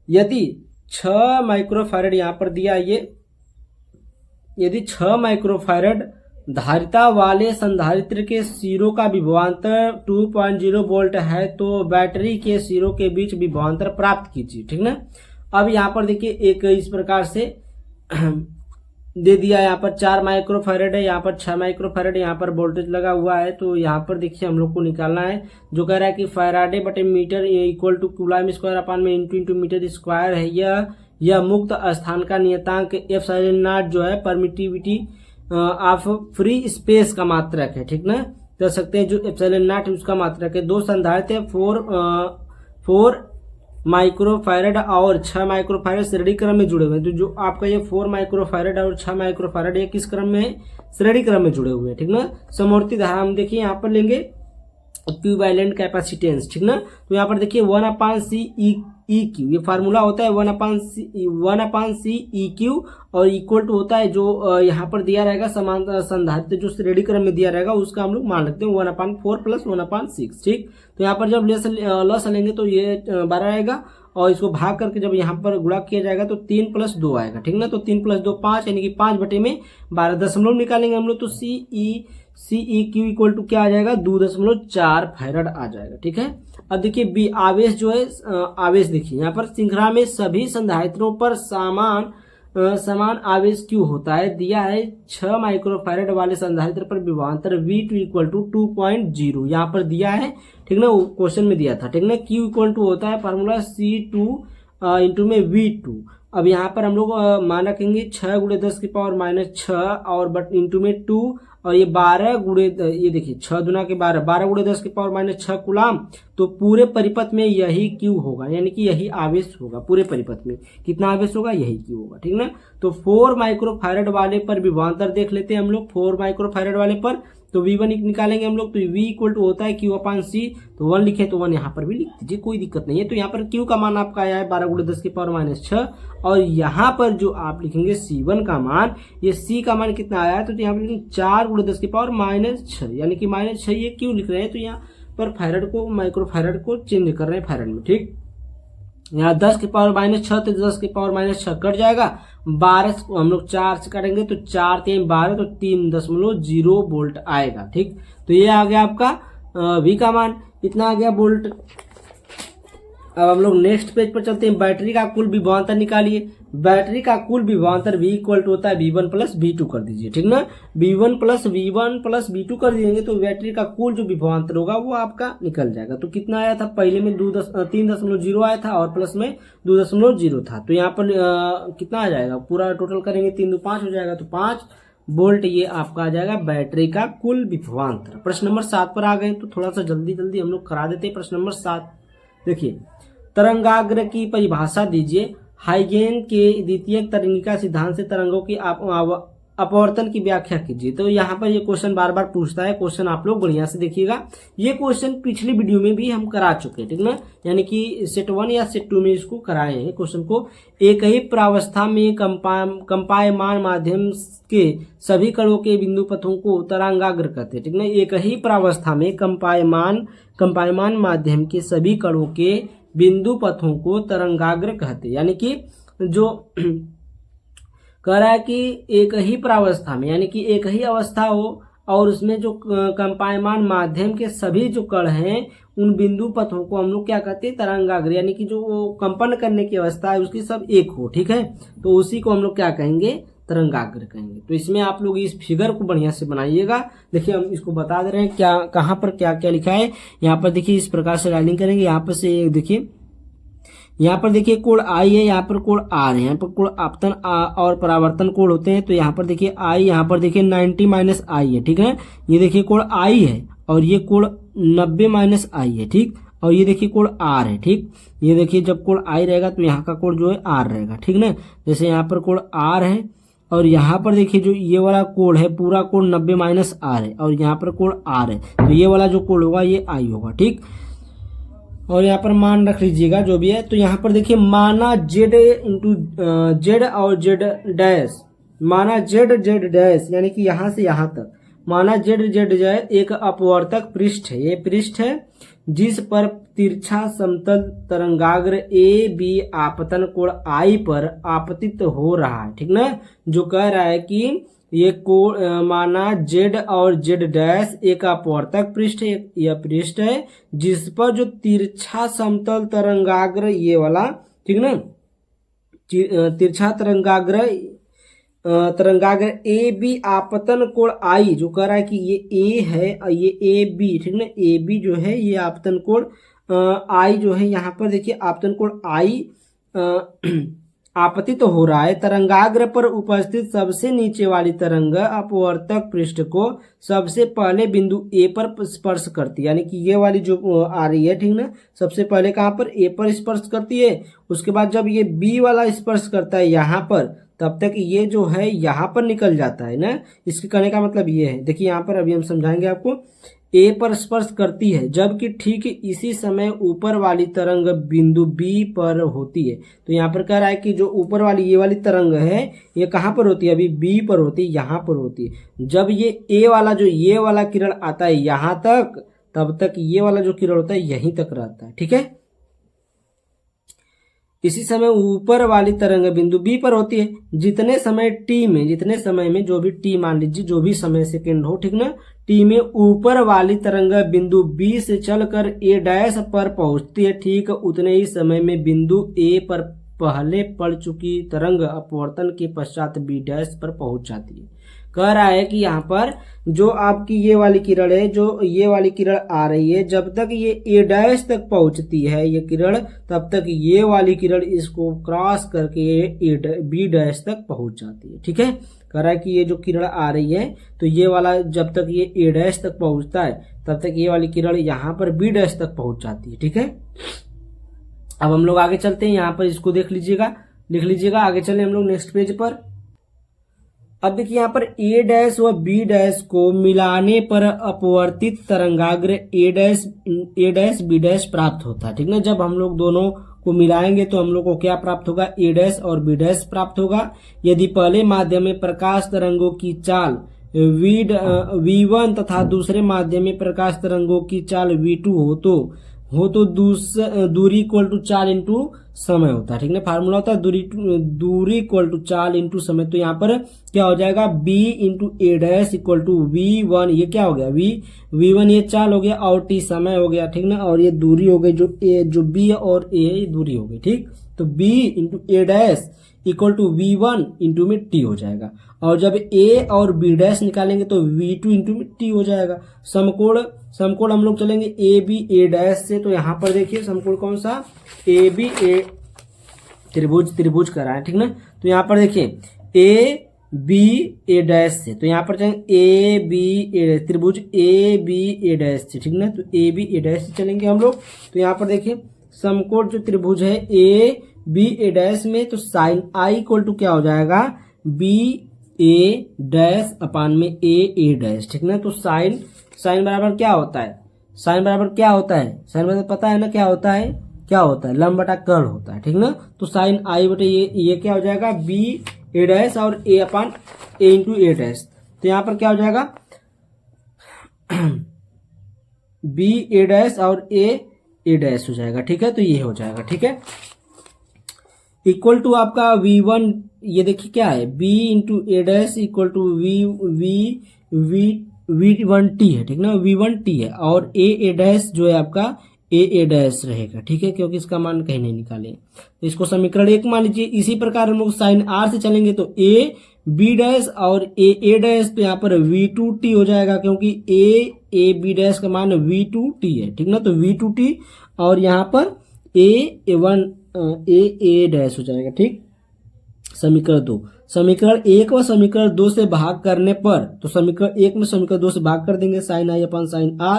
यदि 6 माइक्रोफैरड यहाँ पर दिया, ये यदि 6 माइक्रोफैरड धारिता वाले संधारित्र के सिरों का विभवांतर 2.0 वोल्ट है तो बैटरी के सिरों के बीच विभवांतर प्राप्त कीजिए। ठीक ना, अब यहाँ पर देखिए एक इस प्रकार से दे दिया, यहाँ पर 4 माइक्रोफैरड है, यहाँ पर 6 माइक्रोफैरड, यहाँ पर वोल्टेज लगा हुआ है। तो यहाँ पर देखिए हम लोग को निकालना है, जो कह रहा है कि फैराडे बटे metre equal to coulomb square upon में इंटू मीटर स्क्वायर है। यह मुक्त स्थान का नियतांक एप्सिलॉन नॉट जो है परमिटिविटी ऑफ फ्री स्पेस का मात्रक है। ठीक ना, कर सकते हैं जो एप्सिलॉन नॉट उसका मात्रक है। दो संधारित्र 4 माइक्रोफैरड और 6 माइक्रोफैरड श्रेणी क्रम में जुड़े हुए हैं। तो जो आपका ये 4 माइक्रोफैरड और 6 माइक्रोफैरड ये किस क्रम में है, श्रेणी क्रम में जुड़े हुए हैं। ठीक ना, समवर्ती धारा हम देखिए यहाँ पर लेंगे इक्विवेलेंट कैपेसिटेंस। ठीक ना, तो यहाँ पर देखिए 1/CEQ, ये फार्मूला होता है 1/CEQ और इक्वल टू होता है जो यहाँ पर दिया रहेगा समांतर संधारित्र जो श्रेणी क्रम में दिया रहेगा उसका हम लोग मान लेते हैं 1/4 प्लस 1/6। ठीक, तो यहाँ पर जब लॉस लेंगे तो ये 12 आएगा और इसको भाग करके जब यहाँ पर गुणा किया जाएगा तो 3 + 2 आएगा। ठीक ना, तो 3 + 2 5, यानी कि 5 बटे में 12 दशमलव निकालेंगे हम लोग तो CEQ इक्वल टू क्या आ जाएगा 2.4 फैरड आ जाएगा। ठीक है, अब देखिए बी आवेश जो है, आवेश देखिए यहाँ पर श्रृंखला में सभी संधारित्रों पर समान समान आवेश क्यों होता है। दिया है 6 माइक्रोफैरेड वाले संधारित्र पर विभवांतर V2 इक्वल टू 2.0 यहाँ पर दिया है, ठीक ना, क्वेश्चन में दिया था, ठीक ना। Q इक्वल टू होता है फार्मूला C2 इंटू में V2। अब यहाँ पर हम लोग मान रखेंगे 6 गुणे 10 की पावर माइनस 6 और बट इंटू में 2 और ये 12 गुणे, ये देखिए 6 दुना के 12, 12 गुणे 10 की पावर माइनस 6 कूलाम। तो पूरे परिपथ में यही Q होगा, यानी कि यही आवेश होगा पूरे परिपथ में। कितना आवेश होगा, यही Q होगा, ठीक ना। तो 4 माइक्रोफैरेड वाले पर विभवांतर देख लेते हैं हम लोग। 4 माइक्रोफैरेड वाले पर तो V1 निकालेंगे हम लोग, तो V इक्वल टू होता है Q/C। तो 1 लिखे तो 1 यहाँ पर भी लिख दीजिए, कोई दिक्कत नहीं है। तो यहाँ पर Q का मान आपका आया है 12 गुणे 10 की पावर माइनस 6 और यहाँ पर जो आप लिखेंगे C1 का मान, ये C का मान कितना आया है, तो यहाँ पर लिखेंगे 4 गुणे 10 की पावर माइनस 6, यानी कि माइनस 6 ये क्यों लिख रहे हैं, तो यहाँ पर फैरेड को माइक्रोफैरेड को चेंज कर रहे हैं फैरेड में, ठीक। यहाँ 10 की पावर माइनस 6 तो 10 की पावर माइनस 6 कट जाएगा, 12 को हम लोग 4 से काटेंगे तो 4 3 12 तो 3.0 वोल्ट आएगा, ठीक। तो ये आ गया आपका V का मान, इतना आ गया वोल्ट। अब हम लोग नेक्स्ट पेज पर चलते हैं। बैटरी का कुल विभवांतर निकालिए। बैटरी का कुल विभवांतर V इक्वल टू होता है V1 प्लस V2 कर दीजिए, ठीक ना। V1 प्लस V2 कर देंगे तो बैटरी का कुल जो विभवांतर होगा वो आपका निकल जाएगा। तो कितना आया था, पहले में 3.0 आया था और प्लस में 2.0 था। तो यहाँ पर कितना आ जाएगा, पूरा टोटल करेंगे 3 2 5 हो जाएगा, तो 5 वोल्ट ये आपका आ जाएगा बैटरी का कुल विभवांतर। प्रश्न नंबर 7 पर आ गए, तो थोड़ा सा जल्दी जल्दी हम लोग करा देते हैं। प्रश्न नंबर 7 देखिए, तरंगाग्र की परिभाषा दीजिए। हाइगेन के द्वितीयक तरंगिका सिद्धांत से तरंगों की अपवर्तन की व्याख्या कीजिए। तो यहाँ पर ये क्वेश्चन बार बार पूछता है, क्वेश्चन आप लोग बढ़िया से देखिएगा। ये क्वेश्चन पिछली वीडियो में भी हम करा चुके हैं, ठीक ना, यानी कि सेट 1 या सेट 2 में इसको कराए हैं क्वेश्चन को। एक ही प्रावस्था में कंपायमान माध्यम के सभी कणों के बिंदु पथों को तरंगाग्र कहते हैं, ठीक ना। एक ही प्रावस्था में कंपायमान माध्यम के सभी कणों के बिंदु पथों को तरंगाग्र कहते हैं, यानी कि जो कह रहा है कि एक ही प्रावस्था में, यानी कि एक ही अवस्था हो और उसमें जो कंपायमान माध्यम के सभी जो कण हैं उन बिंदु पथों को हम लोग क्या कहते हैं, तरंगाग्र, यानी कि जो कंपन करने की अवस्था है उसकी सब एक हो, ठीक है। तो उसी को हम लोग क्या कहेंगे, तरंगाग्र कहेंगे। तो इसमें आप लोग इस फिगर को बढ़िया से बनाइएगा। देखिए हम इसको बता दे रहे हैं क्या, कहाँ पर क्या क्या लिखा है। यहाँ पर देखिए इस प्रकार से लाइनिंग करेंगे। यहाँ पर से देखिए, यहाँ पर देखिए कोण I है, यहाँ पर कोण R है, यहाँ पर कोण आपतन और परावर्तन कोण होते हैं। तो यहाँ पर देखिए I, यहाँ पर देखिए 90 माइनस I है, ठीक है। ये देखिए कोण I है और ये कोण 90 माइनस I है, ठीक। और ये देखिए कोण R है, ठीक। ये देखिए जब कोण I रहेगा तो यहाँ का कोण जो है R रहेगा, ठीक ना। जैसे यहाँ पर कोण R है और यहाँ पर देखिए जो ये वाला कोण है पूरा कोण 90 माइनस R है और यहाँ पर कोण R है, तो ये वाला जो कोण होगा ये I होगा, ठीक। और यहाँ पर मान रख लीजिएगा जो भी है। तो यहाँ पर देखिए माना Z इंटू Z और Z डैश, माना Z डैश, यानी कि यहाँ से यहाँ तक माना Z डैश एक अपवर्तक पृष्ठ है। ये पृष्ठ है जिस पर तिरछा समतल तरंगाग्र A B आपतन कोण I पर आपतित हो रहा है, ठीक ना। जो कह रहा है कि ये कोण माना Z और Z डैश एक अपवर्तक पृष्ठ है, यह पृष्ठ है जिस पर जो तिरछा समतल तरंगाग्र ये वाला, ठीक ना, तिरछा तरंगाग्र A B आपतन कोण I, जो कह रहा है कि ये A है और ये A B, ठीक ना, A B जो है ये आपतन कोण I जो है, यहाँ पर देखिए आपतन कोण I आपतित तो हो रहा है। तरंगाग्र पर उपस्थित सबसे नीचे वाली तरंग अपवर्तक पृष्ठ को सबसे पहले बिंदु A पर स्पर्श करती है, यानी कि ये वाली जो आ रही है, ठीक ना, सबसे पहले कहाँ पर, A पर स्पर्श करती है। उसके बाद जब ये B वाला स्पर्श करता है यहाँ पर, तब तक ये जो है यहाँ पर निकल जाता है ना। इसके कहने का मतलब ये है, देखिए यहाँ पर अभी हम समझाएंगे आपको। A पर स्पर्श करती है जबकि ठीक इसी समय ऊपर वाली तरंग बिंदु B पर होती है। तो यहाँ पर कह रहा है कि जो ऊपर वाली ये वाली तरंग है ये कहाँ पर होती है, अभी B पर होती है, यहाँ पर होती है। जब ये A वाला जो ये वाला किरण आता है यहाँ तक, तब तक ये वाला जो किरण होता है यहीं तक रहता है, ठीक है। इसी समय ऊपर वाली तरंग बिंदु B पर होती है। जितने समय में जो भी T मान लीजिए, जो भी समय सेकेंड हो, ठीक ना, T में ऊपर वाली तरंग बिंदु B से चलकर A डैश पर पहुंचती है, ठीक उतने ही समय में बिंदु A पर पहले पड़ चुकी तरंग अपवर्तन के पश्चात बी डैश पर पहुंच जाती है। कह रहा है कि यहाँ पर जो आपकी ये वाली किरण है, जो ये वाली किरण आ रही है, जब तक ये ए डैश तक पहुंचती है ये किरण, तब तक ये वाली किरण इसको क्रॉस करके बी डैश तक पहुंच जाती है। ठीक है, कह रहा है कि ये जो किरण आ रही है तो ये वाला जब तक ये ए डैश तक पहुंचता है तब तक ये वाली किरण यहाँ पर बी डैश तक पहुंच जाती है। ठीक है, अब हम लोग आगे चलते हैं, यहाँ पर इसको देख लीजिएगा, लिख लीजिएगा। आगे चले हम लोग नेक्स्ट पेज पर। अब देखिए यहाँ पर ए डैश व बी डैश को मिलाने पर अपवर्तित तरंगाग्र ए डैश बी डैश प्राप्त होता है। ठीक ना, जब हम लोग दोनों को मिलाएंगे तो हम लोग को क्या प्राप्त होगा, ए डैश और बी डैश प्राप्त होगा। यदि पहले माध्यम में प्रकाश तरंगों की चाल V1 तथा दूसरे माध्यम में प्रकाश तरंगों की चाल V2 हो तो दूरी इक्वल टू चाल इंटू समय होता है। ठीक है, फार्मूला होता है दूरी इक्वल टू चाल इंटू समय। तो यहाँ पर क्या हो जाएगा, B into A dash equal to V1, ये क्या हो गया, V1 ये चाल हो गया और T समय हो गया। ठीक ना, और ये दूरी हो गई, जो B और A ये दूरी हो गई। ठीक, तो B into A dash equal to V1 into में T हो जाएगा, और जब A और B डैश निकालेंगे तो V2 इंटू में T हो जाएगा। समकोण हम लोग चलेंगे AB A डैश से, तो यहाँ पर देखिए समकोण कौन सा, AB A त्रिभुज कर रहा है। ठीक ना, तो यहाँ पर देखिए AB A डैश से, तो यहाँ पर चलेंगे AB A त्रिभुज AB A डैश से। ठीक ना, तो AB A डैश से चलेंगे हम लोग। तो यहाँ पर देखिए समकोण जो त्रिभुज है AB A डैश में, तो साइन I इक्वल टू क्या हो जाएगा, B A डैश अपान में A डैश। ठीक ना, तो साइन बराबर क्या होता है, साइन बराबर पता है ना क्या होता है, लंब बटा कर्ण होता है। ठीक ना, तो साइन I बटे ये क्या हो जाएगा, B A डैश और A upon A into A dash. तो यहाँ पर क्या हो जाएगा, B A डैश और A डैश हो जाएगा। ठीक है, तो ये हो जाएगा। ठीक है, इक्वल टू आपका V1, ये देखिए क्या है, B into A dash equal to V1T है। ठीक ना, V1T है, और A डैश जो है आपका A डैश रहेगा। ठीक है, क्योंकि इसका मान कहीं नहीं निकाले, तो इसको समीकरण 1 मान लीजिए। इसी प्रकार हम लोग साइन R से चलेंगे तो A B डैश और A डैश, तो यहाँ पर V2T हो जाएगा, क्योंकि A B डैश का मान V2T है। ठीक ना, तो V2T और यहाँ पर A डैश हो जाएगा। ठीक, समीकरण 2, समीकरण 1 व समीकरण 2 से भाग करने पर, तो समीकरण 1 में समीकरण 2 से भाग कर देंगे, sine I upon sine R,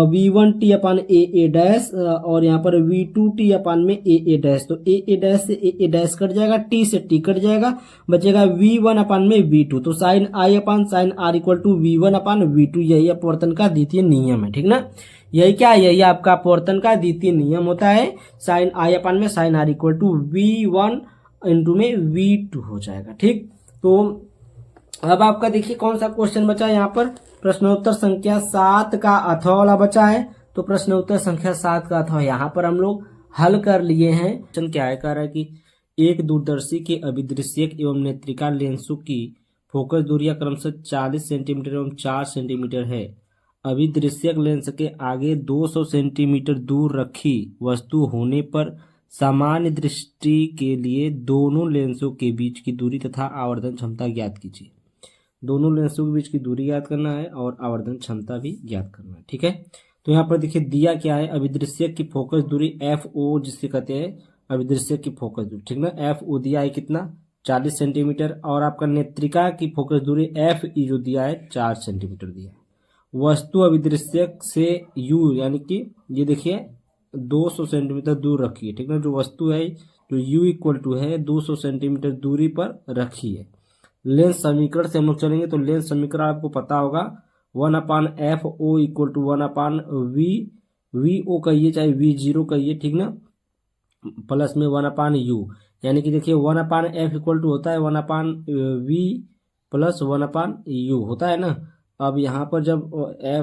V1T upon A dash, और यहाँ पर V2T अपान में A डैश। तो A डैश से A डैश कट जाएगा, T से T कट जाएगा, बचेगा V1 अपान में V2। तो sine I upon sine R equal to V1 upon V2, यही अपवर्तन का द्वितीय नियम है। ठीक ना, यही क्या है, यही आपका अपवर्तन का द्वितीय नियम होता है। साइन I अपान में sine R equal to V1 into में V2 हो जाएगा। ठीक, तो अब आपका देखिए कौन सा क्वेश्चन बचा है, यहाँ पर प्रश्नोत्तर संख्या 7 का अथवा वाला बचा है। तो प्रश्नोत्तर संख्या 7 का अथवा यहाँ पर हम लोग हल कर लिए हैं। क्वेश्चन क्या है, कह रहा है कि एक दूरदर्शी के अभिदृश्यक एवं नेत्रिका लेंसों की फोकस दूरियां क्रमशः 40 सेंटीमीटर एवं 4 सेंटीमीटर है। अभिदृश्यक लेंस के आगे 200 सेंटीमीटर दूर रखी वस्तु होने पर सामान्य दृष्टि के लिए दोनों लेंसों के बीच की दूरी तथा आवर्धन क्षमता ज्ञात कीजिए। दोनों लेंसों के बीच की दूरी ज्ञात करना है और आवर्धन क्षमता भी ज्ञात करना है। ठीक है, तो यहाँ पर देखिए दिया क्या है, अभिदृश्यक की फोकस दूरी FO जिससे कहते हैं अभिदृश्यक की फोकस दूरी। ठीक ना, FO दिया है कितना, 40 सेंटीमीटर, और आपका नेत्रिका की फोकस दूरी FE जो दिया है 4 सेंटीमीटर दिया है। वस्तु अभिदृश्यक से U यानी कि ये देखिए 200 सेंटीमीटर दूर रखी है। ठीक ना, जो वस्तु है जो U इक्वल टू है 200 सेंटीमीटर दूरी पर रखी है। लेंस समीकरण से हम लोग चलेंगे, तो लेंस समीकरण आपको पता होगा 1/FO इक्वल टू 1/VO कहिए चाहे V0 कहिए। ठीक ना, प्लस में 1/U, यानी कि देखिए 1/F इक्वल टू होता है 1/V प्लस 1/U होता है ना। अब यहाँ पर जब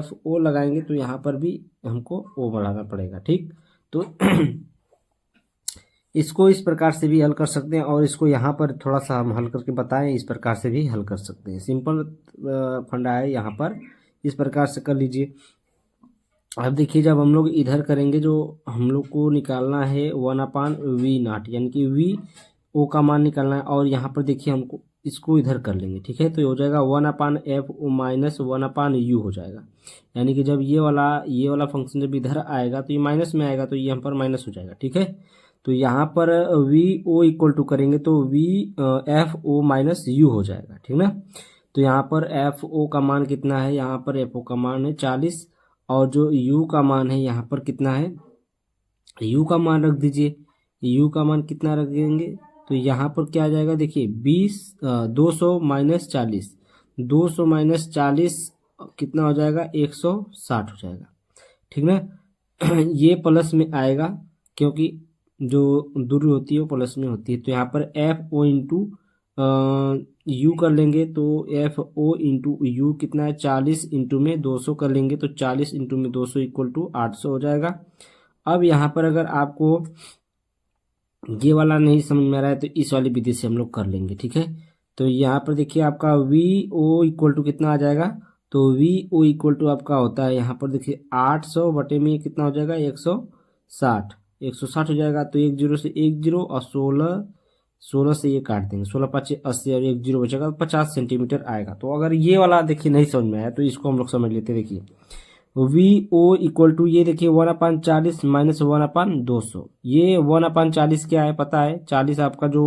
FO लगाएंगे तो यहाँ पर भी हमको O बढ़ाना पड़ेगा। ठीक, तो इसको इस प्रकार से भी हल कर सकते हैं, और इसको यहाँ पर थोड़ा सा हम हल करके बताएं, इस प्रकार से भी हल कर सकते हैं। सिंपल फंडा है यहाँ पर, इस प्रकार से कर लीजिए। अब देखिए जब हम लोग इधर करेंगे, जो हम लोग को निकालना है 1/v0, यानी कि v o का मान निकालना है, और यहाँ पर देखिए हमको इसको इधर कर लेंगे, ठीक है। तो ये हो जाएगा 1/f माइनस 1/u हो जाएगा, यानी कि जब ये वाला फंक्शन जब इधर आएगा तो ये माइनस में आएगा, तो ये यहाँ पर माइनस हो जाएगा, ठीक है। तो यहाँ पर वी ओ इक्वल टू करेंगे तो V F O minus U हो जाएगा, ठीक ना। तो यहाँ पर एफ ओ का मान कितना है, यहाँ पर एफ ओ का मान है 40, और जो u का मान है यहाँ पर कितना है, u का मान रख दीजिए। u का मान कितना रख देंगे, तो यहाँ पर क्या आ जाएगा, देखिए 200 माइनस 40, 200 माइनस 40 कितना हो जाएगा, 160 हो जाएगा, ठीक ना। ये प्लस में आएगा, क्योंकि जो दूरी होती है वो प्लस में होती है। तो यहाँ पर एफ ओ इंटू यू कर लेंगे, तो एफ ओ इंटू यू कितना है, 40 इंटू में 200 कर लेंगे, तो 40 इंटू में 200 इक्वल टू 800 हो जाएगा। अब यहाँ पर अगर आपको ये वाला नहीं समझ में आ रहा है तो इस वाली विधि से हम लोग कर लेंगे, ठीक है। तो यहाँ पर देखिए आपका वी ओ इक्वल टू कितना आ जाएगा, तो वी ओ इक्वल टू आपका होता है यहाँ पर देखिए 800 बटे में कितना हो जाएगा, 160, 160 हो जाएगा। तो 1 जीरो से 1 जीरो, और 16 से ये काट देंगे, 16 5 80, और 1 जीरो बचेगा, 50 सेंटीमीटर आएगा। तो अगर ये वाला देखिए नहीं समझ में आया तो इसको हम लोग समझ लेते हैं। देखिए वी ओ इक्वल टू ये देखिए 1/40 माइनस 1/200, ये 1/40 क्या है पता है, 40 आपका जो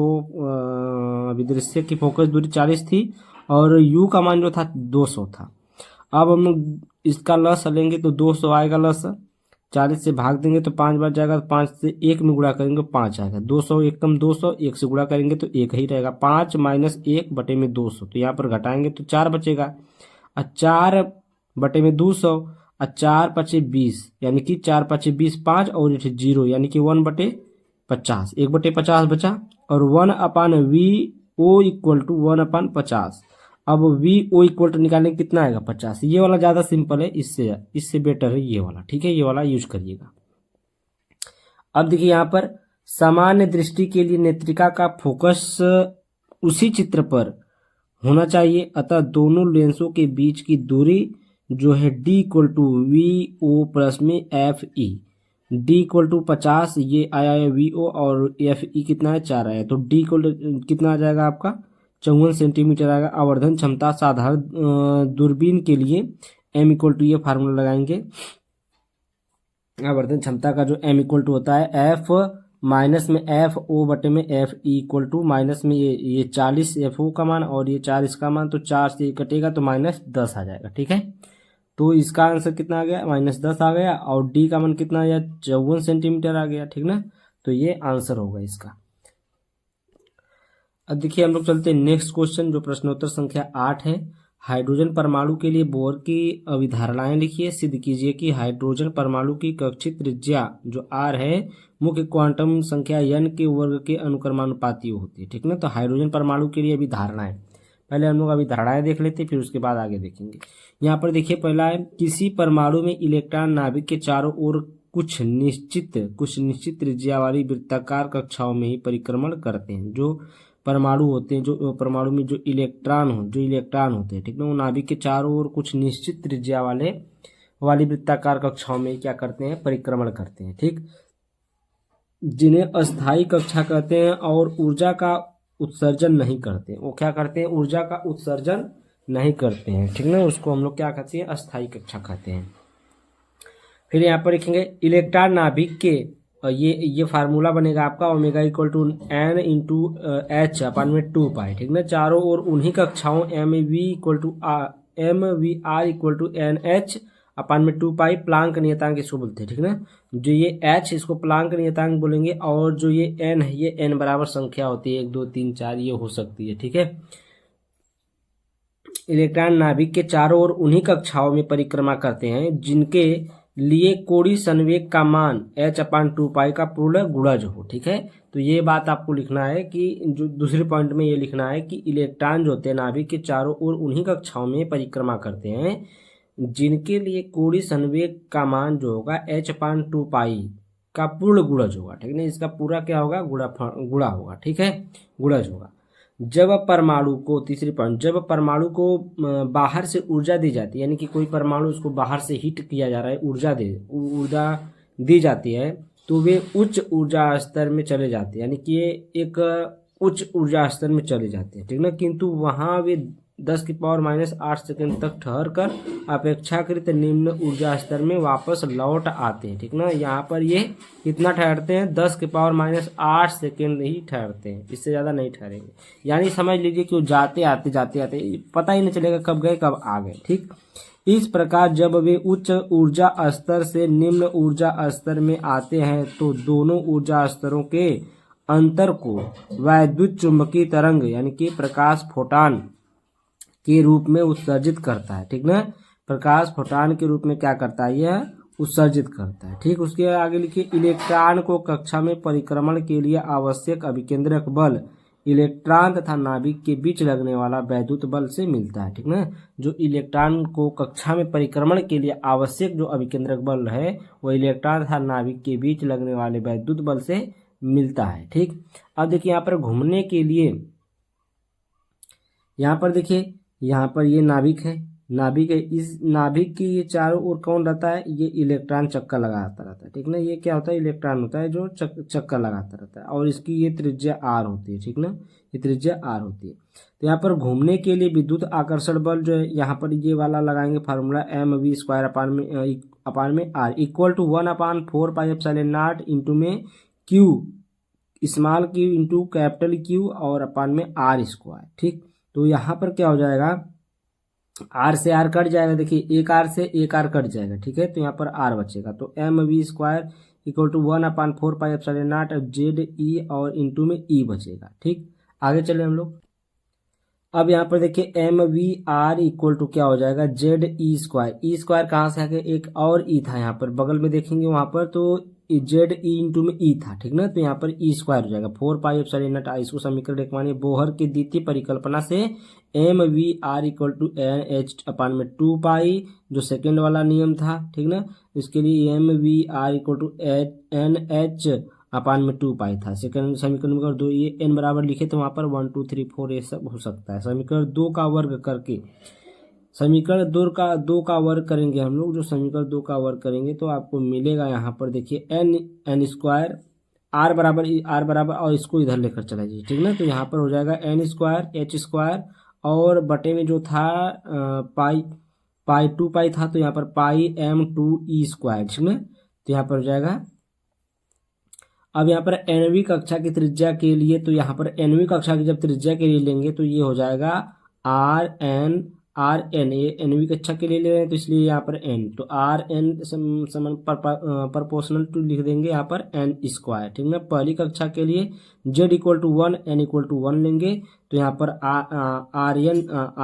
विदृश्य की फोकस दूरी 40 थी, और u का मान जो था 200 था। अब हम लोग इसका लस लेंगे तो 200 आएगा लस, 40 से भाग देंगे तो 5 बार जाएगा, तो 5 से 1 में गुणा करेंगे 5 आएगा, 200 एकम 200, 1 से गुणा करेंगे तो 1 ही रहेगा, 5 माइनस 1 बटे में 200, तो यहाँ पर घटाएंगे तो 4 बचेगा, और 4 बटे में 200, और 4 पचे 20, यानी कि 4 पचे 20 5, और ये 0 यानी कि 1/50, 1/50 बचा, और 1/v o इक्वल टू 1/50। अब वी ओ इक्वल टू निकालने कितना आएगा, 50। ये वाला ज्यादा सिंपल है, इससे बेटर है ये वाला, ठीक है, ये वाला यूज करिएगा। अब देखिए यहाँ पर सामान्य दृष्टि के लिए नेत्रिका का फोकस उसी चित्र पर होना चाहिए, अतः दोनों लेंसों के बीच की दूरी जो है d equal to V O plus में F E, d equal to 50 ये आया है वी ओ, और एफ ई कितना है 4 आया, तो d इक्वल टू कितना आ जाएगा आपका 54 सेंटीमीटर आएगा। आवर्धन क्षमता साधारण दूरबीन के लिए m इक्वल टू ये फार्मूला लगाएंगे, आवर्धन क्षमता का जो m इक्वल टू होता है f माइनस में एफ ओ बटे में F E equal to minus में ये 40 एफ ओ का मान, और ये 4 इसका मान, तो 4 से कटेगा तो -10 आ जाएगा, ठीक है। तो इसका आंसर कितना आ गया, -10 आ गया, और डी का मान कितना आ गया, 54 सेंटीमीटर आ गया, ठीक ना। तो ये आंसर होगा इसका। अब देखिए हम लोग चलते हैं नेक्स्ट क्वेश्चन, जो प्रश्नोत्तर संख्या 8 है। हाइड्रोजन परमाणु के लिए बोर की अभिधारणाएं लिखिए, सिद्ध कीजिए कि हाइड्रोजन परमाणु की कक्षीय त्रिज्या जो r है मुख्य क्वांटम संख्या n के वर्ग के अनुक्रमानुपाती होती है, ठीक ना। तो हाइड्रोजन परमाणु के लिए अभिधारणाएं, पहले हम लोग अभिधारणाएं देख लेते हैं, फिर उसके बाद आगे देखेंगे। यहाँ पर देखिए पहला है, किसी परमाणु में इलेक्ट्रॉन नाभिक के चारों ओर कुछ निश्चित त्रिज्या वाली वृत्ताकार कक्षाओं में ही परिक्रमण करते हैं। जो परमाणु होते हैं, जो परमाणु में जो इलेक्ट्रॉन होते हैं, ठीक ना, वो नाभिक के चारों ओर कुछ निश्चित त्रिज्या वाली वृत्ताकार कक्षाओं में क्या करते हैं, परिक्रमण करते हैं, ठीक, जिन्हें अस्थायी कक्षा कहते हैं, और ऊर्जा का उत्सर्जन नहीं करते हैं। वो क्या करते हैं, ऊर्जा का उत्सर्जन नहीं करते हैं, ठीक ना, उसको हम लोग क्या कहते हैं, अस्थायी कक्षा कहते हैं। फिर यहाँ पर लिखेंगे इलेक्ट्रॉन नाभिक के ये फार्मूला बनेगा आपका omega equal to n into H अपन में 2 पाई, ठीक ना। चारों ओर उन्हीं कक्षाओं M V R equal to N H अपन में 2 पाई, प्लांक नियतांक इसको बोलते हैं, ठीक ना। जो ये h इसको प्लांक नियतांक बोलेंगे, और जो ये n है ये n बराबर संख्या होती है, 1 2 3 4 ये हो सकती है, ठीक है। इलेक्ट्रॉन नाभिक के चारों ओर उन्हीं कक्षाओं में परिक्रमा करते हैं जिनके लिए कोणीय संवेग का मान h/2 पाई का पूर्ण गुणज हो, ठीक है। तो ये बात आपको लिखना है कि जो दूसरे पॉइंट में ये लिखना है कि इलेक्ट्रॉन जो होते हैं नाभिक के चारों ओर उन्हीं कक्षाओं में परिक्रमा करते हैं जिनके लिए कोणीय संवेग का मान जो होगा h/2 पाई का पूर्ण गुणज होगा, ठीक है। इसका पूरा क्या होगा, गुणा होगा, ठीक है, गुणज होगा। जब परमाणु को, तीसरी पॉइंट, जब परमाणु को बाहर से ऊर्जा दी जाती है, यानी कि कोई परमाणु उसको बाहर से हीट किया जा रहा है, ऊर्जा दी जाती है, तो वे उच्च ऊर्जा स्तर में चले जाते हैं, यानी कि ये एक उच्च ऊर्जा स्तर में चले जाते हैं, ठीक ना। किंतु वहाँ वे 10⁻⁸ सेकंड तक ठहर कर अपेक्षाकृत निम्न ऊर्जा स्तर में वापस लौट आते हैं, ठीक ना। यहाँ पर ये कितना ठहरते हैं, 10⁻⁸ सेकंड ही ठहरते हैं, इससे ज़्यादा नहीं ठहरेंगे। यानी समझ लीजिए कि वो जाते आते पता ही नहीं चलेगा कब गए कब आ गए, ठीक। इस प्रकार जब वे उच्च ऊर्जा स्तर से निम्न ऊर्जा स्तर में आते हैं तो दोनों ऊर्जा स्तरों के अंतर को वैद्युत चुंबकीय तरंग यानी कि प्रकाश फोटान के रूप में उत्सर्जित करता है, ठीक ना। प्रकाश फोटान के रूप में क्या करता है, यह उत्सर्जित करता है, ठीक। उसके आगे लिखिए, इलेक्ट्रॉन को कक्षा में परिक्रमण के लिए आवश्यक अभिकेंद्रक बल इलेक्ट्रॉन तथा नाभिक के बीच लगने वाला वैद्युत बल से मिलता है, ठीक ना। जो इलेक्ट्रॉन को कक्षा में परिक्रमण के लिए आवश्यक जो अभिकेंद्रक बल है वो इलेक्ट्रॉन तथा नाभिक के बीच लगने वाले वैद्युत बल से मिलता है, ठीक। अब देखिए यहाँ पर घूमने के लिए, यहाँ पर देखिए, यहाँ पर ये नाभिक है, नाभिक है, इस नाभिक की ये चारों ओर कौन रहता है, ये इलेक्ट्रॉन चक्कर लगाता रहता है, ठीक ना। ये क्या होता है, इलेक्ट्रॉन होता है जो चक्कर लगाता रहता है, और इसकी ये त्रिज्या आर होती है, ठीक ना, ये त्रिज्या आर होती है। तो यहाँ पर घूमने के लिए विद्युत आकर्षण बल जो है, यहाँ पर ये वाला लगाएंगे फार्मूला, mv² अपान में r इक्वल टू 1/4πε0 इंटू में q, small q into capital Q और अपान में r², ठीक। तो यहाँ पर क्या हो जाएगा, r से r कट जाएगा, देखिए एक r से एक r कट जाएगा, ठीक है। तो यहाँ पर r बचेगा, तो mv² इक्वल टू 1/4πε0 ZE और इंटू में E बचेगा, ठीक। आगे चले हम लोग। अब यहाँ पर देखिए mvr इक्वल टू क्या हो जाएगा, ZE², कहाँ से आगे एक और E था, यहाँ पर बगल में देखेंगे वहाँ पर तो ZE इंटू में E था, ठीक ना। तो यहाँ पर E² हो जाएगा 4πε0। इसको समीकरण एक मानिए, बोहर की द्वितीय परिकल्पना से mvr इक्वल टू NH अपान में 2π, जो सेकेंड वाला नियम था, ठीक ना। इसके लिए mvr इक्वल टू NH अपान में 2π था। सेकंड समीकरण नंबर 2, ये n बराबर लिखे तो वहाँ पर 1 2 3 4 ये सब हो सकता है। समीकरण 2 का वर्ग करके, समीकरण 2 का वर्ग करेंगे हम लोग, जो समीकरण 2 का वर्ग करेंगे तो आपको मिलेगा यहाँ पर देखिए n² r बराबर और इसको इधर लेकर चला जाइए, ठीक ना। तो यहाँ पर हो जाएगा n² h² और बटे में जो था पाई 2π था, तो यहाँ पर πm2e², ठीक ना। तो यहाँ पर हो जाएगा। अब यहाँ पर nवीं कक्षा की त्रिज्या के लिए, तो यहाँ पर nवीं कक्षा की जब त्रिज्या के लिए लेंगे तो ये हो जाएगा rn, ये nवीं कक्षा के लिए ले रहे हैं तो इसलिए यहाँ पर n, तो rn समान प्रोपोर्शनल टू लिख देंगे यहाँ पर n², ठीक ना। पहली कक्षा के लिए z equal to 1 n equal to 1 लेंगे, तो यहाँ पर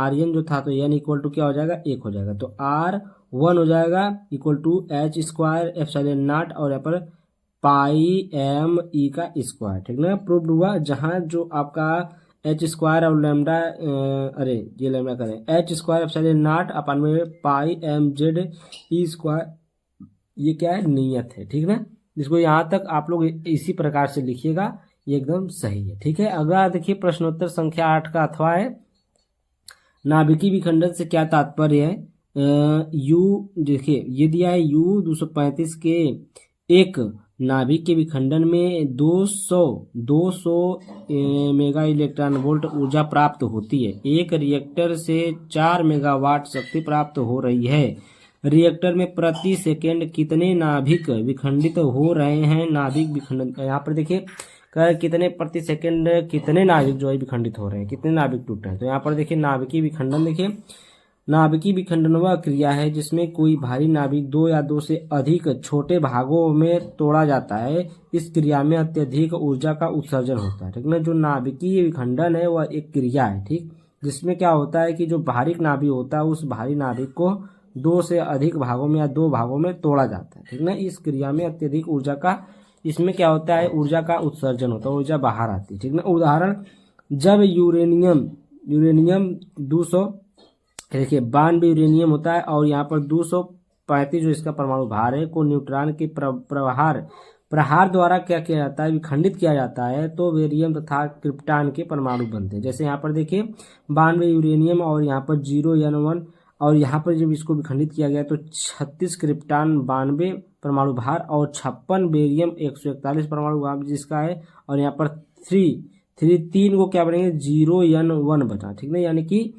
rn जो था तो n इक्वल टू क्या हो जाएगा, 1 हो जाएगा, तो r1 हो जाएगा इक्वल टू h²ε0 और यहाँ पर πm का स्क्वायर, ठीक ना। प्रूव्ड हुआ, जहां जो आपका h² और लैम्डा, ये लैम्डा करें h²ε0 अपान में πmze², ये क्या है, नियत है, ठीक ना। इसको यहाँ तक आप लोग इसी प्रकार से लिखिएगा, ये एकदम सही है, ठीक है। अगला देखिए प्रश्नोत्तर संख्या 8 का अथवा है, नाभिकीय विखंडन से क्या तात्पर्य है। U देखिए ये दिया है, U 235 के एक नाभिक के विखंडन में 200 मेगा इलेक्ट्रॉन वोल्ट ऊर्जा प्राप्त होती है। एक रिएक्टर से 4 मेगावाट शक्ति प्राप्त हो रही है। रिएक्टर में प्रति सेकंड कितने नाभिक विखंडित हो रहे हैं। नाभिक विखंडन, यहाँ पर देखिए कितने प्रति सेकंड कितने नाभिक जो है विखंडित हो रहे हैं, कितने नाभिक टूट रहे हैं। तो यहाँ पर देखिए नाभिकीय विखंडन, देखिए नाभिकीय विखंडन वह क्रिया है जिसमें कोई भारी नाभिक 2 या 2 से अधिक छोटे भागों में तोड़ा जाता है। इस क्रिया में अत्यधिक ऊर्जा का उत्सर्जन होता है, ठीक ना। जो नाभिकीय विखंडन है वह एक क्रिया है, ठीक, जिसमें क्या होता है कि जो भारी नाभिक होता है उस भारी नाभिक को 2 से अधिक भागों में या 2 भागों में तोड़ा जाता है, ठीक ना। इस क्रिया में अत्यधिक ऊर्जा का, इसमें क्या होता है, ऊर्जा का उत्सर्जन होता है, ऊर्जा बाहर आती है, ठीक ना। उदाहरण, जब यूरेनियम 200 देखिए 92 यूरेनियम होता है और यहाँ पर 235 जो इसका परमाणु भार है को न्यूट्रॉन के प्रहार प्रहार द्वारा क्या किया जाता है, विखंडित किया जाता है तो बेरियम तथा क्रिप्टॉन के परमाणु बनते हैं। जैसे यहाँ पर देखिए 92 यूरेनियम और यहाँ पर 0N1, और यहाँ पर जब इसको विखंडित किया गया तो 36 क्रिप्टॉन 92 परमाणु भार और 56 बेरियम 141 परमाणु भार जिसका है, और यहाँ पर तीन को क्या बनेंगे 0N1 बचा, ठीक ना। यानी कि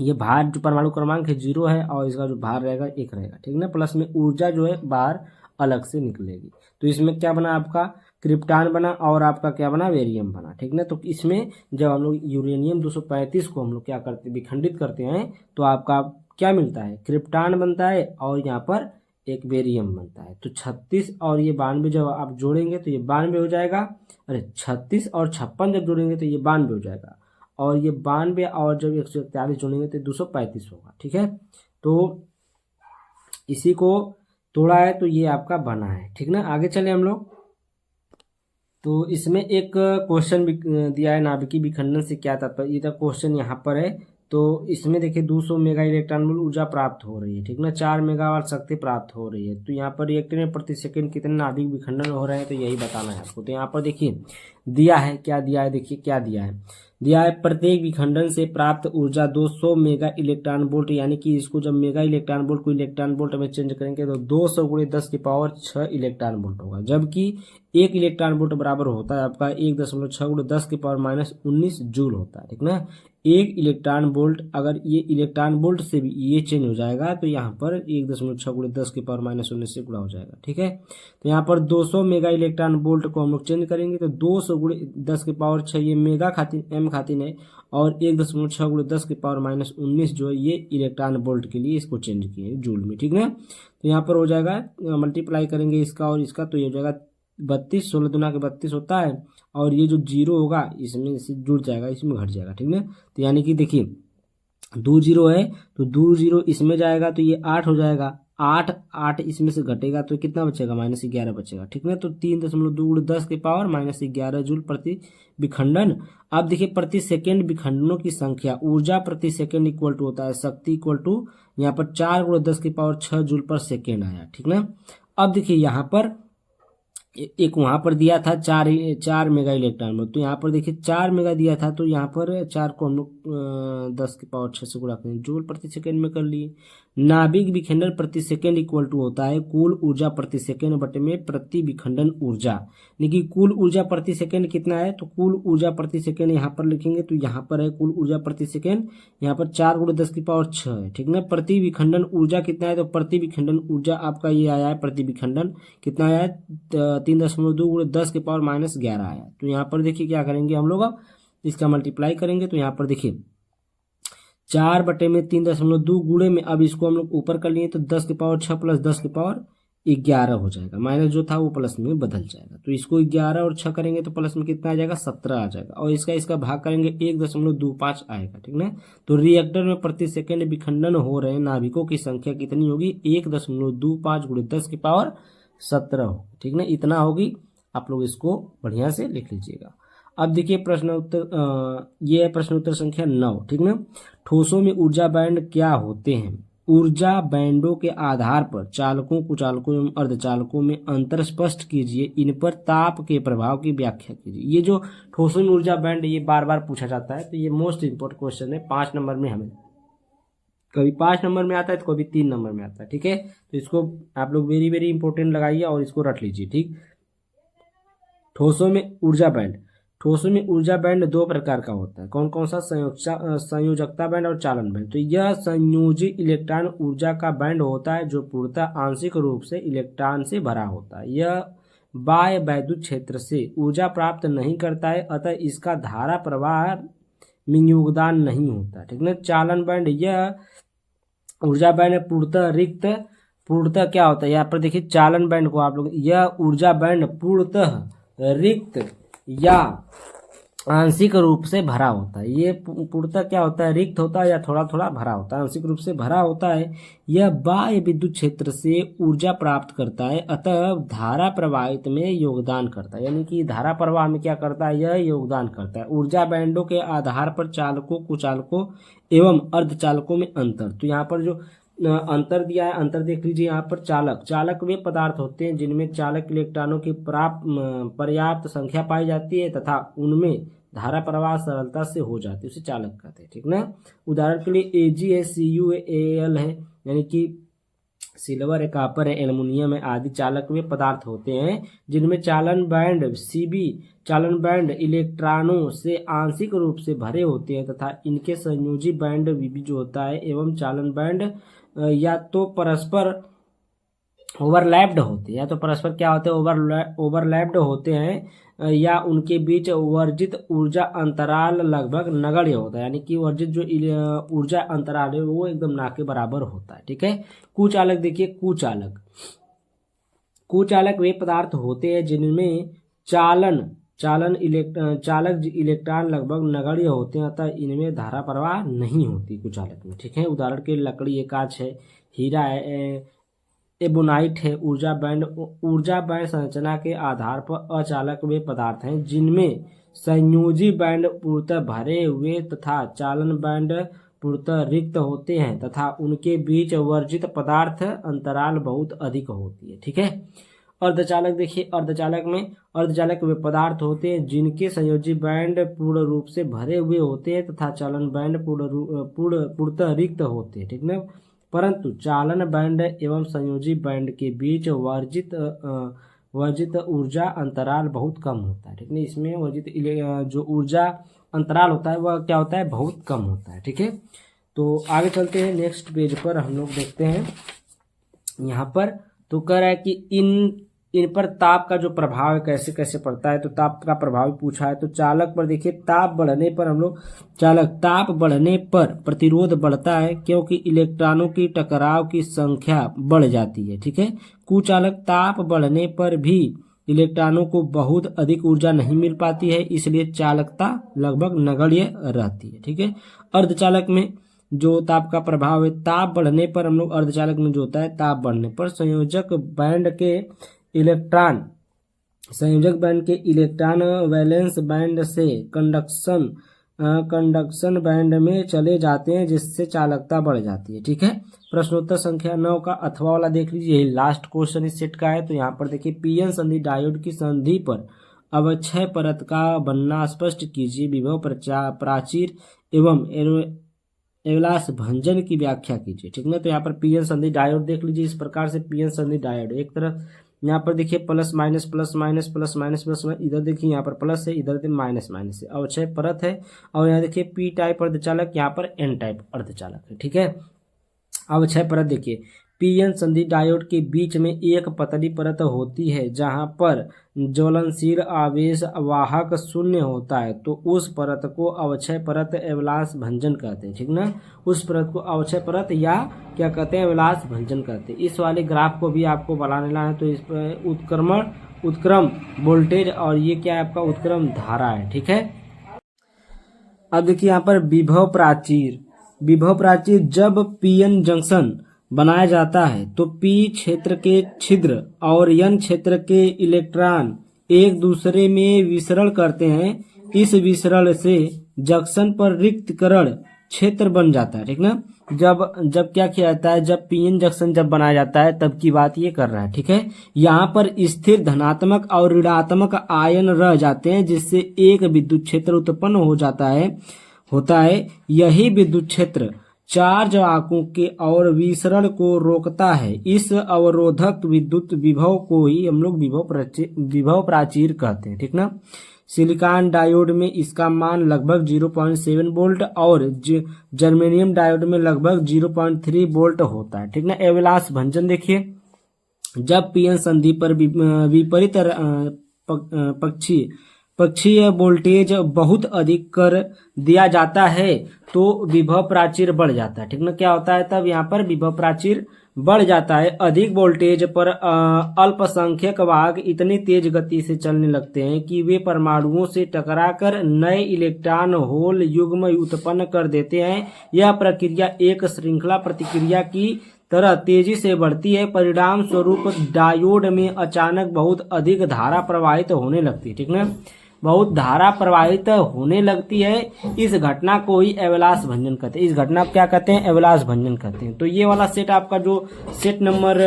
ये भार जो परमाणु क्रमांक है 0 है और इसका जो भार रहेगा 1 रहेगा, ठीक ना। प्लस में ऊर्जा जो है बाहर अलग से निकलेगी। तो इसमें क्या बना आपका क्रिप्टॉन बना और आपका क्या बना बेरियम बना, ठीक ना। तो इसमें जब हम लोग यूरेनियम 235 को हम लोग क्या करते विखंडित करते हैं तो आपका क्या मिलता है, क्रिप्टॉन बनता है और यहाँ पर एक बेरियम बनता है। तो 36 और ये 92 जब आप जोड़ेंगे तो ये 92 हो जाएगा, अरे 36 और 56 जब जोड़ेंगे तो ये 92 हो जाएगा, और ये 92 और जब 141 जोड़ेंगे तो 235 होगा, ठीक है। तो इसी को तोड़ा है तो ये आपका बना है, ठीक ना। आगे चले हम लोग। तो इसमें एक क्वेश्चन दिया है, नाभिकीय विखंडन से क्या तात्पर्य, ये क्वेश्चन यहाँ पर है। तो इसमें देखिए 200 मेगा इलेक्ट्रॉन वोल्ट ऊर्जा प्राप्त हो रही है, ठीक ना, 4 मेगावाट शक्ति प्राप्त हो रही है। तो यहाँ पर रिएक्टर में प्रति सेकंड कितने नाभिक विखंडन हो रहे हैं तो यही बताना है आपको। तो यहाँ पर देखिए दिया है, क्या दिया है, देखिए क्या दिया है प्रत्येक विखंडन से प्राप्त ऊर्जा 200 मेगा इलेक्ट्रॉन वोल्ट, यानी कि इसको जब मेगा इलेक्ट्रॉन वोल्ट को इलेक्ट्रॉन वोल्ट में चेंज करेंगे तो 200 × 10⁻6 इलेक्ट्रॉन वोल्ट होगा, जबकि 1 इलेक्ट्रॉन वोल्ट बराबर होता है आपका 1.6 × 10⁻−19 जूल होता है, ठीक ना। 1 इलेक्ट्रॉन वोल्ट अगर ये इलेक्ट्रॉन वोल्ट से भी ये चेंज हो जाएगा तो यहाँ पर 1.6 × 10⁻−19 से गुणा हो जाएगा, ठीक है। तो यहाँ पर 200 मेगा इलेक्ट्रॉन वोल्ट को हम लोग चेंज करेंगे तो 200 × 10⁻6 ये मेगा खातिर एम खातिर है, और 1.6 × 10⁻−19 जो है ये इलेक्ट्रॉन वोल्ट के लिए इसको चेंज किए जूल में, ठीक ना। तो यहाँ पर हो जाएगा मल्टीप्लाई करेंगे इसका और इसका तो ये हो जाएगा 32, 16 दूना के 32 होता है, और ये जो 0 होगा इसमें से जुड़ जाएगा, इसमें घट जाएगा, ठीक ना। तो यानी कि देखिए 2 0 है तो 2 0 इसमें जाएगा तो ये 8 हो जाएगा, 8 इसमें से घटेगा तो कितना बचेगा -11 बचेगा, ठीक ना। तो 3.2 × 10⁻−11 जूल प्रति विखंडन। अब देखिए प्रति सेकेंड विखंडनों की संख्या, ऊर्जा प्रति सेकेंड इक्वल टू होता है शक्ति इक्वल टू यहाँ पर 4 × 10⁻6 जूल पर सेकेंड आया, ठीक ना। अब देखिए यहाँ पर एक वहां पर दिया था 4 मेगा इलेक्ट्रॉन वोल्ट, तो यहाँ पर देखिए 4 मेगा दिया था तो यहाँ पर 4 को हम लोग 10⁻6 से गुणा करेंगे, जूल प्रति सेकेंड में कर लिए। नाभिक विखंडन प्रति सेकेंड इक्वल टू होता है कुल ऊर्जा प्रति सेकेंड बटे में प्रति विखंडन ऊर्जा, यानी कि कुल ऊर्जा प्रति सेकेंड कितना है तो कुल ऊर्जा प्रति सेकेंड यहाँ पर लिखेंगे तो यहाँ पर है कुल ऊर्जा प्रति सेकेंड, यहाँ पर 4 × 10⁻6 है, ठीक ना। प्रति विखंडन ऊर्जा कितना है तो प्रति विखंडन ऊर्जा आपका ये आया है, प्रति विखंडन कितना आया है 3.2 × 10⁻−11 आया। तो यहाँ पर देखिए क्या करेंगे हम लोग, अब इसका मल्टीप्लाई करेंगे तो यहाँ पर देखिए 4 बटे में 3.2 गुणे में, अब इसको हम लोग ऊपर कर लिए तो 10⁻6 + 10⁻11 हो जाएगा, माइनस जो था वो प्लस में बदल जाएगा। तो इसको 11 और 6 करेंगे तो प्लस में कितना आ जाएगा 17 आ जाएगा, और इसका भाग करेंगे 1.25 आएगा, ठीक ना। तो रिएक्टर में प्रति सेकेंड विखंडन हो रहे नाभिकों की संख्या कितनी होगी 1.25 × 10⁻17 होगी, ठीक ना, इतना होगी। आप लोग इसको बढ़िया से लिख लीजिएगा। अब देखिए प्रश्न उत्तर, ये है प्रश्न उत्तर संख्या 9, ठीक ना। ठोसों में ऊर्जा बैंड क्या होते हैं, ऊर्जा बैंडों के आधार पर चालकों कुचालकों एवं अर्धचालकों में अंतर स्पष्ट कीजिए, इन पर ताप के प्रभाव की व्याख्या कीजिए। ये जो ठोसों में ऊर्जा बैंड ये बार बार पूछा जाता है, तो ये मोस्ट इंपोर्टेंट क्वेश्चन है, 5 नंबर में हमें कभी 5 नंबर में आता है तो कभी 3 नंबर में आता है, ठीक है। तो इसको आप लोग वेरी वेरी इंपॉर्टेंट लगाइए और इसको रट लीजिए, ठीक। ठोसों में ऊर्जा बैंड, ठोसों में ऊर्जा बैंड 2 प्रकार का होता है, कौन कौन सा, संयोजकता बैंड और चालन बैंड। तो यह संयोजी इलेक्ट्रॉन ऊर्जा का बैंड होता है जो पूर्णतः आंशिक रूप से इलेक्ट्रॉन से भरा होता है। यह बाह्य वैद्युत क्षेत्र से ऊर्जा प्राप्त नहीं करता है, अतः इसका धारा प्रवाह में योगदान नहीं होता, ठीक ना। चालन बैंड, यह ऊर्जा बैंड पूर्णतः रिक्त, पूर्णतः क्या होता है यहाँ पर देखिए चालन बैंड को आप लोग, यह ऊर्जा बैंड पूर्णतः रिक्त या आंशिक रूप से भरा होता है। ये पूर्णतः क्या होता है, रिक्त होता है या थोड़ा थोड़ा भरा होता है, आंशिक रूप से भरा होता है। यह बाह्य विद्युत क्षेत्र से ऊर्जा प्राप्त करता है, अतः धारा प्रवाहित में योगदान करता है, यानी कि धारा प्रवाह में क्या करता है, यह योगदान करता है। ऊर्जा बैंडों के आधार पर चालकों कुचालकों एवं अर्धचालकों में अंतर, तो यहाँ पर जो अंतर दिया है, अंतर देख लीजिए यहाँ पर। चालक, चालक वे पदार्थ होते हैं जिनमें चालक इलेक्ट्रॉनों की पर्याप्त संख्या पाई जाती है तथा उनमें धारा प्रवाह सरलता से हो जाती है, उसे चालक कहते हैं, ठीक ना। उदाहरण के लिए Ag है, Cu है, Al है, यानी कि सिल्वर है, कॉपर है, एल्युमिनियम है आदि चालक वे पदार्थ होते हैं जिनमें चालन बैंड Cb, चालन बैंड इलेक्ट्रॉनों से आंशिक रूप से भरे होते हैं तथा इनके संयोजी बैंड Vb जो होता है एवं चालन बैंड या तो परस्पर ओवरलैप्ड होते हैं, या तो परस्पर क्या होते हैं, ओवरलैप्ड होते हैं, या उनके बीच वर्जित ऊर्जा अंतराल लगभग नगण्य होता है, यानी कि वर्जित जो ऊर्जा अंतराल है वो एकदम ना के बराबर होता है, ठीक है। कुचालक देखिए, कुचालक, कुचालक वे पदार्थ होते हैं जिनमें चालक इलेक्ट्रॉन लगभग नगण्य होते हैं अतः इनमें धारा प्रवाह नहीं होती कुचालक में, ठीक है। उदाहरण के लकड़ी है, कांच है, हीरा है, एबोनाइट है। ऊर्जा बैंड संरचना के आधार पर अचालक वे पदार्थ हैं जिनमें संयोजी बैंड पूर्णतः भरे हुए तथा चालन बैंड पूर्णतः रिक्त होते हैं तथा उनके बीच वर्जित पदार्थ अंतराल बहुत अधिक होती है, ठीक है। अर्धचालक देखिए, अर्धचालक वे पदार्थ होते हैं जिनके संयोजी बैंड पूर्ण रूप से भरे हुए होते हैं तथा चालन बैंड पूर्णतः रिक्त होते हैं, ठीक ना। परंतु चालन बैंड एवं संयोजी बैंड के बीच वर्जित ऊर्जा अंतराल बहुत कम होता है, ठीक है। इसमें वर्जित जो ऊर्जा अंतराल होता है वह क्या होता है, बहुत कम होता है, ठीक है। तो आगे चलते हैं, नेक्स्ट पेज पर हम लोग देखते हैं यहाँ पर। तो कह रहा है कि इन पर ताप का जो प्रभाव है कैसे कैसे पड़ता है, तो ताप का प्रभाव पूछा है। तो चालक पर देखिए, ताप बढ़ने पर हम लोग ताप बढ़ने पर प्रतिरोध बढ़ता है क्योंकि इलेक्ट्रॉनों की टकराव की संख्या बढ़ जाती है, ठीक है। कुचालक, ताप बढ़ने पर भी इलेक्ट्रॉनों को बहुत अधिक ऊर्जा नहीं मिल पाती है इसलिए चालकता लगभग नगण्य रहती है, ठीक है। अर्धचालक में जो ताप का प्रभाव है, ताप बढ़ने पर हम लोग अर्धचालक में जो होता है, ताप बढ़ने पर संयोजक बैंड के इलेक्ट्रॉन वैलेंस बैंड से कंडक्शन बैंड में चले जाते हैं जिससे चालकता बढ़ जाती है, ठीक है। प्रश्नोत्तर संख्या 9 का अथवा वाला देख लीजिए, यही लास्ट क्वेश्चन इस सेट का है। तो यहाँ पर देखिए, पीएन संधि डायोड की संधि पर अवक्षय परत का बनना स्पष्ट कीजिए, विभव प्राचीर एवं एवलास भंजन की व्याख्या कीजिए, ठीक है। तो यहाँ पर पीएन संधि डायोड देख लीजिए, इस प्रकार से पीएन संधि डायोड एक तरफ यहाँ पर देखिए plus minus plus minus plus minus plus minus, इधर देखिए यहाँ पर प्लस है, इधर माइनस माइनस है, अवक्षय परत है। और यहाँ देखिए पी टाइप अर्धचालक, यहाँ पर एन टाइप अर्धचालक है, ठीक है। अवक्षय परत देखिए, पीएन संधि डायोड के बीच में एक पतली परत होती है जहां पर ज्वलनशील आवेश वाहक शून्य होता है, तो उस परत को अवक्षय परत एवलास भंजन कहते हैं, ठीक ना। उस परत को अवक्षय परत या क्या कहते हैं, एवलास भंजन कहते हैं। इस वाले ग्राफ को भी आपको बनाने लाना है, तो इस पर उत्क्रम वोल्टेज और ये क्या है आपका उत्क्रम धारा है, ठीक है। अब देखिए यहाँ पर विभव प्राचीर जब पीएन जंक्शन बनाया जाता है तो पी क्षेत्र के छिद्र और एन क्षेत्र के इलेक्ट्रॉन एक दूसरे में विसरण करते हैं। इस विसरण से जंक्शन पर रिक्तकरण क्षेत्र बन जाता है, ठीक ना। जब क्या किया जाता है, जब पीएन जंक्शन जब बनाया जाता है तब की बात ये कर रहा है, ठीक है। यहाँ पर स्थिर धनात्मक और ऋणात्मक आयन रह जाते हैं जिससे एक विद्युत क्षेत्र उत्पन्न होता है। यही विद्युत क्षेत्र चार्ज वाहकों के और विसरण को रोकता है। इस अवरोधक विद्युत विभव को ही हम लोग विभव प्राचीर कहते हैं, ठीक ना। सिलिकॉन डायोड में इसका मान लगभग 0.7 वोल्ट और जर्मेनियम डायोड में लगभग 0.3 वोल्ट होता है, ठीक ना। एवलास भंजन देखिए, जब पीएन संधि पर विपरीत पक्षीय वोल्टेज बहुत अधिक कर दिया जाता है तो विभव प्राचीर बढ़ जाता है, ठीक ना। क्या होता है तब यहाँ पर विभव प्राचीर बढ़ जाता है। अधिक वोल्टेज पर अल्पसंख्यक वाहक इतनी तेज गति से चलने लगते हैं कि वे परमाणुओं से टकराकर नए इलेक्ट्रॉन होल युग्म उत्पन्न कर देते हैं। यह प्रक्रिया एक श्रृंखला प्रतिक्रिया की तरह तेजी से बढ़ती है। परिणाम स्वरूप डायोड में अचानक बहुत अधिक धारा प्रवाहित होने लगती है, ठीक ना। बहुत धारा प्रवाहित होने लगती है, इस घटना को ही एवलाश भंजन कहते हैं। इस घटना को क्या कहते हैं? एवलाश भंजन कहते हैं। तो ये वाला सेट आपका जो सेट नंबर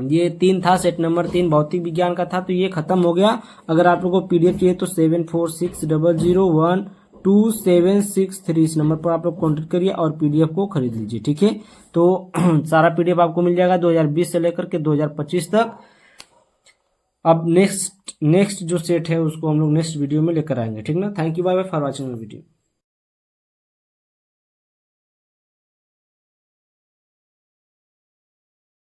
ये 3 था, सेट नंबर 3 भौतिक विज्ञान का था, तो ये खत्म हो गया। अगर आप लोगों को पीडीएफ चाहिए तो 7460012763 इस नंबर पर आप लोग कॉन्टेक्ट करिए और पीडीएफ को खरीद लीजिए, ठीक है। तो सारा पीडीएफ आपको मिल जाएगा 2020 से लेकर के 2025 तक। अब नेक्स्ट जो सेट है उसको हम लोग नेक्स्ट वीडियो में लेकर आएंगे, ठीक ना। Thank you, bye bye for watching video.